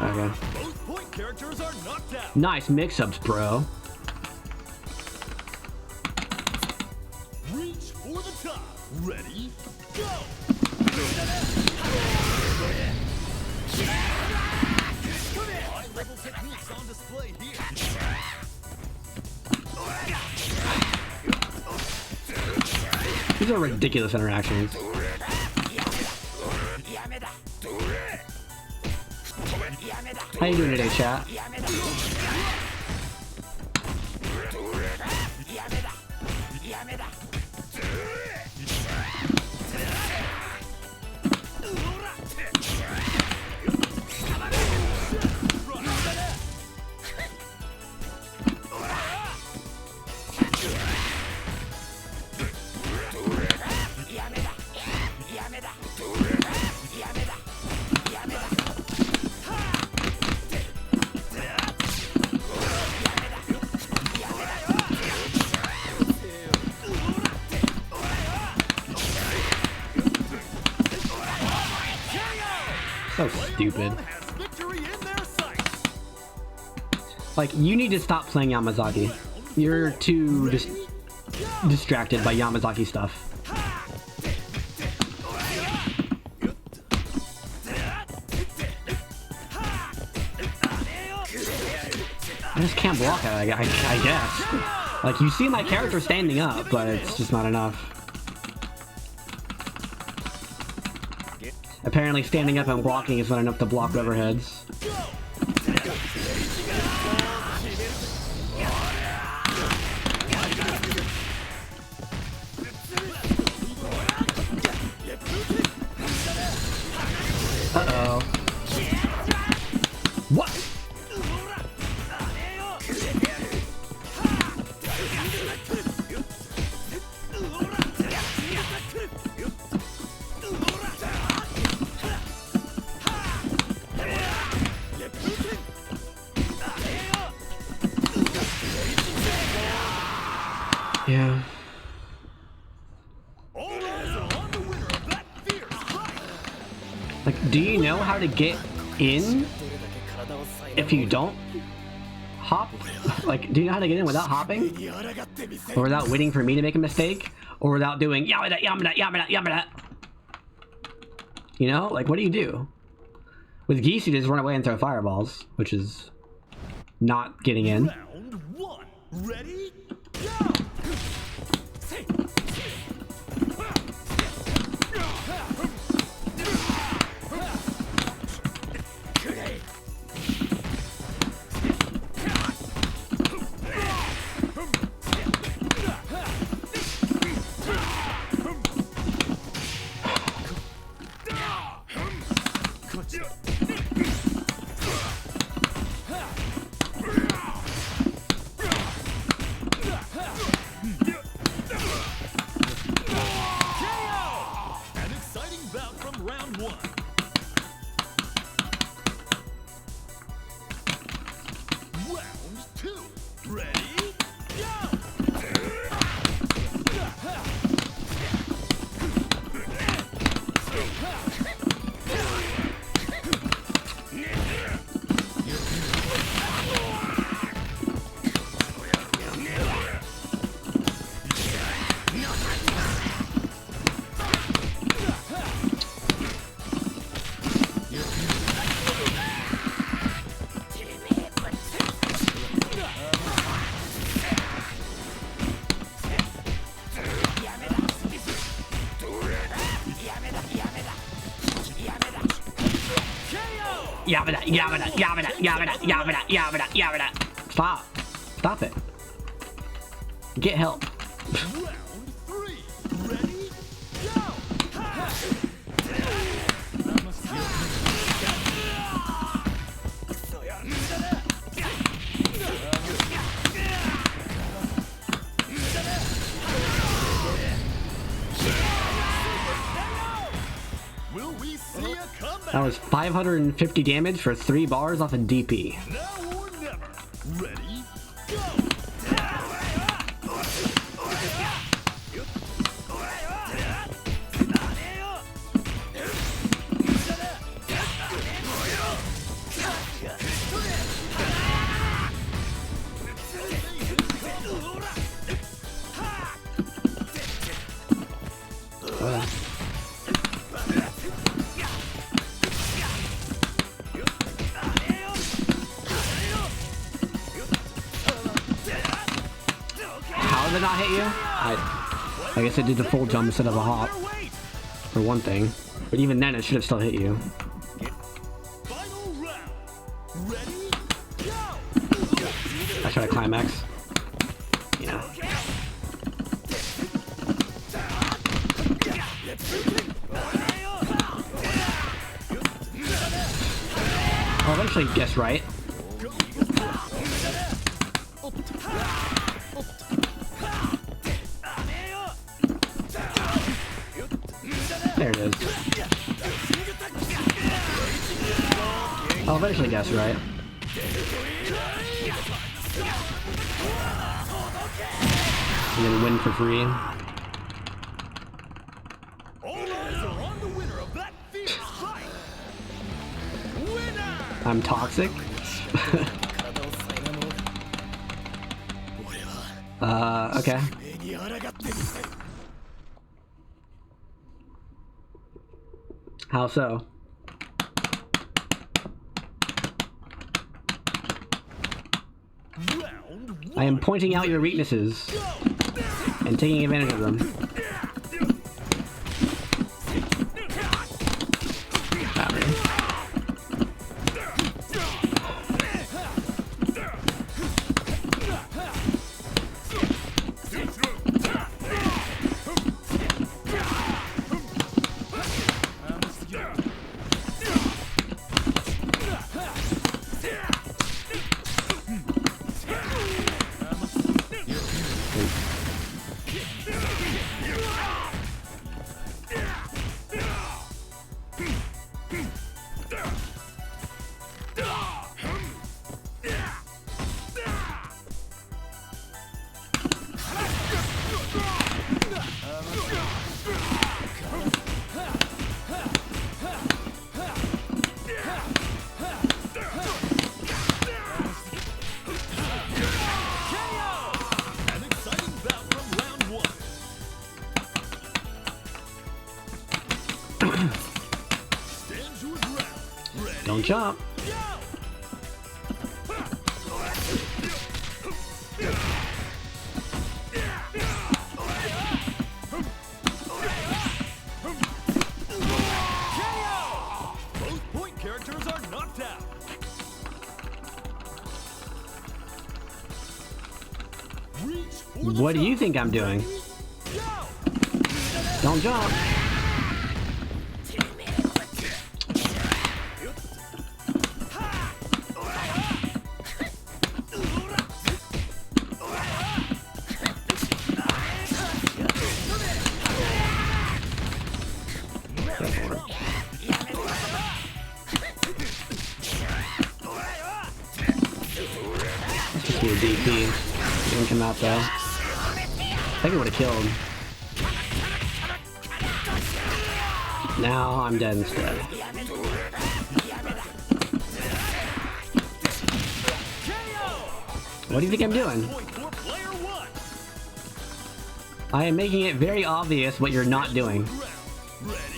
Okay. Both point characters are knocked out. Nice mix-ups, bro. Reach for the top. Ready, go! High-level techniques on display here. These are ridiculous interactions. How you doing today, chat? So stupid. Has Like, you need to stop playing Yamazaki. You're too distracted by Yamazaki stuff. I just can't block it, I guess. Like, you see my character standing up, but it's just not enough. Apparently standing up and blocking is not enough to block overheads. Uh-oh. What? Yeah. Like, do you know how to get in if you don't hop? Like, do you know how to get in without hopping? Or without waiting for me to make a mistake? Or without doing yamada, yamada, yamada, yamada? You know? Like, what do you do? With geese, you just run away and throw fireballs, which is not getting in. Round one. Ready? Go! Yabada, yabada, yabada, yabada, yabada, yabada, yabada. Stop. Stop it. Get help. Round three. Ready? Go! Will we see a comeback? That was 550 damage for 3 bars off a DP. Now or never. Ready? Go! How did it not hit you? I guess it did the full jump instead of a hop. For one thing. But even then, it should have still hit you. Final round. Ready? Go! I tried to climax. Yeah. I'll eventually guess right. There it is. I'll eventually guess right. And then win for free. All eyes are on the winner of that fierce fight. Winner! I'm toxic. Okay. How so? I am pointing out your weaknesses and taking advantage of them. Not really. Don't jump. Both point characters are knocked out. Reach for the What do you top. think I'm doing? Go! Don't jump. Just do a DP. Didn't come out though. I think it would have killed. Now I'm dead instead. What do you think I'm doing? Point for player one. I am making it very obvious what you're not doing. Ready?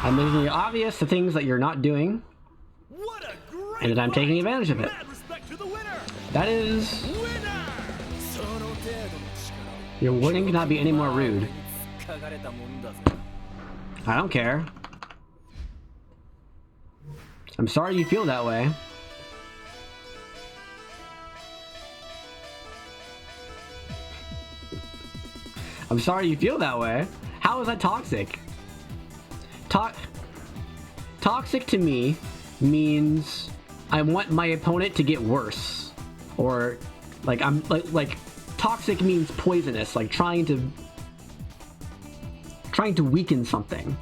I'm making it obvious the things that you're not doing, What a great and that I'm taking fight. advantage of it. Mad respect to the winner. That is... Winner! Your wording cannot be any more rude. 書かれたもんだぜ。 I don't care. I'm sorry you feel that way. I'm sorry you feel that way. How is that toxic? Toxic to me means I want my opponent to get worse, or like I'm like toxic means poisonous, like trying to weaken something.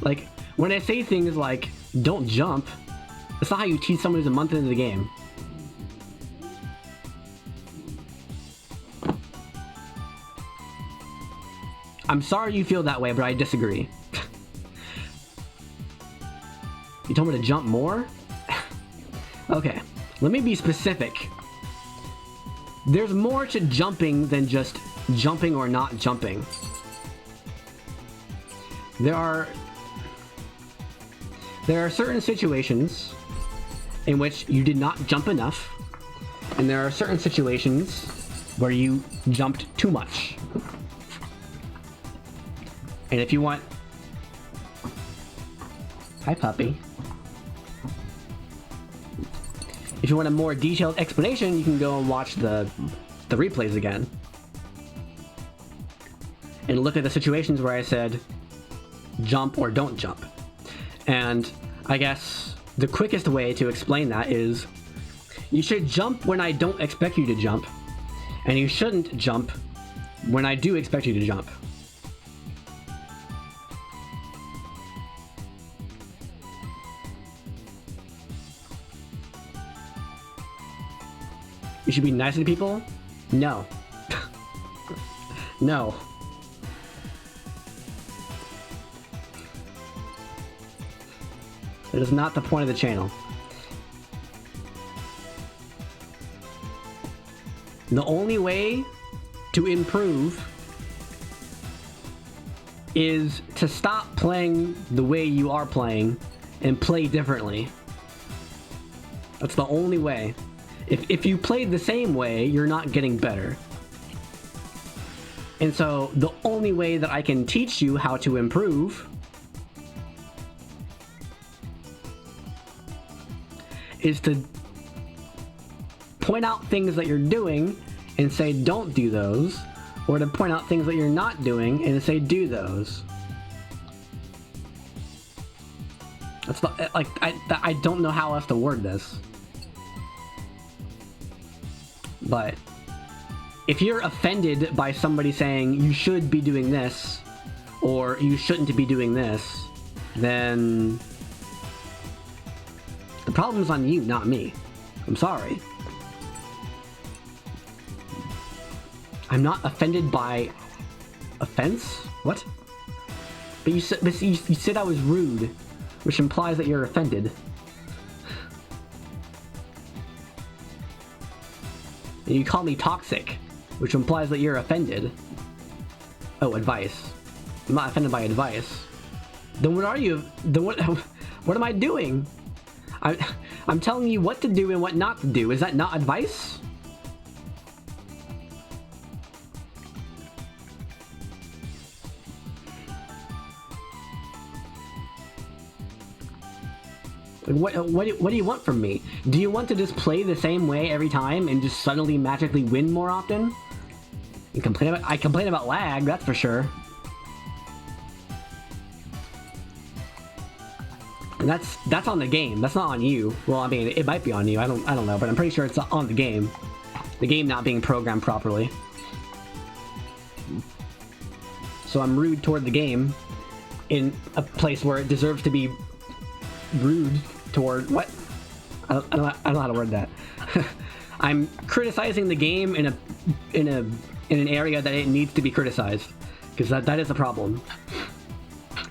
Like when I say things like don't jump, that's not how you teach someone who's a month into the game. I'm sorry you feel that way, but I disagree. You told me to jump more? Okay, let me be specific. There's more to jumping than just jumping or not jumping. There are certain situations in which you did not jump enough, and there are certain situations where you jumped too much. And if you want... Hi, puppy. If you want a more detailed explanation, you can go and watch the replays again. And look at the situations where I said jump or don't jump. And I guess the quickest way to explain that is you should jump when I don't expect you to jump, and you shouldn't jump when I do expect you to jump. You should be nice to people? No. No. That is not the point of the channel. The only way to improve is to stop playing the way you are playing and play differently. That's the only way. If you play the same way, you're not getting better. And so the only way that I can teach you how to improve is to point out things that you're doing and say don't do those, or to point out things that you're not doing and say do those. That's not, like, I don't know how else to word this. But if you're offended by somebody saying you should be doing this or you shouldn't be doing this, then the problem's on you, not me. I'm sorry. I'm not offended by offense? What? But you said I was rude, which implies that you're offended. And you call me toxic, which implies that you're offended. Oh, advice. I'm not offended by advice. Then what are you? Then what? What am I doing? I'm telling you what to do and what not to do. Is that not advice? What do you want from me? Do you want to just play the same way every time and just suddenly magically win more often? I complain about lag, that's for sure. And that's on the game. That's not on you. Well, I mean, it might be on you. I don't know, but I'm pretty sure it's on the game. The game not being programmed properly. So I'm rude toward the game in a place where it deserves to be rude toward what? I don't know how to word that. I'm criticizing the game in an area that it needs to be criticized, because that is a problem.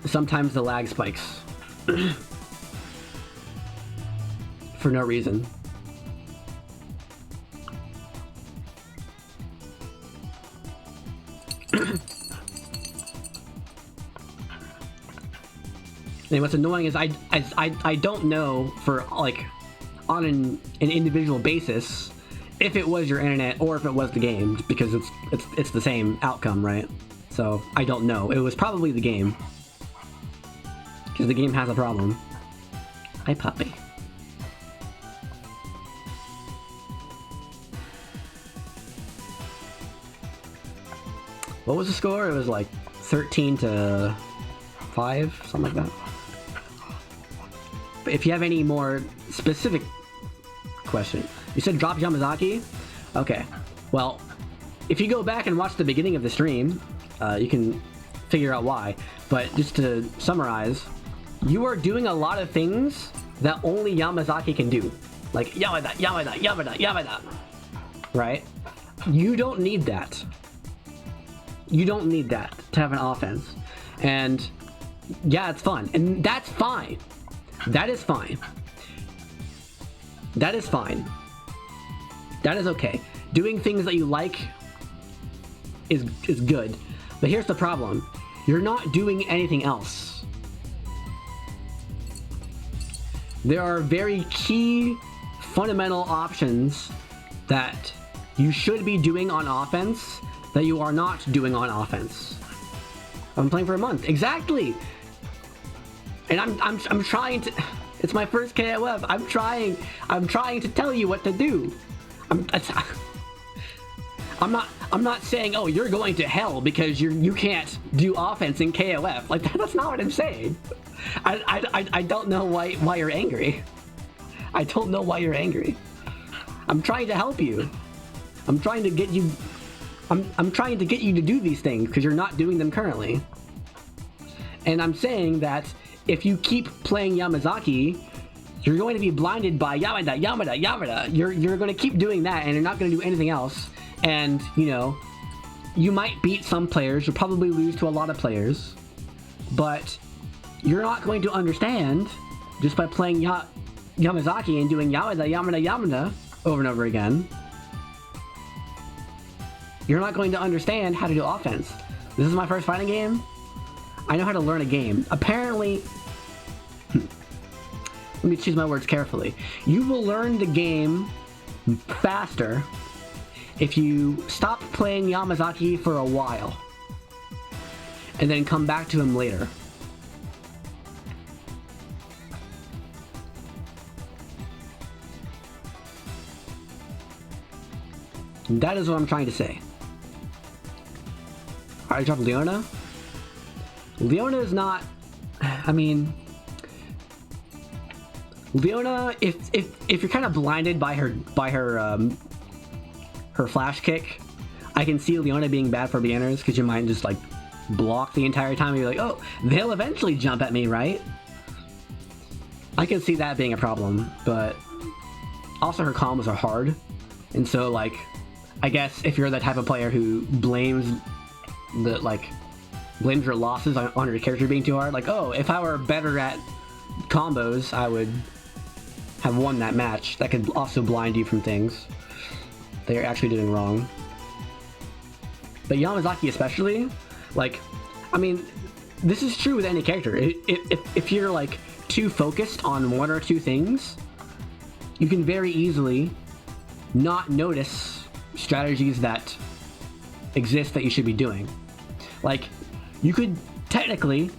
Sometimes the lag spikes for no reason. And what's annoying is I don't know for, like, on an individual basis if it was your internet or if it was the game, because it's the same outcome, right? So I don't know. It was probably the game, because the game has a problem. Hi, puppy. What was the score? It was like 13 to 5, something like that. But if you have any more specific question, you said drop Yamazaki? Okay, well, if you go back and watch the beginning of the stream, you can figure out why. But just to summarize, you are doing a lot of things that only Yamazaki can do. Like, Yamada, Yamada, Yamada, Yamada. Right? You don't need that. You don't need that to have an offense. And yeah, it's fun. And that's fine. That is fine. That is fine. That is okay. Doing things that you like is good. But here's the problem. You're not doing anything else. There are very key fundamental options that you should be doing on offense that you are not doing on offense. I've been playing for a month. Exactly. And I'm trying to. It's my first KoF. I'm trying to tell you what to do. I'm not saying, oh, you're going to hell because you can't do offense in KoF. Like, that's not what I'm saying. I don't know why you're angry. I don't know why you're angry. I'm trying to help you. I'm trying to get you... I'm trying to get you to do these things because you're not doing them currently. And I'm saying that if you keep playing Yamazaki, you're going to be blinded by Yamada. You're going to keep doing that and you're not going to do anything else. And, you know, you might beat some players, you'll probably lose to a lot of players, but you're not going to understand just by playing Yamazaki and doing Yamada over and over again. You're not going to understand how to do offense. This is my first fighting game. I know how to learn a game. Apparently, let me choose my words carefully. You will learn the game faster if you stop playing Yamazaki for a while and then come back to him later. That is what I'm trying to say. I dropped Leona. Leona is not... I mean... Leona, if you're kind of blinded by her flash kick, I can see Leona being bad for beginners because you might just like block the entire time and you're like, oh, they'll eventually jump at me, right? I can see that being a problem, but also her combos are hard, and so like, I guess if you're the type of player who blames your losses on your character being too hard, like, oh, if I were better at combos, I would have won that match. That could also blind you from things they're actually doing wrong. But Yamazaki especially, like, I mean, this is true with any character. If you're like too focused on one or two things, you can very easily not notice strategies that exist that you should be doing. Like, you could technically,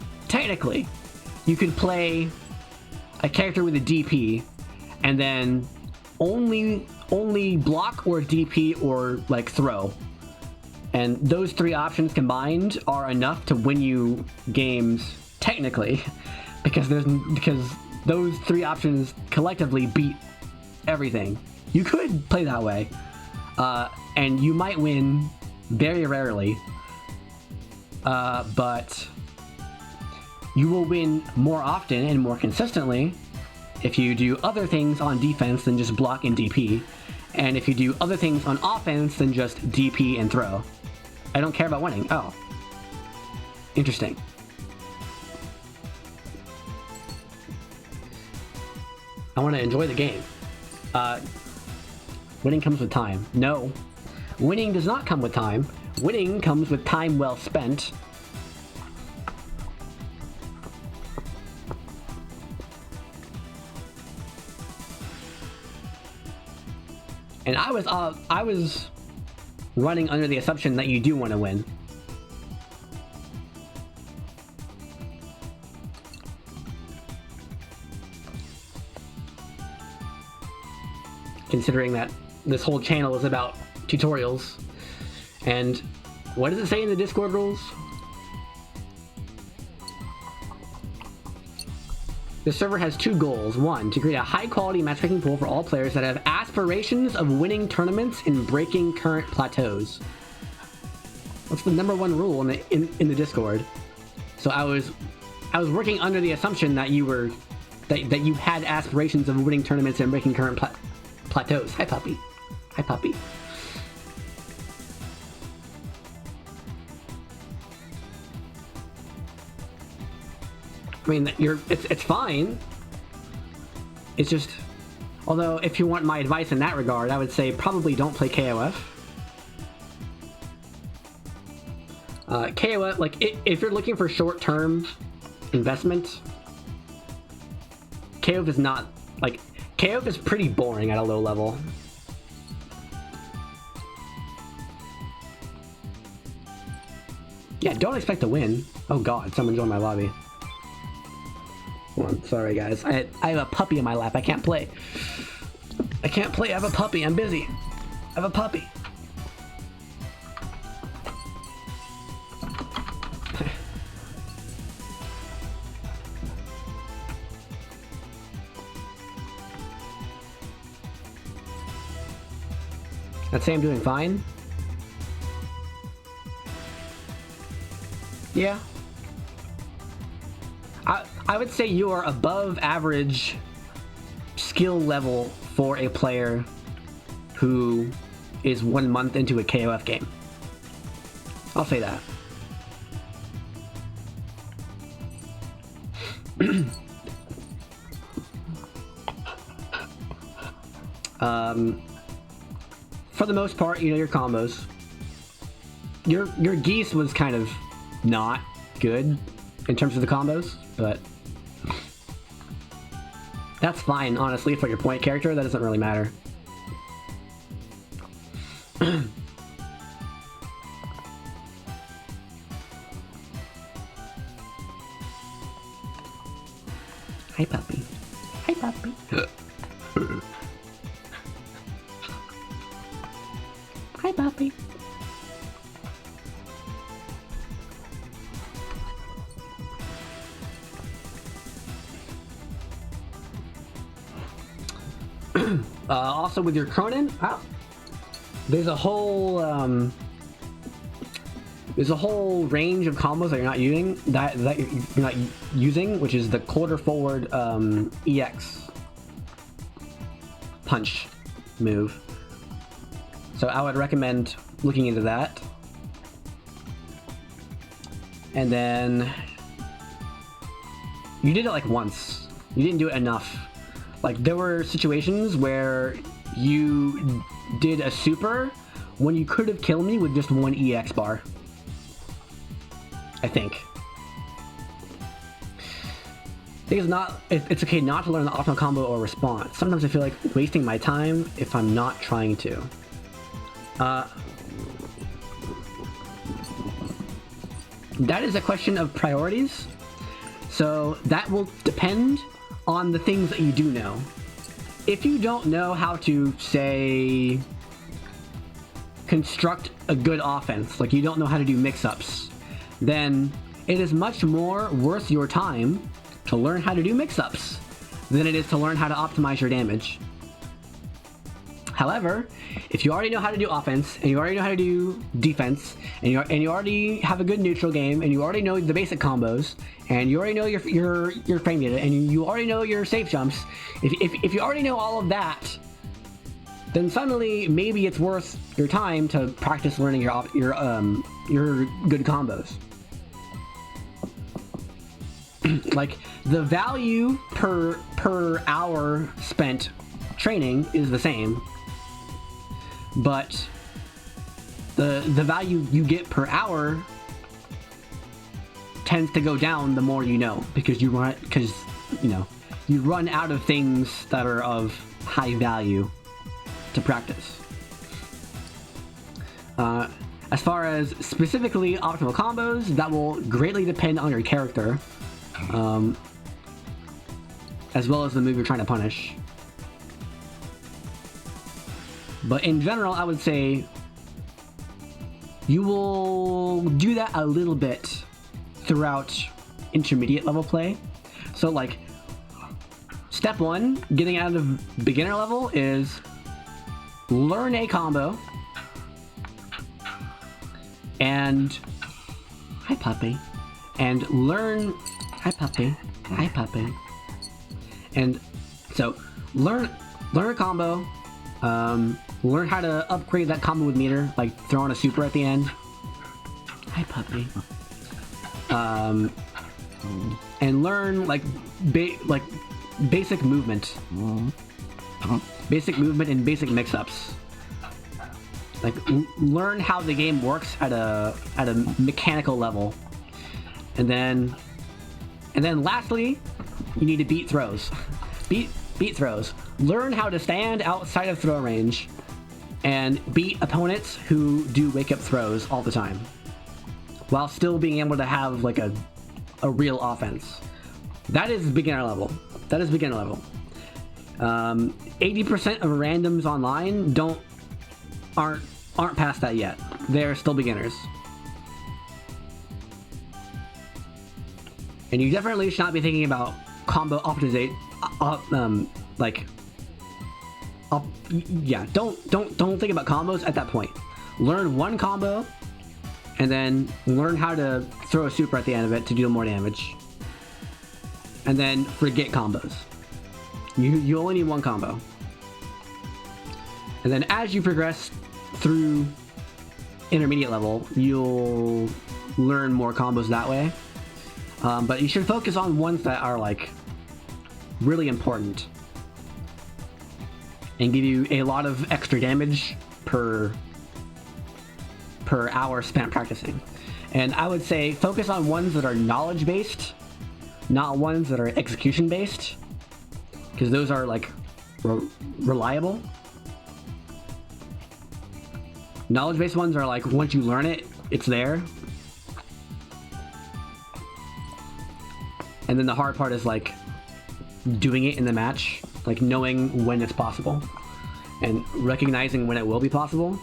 you could play a character with a DP and then only block or DP or like throw. And those three options combined are enough to win you games technically, because those three options collectively beat everything. You could play that way, and you might win very rarely, but you will win more often and more consistently if you do other things on defense than just block and DP, and if you do other things on offense than just DP and throw. I don't care about winning. Oh. Interesting. I want to enjoy the game. Winning comes with time. No. Winning does not come with time. Winning comes with time well spent. And I was running under the assumption that you do want to win. Considering that this whole channel is about tutorials. And what does it say in the Discord rules? The server has two goals. One, to create a high-quality matchmaking pool for all players that have aspirations of winning tournaments and breaking current plateaus. That's the #1 rule in the Discord. So I was working under the assumption that you were that you had aspirations of winning tournaments and breaking current plateaus. Hi, puppy. Hi, puppy. I mean, it's fine. It's just, although if you want my advice in that regard, I would say probably don't play KoF. KoF, like, if you're looking for short-term investment, KoF is not, like, KoF is pretty boring at a low level. Yeah, don't expect to win. Oh god, someone joined my lobby. Hold on, sorry guys. I have a puppy in my lap. I can't play. I can't play. I have a puppy. I'm busy. I have a puppy. I'd say I'm doing fine. Yeah. I would say you are above average skill level for a player who is 1 month into a KoF game. I'll say that. For the most part, you know your combos. Your Geese was kind of not good in terms of the combos, but that's fine, honestly, for your point character. That doesn't really matter. Hi, puppy. Hi, puppy. Hi, puppy. Also with your Cronin, there's a whole range of combos that you're not using that you're not using, which is the quarter forward EX punch move. So I would recommend looking into that. And then you did it like once. You didn't do it enough. Like, there were situations where you did a super when you could have killed me with just one EX bar. I think. It's okay not to learn the optimal combo or response. Sometimes I feel like wasting my time if I'm not trying to. That is a question of priorities. So that will depend on the things that you do know. If you don't know how to, say, construct a good offense, like you don't know how to do mix-ups, then it is much more worth your time to learn how to do mix-ups than it is to learn how to optimize your damage. However, if you already know how to do offense, and you already know how to do defense, and you already have a good neutral game, and you already know the basic combos, and you already know your frame data, and you already know your safe jumps, if you already know all of that, then suddenly maybe it's worth your time to practice learning your good combos. Like, the value per hour spent training is the same, but the value you get per hour tends to go down the more you know, because you run out of things that are of high value to practice. As far as specifically optimal combos, that will greatly depend on your character, as well as the move you're trying to punish. But in general, I would say you will do that a little bit throughout intermediate level play. So like, step one, getting out of beginner level, is learn a combo and hi puppy, and learn hi puppy, hi puppy, and so learn a combo, learn how to upgrade that combo with meter, like throwing a super at the end. Hi puppy. And learn like basic movement. Basic movement and basic mix-ups. Like learn how the game works at a mechanical level. And then lastly, you need to beat throws. Beat throws. Learn how to stand outside of throw range and beat opponents who do wake-up throws all the time, while still being able to have like a real offense. That is beginner level. 80% of randoms online aren't past that yet. They're still beginners. And you definitely should not be thinking about combo optimization, yeah, don't think about combos at that point. Learn one combo, and then learn how to throw a super at the end of it to deal more damage. And then forget combos. You only need one combo. And then as you progress through intermediate level, you'll learn more combos that way. But you should focus on ones that are like really important and give you a lot of extra damage per hour spent practicing. And I would say focus on ones that are knowledge based, not ones that are execution based, because those are like reliable. Knowledge based ones are like once you learn it, it's there. And then the hard part is like doing it in the match, like knowing when it's possible and recognizing when it will be possible.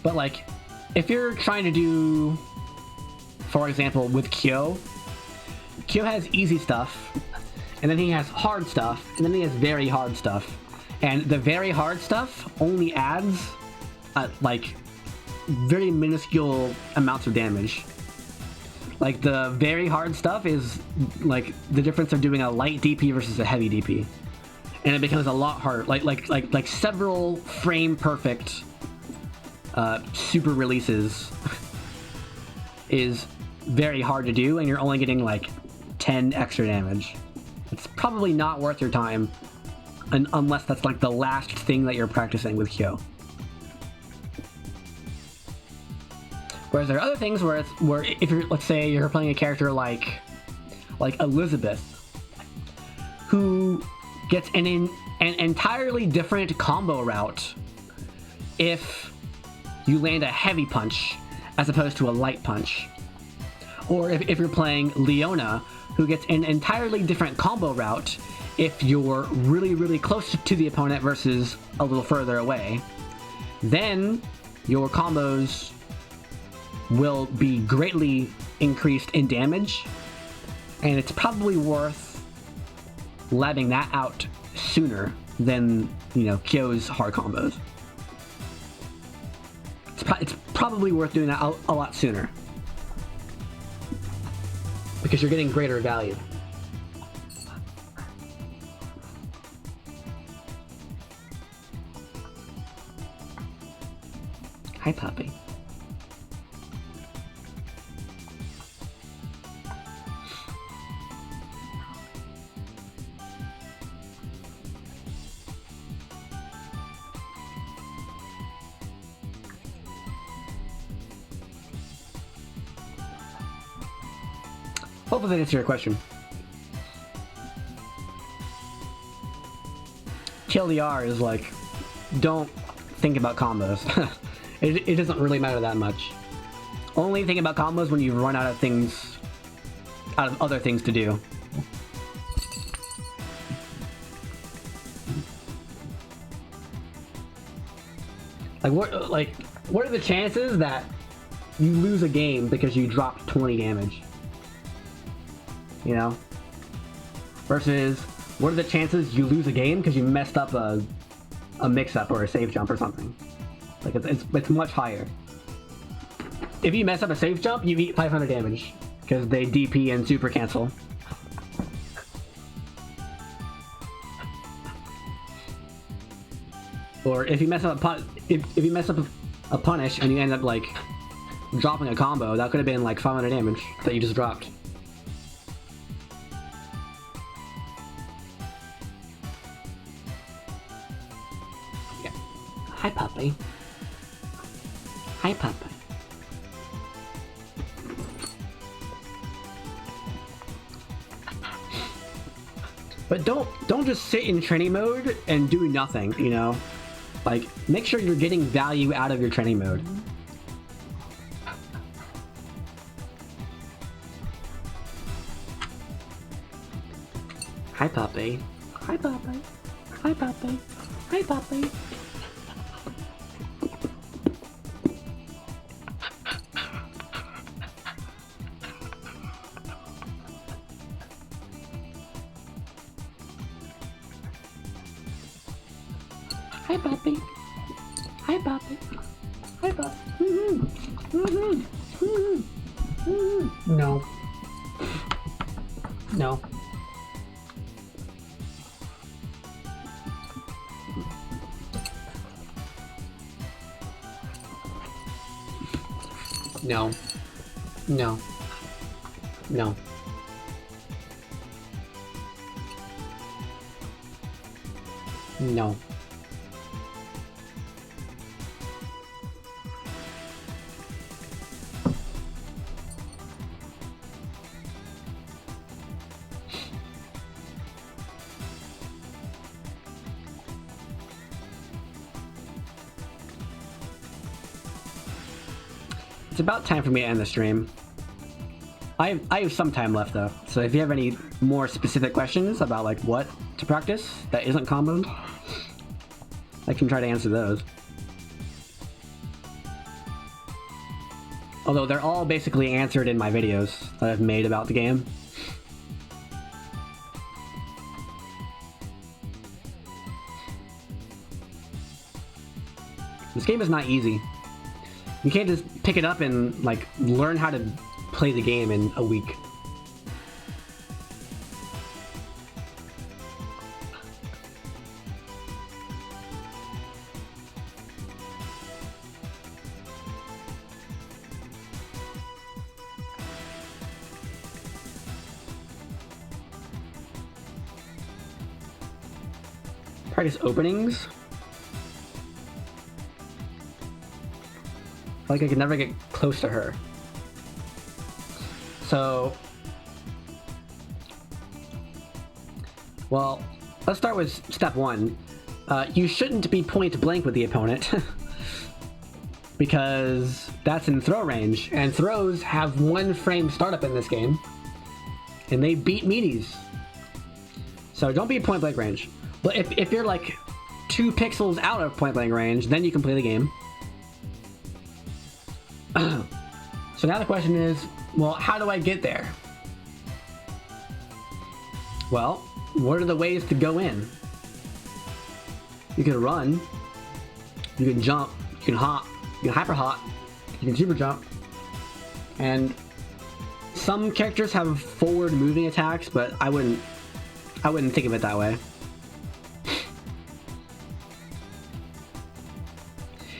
But like, if you're trying to do, for example, with Kyo has easy stuff, and then he has hard stuff, and then he has very hard stuff. And the very hard stuff only adds like very minuscule amounts of damage. Like the very hard stuff is like the difference of doing a light DP versus a heavy DP, and it becomes a lot harder. Like several frame perfect super releases is very hard to do, and you're only getting like 10 extra damage. It's probably not worth your time, unless that's like the last thing that you're practicing with Kyo. Whereas there are other things where if you're, let's say you're playing a character like Elizabeth, who gets an entirely different combo route if you land a heavy punch as opposed to a light punch. Or if you're playing Leona, who gets an entirely different combo route if you're really, really close to the opponent versus a little further away, then your combos will be greatly increased in damage, and it's probably worth labbing that out sooner than, you know, Kyo's hard combos. It's probably worth doing that a lot sooner, because you're getting greater value. Hi, puppy. Hopefully that answers your question. TLDR is like, don't think about combos. it doesn't really matter that much. Only think about combos when you run out of other things to do. What are the chances that you lose a game because you dropped 20 damage? You know? Versus, what are the chances you lose a game because you messed up a mix-up or a save jump or something? Like, it's much higher. If you mess up a save jump, you eat 500 damage because they DP and super cancel. Or if you mess up if you mess up a punish and you end up like dropping a combo, that could have been like 500 damage that you just dropped. Yeah. Hi, puppy. Hi, puppy. But don't just sit in training mode and do nothing, you know? Like, make sure you're getting value out of your training mode. Hi, puppy. Hi, puppy. Hi, puppy. Hi, puppy. Hi, puppy. Hi, puppy. Hi, puppy. No. No. No. No. No. No. It's about time for me to end the stream. I have some time left though, so if you have any more specific questions about like what to practice that isn't comboed, I can try to answer those. Although they're all basically answered in my videos that I've made about the game. This game is not easy. You can't just pick it up and like learn how to play the game in a week. Practice openings. I feel like I could never get close to her. So, well, let's start with step one. You shouldn't be point blank with the opponent because that's in throw range, and throws have 1 frame startup in this game, and they beat meaties. So don't be point blank range. But if you're like 2 pixels out of point blank range, then you can play the game. So now the question is, well, how do I get there? Well, what are the ways to go in? You can run, you can jump, you can hop, you can hyper hop, you can super jump, and some characters have forward moving attacks, but I wouldn't think of it that way.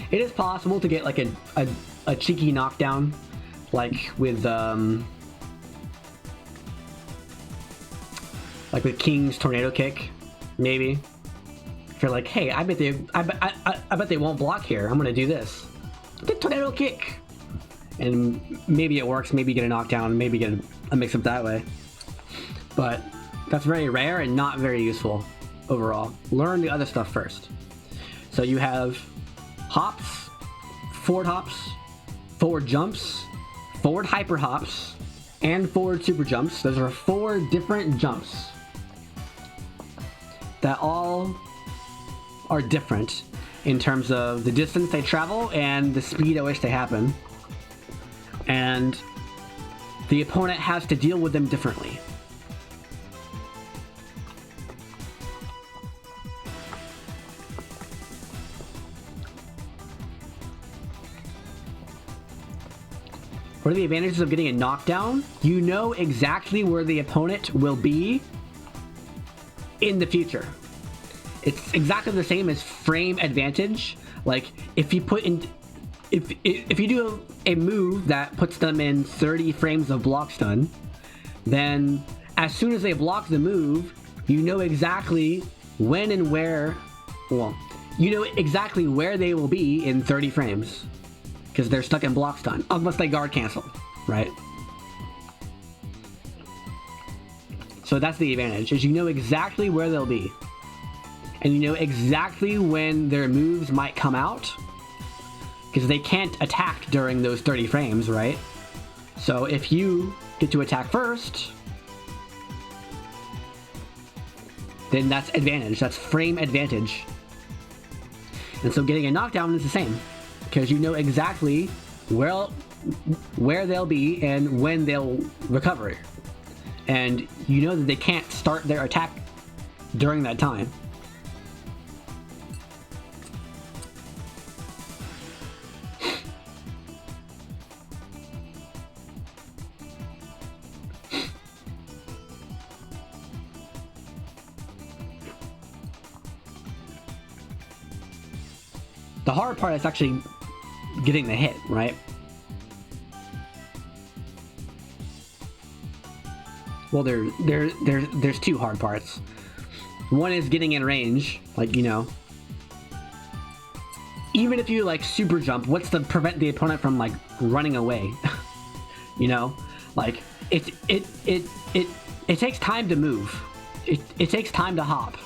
It is possible to get like a cheeky knockdown, like with King's tornado kick, maybe. If you're like, hey, I bet they won't block here. I'm gonna do this. Get tornado kick, and maybe it works. Maybe you get a knockdown. Maybe get a mix up that way. But that's very rare and not very useful overall. Learn the other stuff first. So you have hops, forward jumps, forward hyper hops, and forward super jumps. Those are 4 different jumps that all are different in terms of the distance they travel and the speed at which they happen. And the opponent has to deal with them differently. What are the advantages of getting a knockdown? You know exactly where the opponent will be in the future. It's exactly the same as frame advantage. Like if you do a move that puts them in 30 frames of block stun, then as soon as they block the move, you know exactly when and where, well, you know exactly where they will be in 30 frames. Because they're stuck in block stun, unless they guard cancel, right? So that's the advantage, is you know exactly where they'll be. And you know exactly when their moves might come out. Because they can't attack during those 30 frames, right? So if you get to attack first, then that's advantage, that's frame advantage. And so getting a knockdown is the same. Because you know exactly where they'll be and when they'll recover. And you know that they can't start their attack during that time. The hard part is actually getting the hit, right? Well, there's two hard parts. One is getting in range, like, you know. Even if you like super jump, what's to prevent the opponent from like running away? You know, like it takes time to move. It takes time to hop.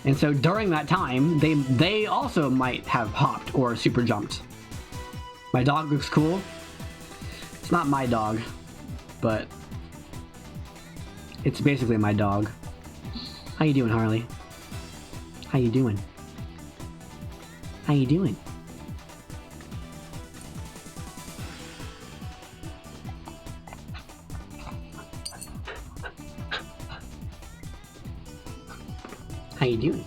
And so during that time, they also might have hopped or super jumped. My dog looks cool. It's not my dog, but it's basically my dog. How you doing, Harley? How you doing? How you doing? How you doing?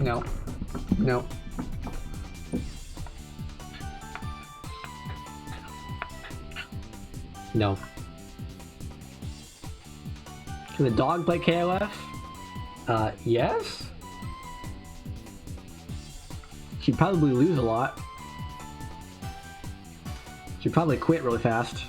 No. No. No. Can the dog play KoF? Yes? She'd probably lose a lot. She'd probably quit really fast.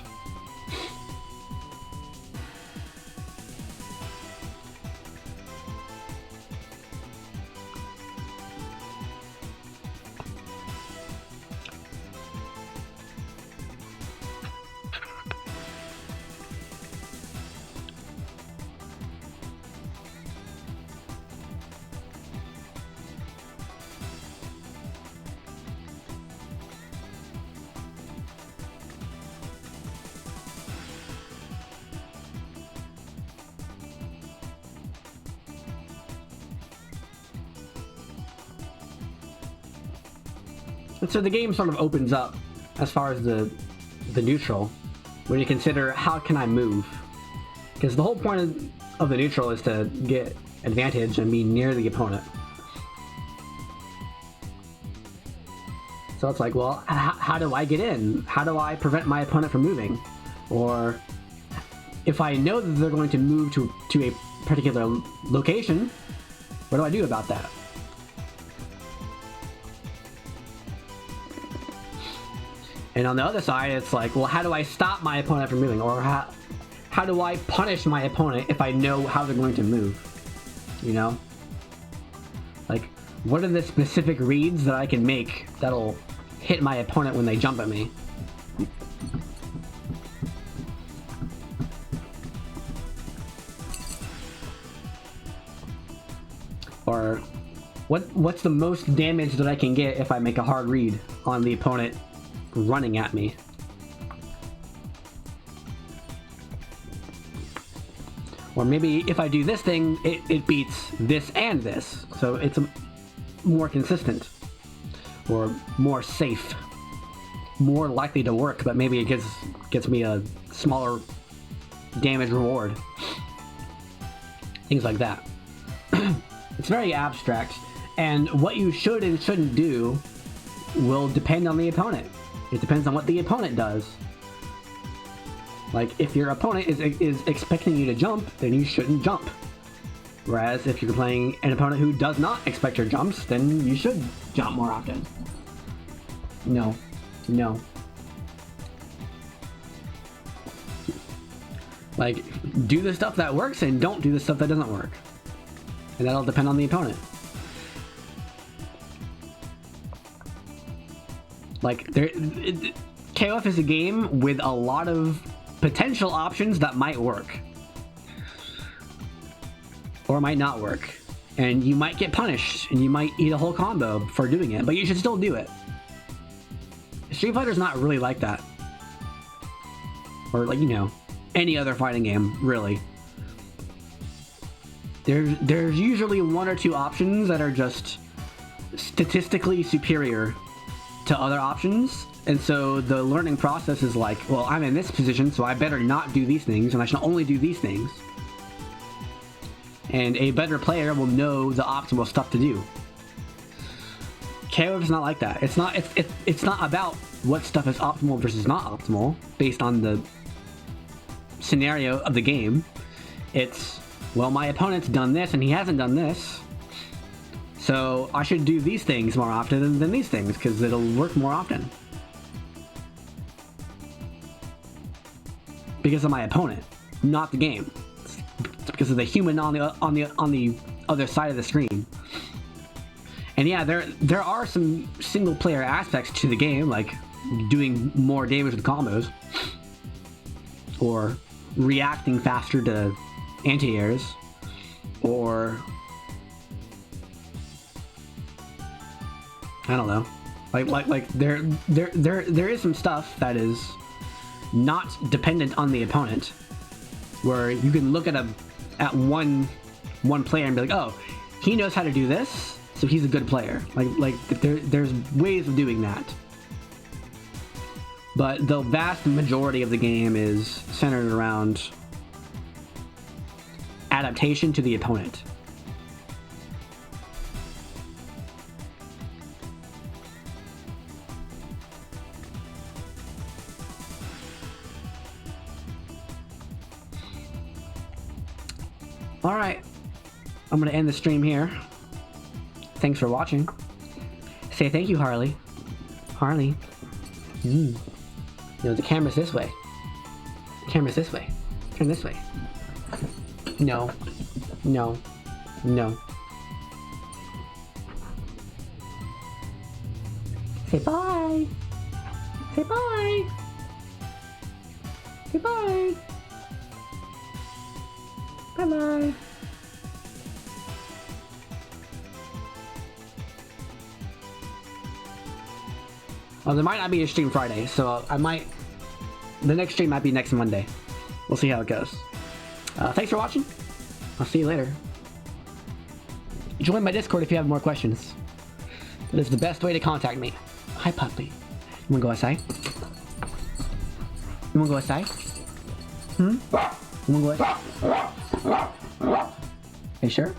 And so the game sort of opens up as far as the neutral, when you consider how can I move? Because the whole point of the neutral is to get advantage and be near the opponent. So it's like, well, how do I get in? How do I prevent my opponent from moving? Or if I know that they're going to move to a particular location, what do I do about that? And on the other side, it's like, well, how do I stop my opponent from moving? Or how do I punish my opponent if I know how they're going to move? You know? Like, what are the specific reads that I can make that'll hit my opponent when they jump at me? Or what's the most damage that I can get if I make a hard read on the opponent running at me? Or maybe if I do this thing, it beats this and this, so it's more consistent or more safe, more likely to work, but maybe it gets me a smaller damage reward, things like that. It's very abstract, and what you should and shouldn't do will depend on the opponent. It depends on what the opponent does. Like, if your opponent is expecting you to jump, then you shouldn't jump. Whereas if you're playing an opponent who does not expect your jumps, then you should jump more often. No. No. Like, do the stuff that works and don't do the stuff that doesn't work. And that'll depend on the opponent. Like, KoF is a game with a lot of potential options that might work. Or might not work. And you might get punished, and you might eat a whole combo for doing it, but you should still do it. Street Fighter's not really like that. Or, like, you know, any other fighting game, really. There's usually one or two options that are just statistically superior to other options, and so the learning process is like, well, I'm in this position, so I better not do these things, and I should only do these things. And a better player will know the optimal stuff to do. KoF is not like that. It's not about what stuff is optimal versus not optimal based on the scenario of the game. It's, well, my opponent's done this and he hasn't done this, So I should do these things more often than these things, because it'll work more often. Because of my opponent, not the game. It's because of the human on the other side of the screen. And yeah, there are some single player aspects to the game, like doing more damage with combos, or reacting faster to anti-airs, or I don't know, like there is some stuff that is not dependent on the opponent, where you can look at one player and be like, oh, he knows how to do this, so he's a good player. Like there's ways of doing that. But the vast majority of the game is centered around adaptation to the opponent. Alright, I'm gonna end the stream here. Thanks for watching. Say thank you, Harley. Harley. No, the camera's this way. The camera's this way. Turn this way. No. No. No. Say bye. Say bye. Say bye. Bye-bye. Well, there might not be a stream Friday, so the next stream might be next Monday. We'll see how it goes. Thanks for watching. I'll see you later. Join my Discord if you have more questions. It is the best way to contact me. Hi, puppy. You wanna go outside? You wanna go outside? You wanna go outside? Are you sure?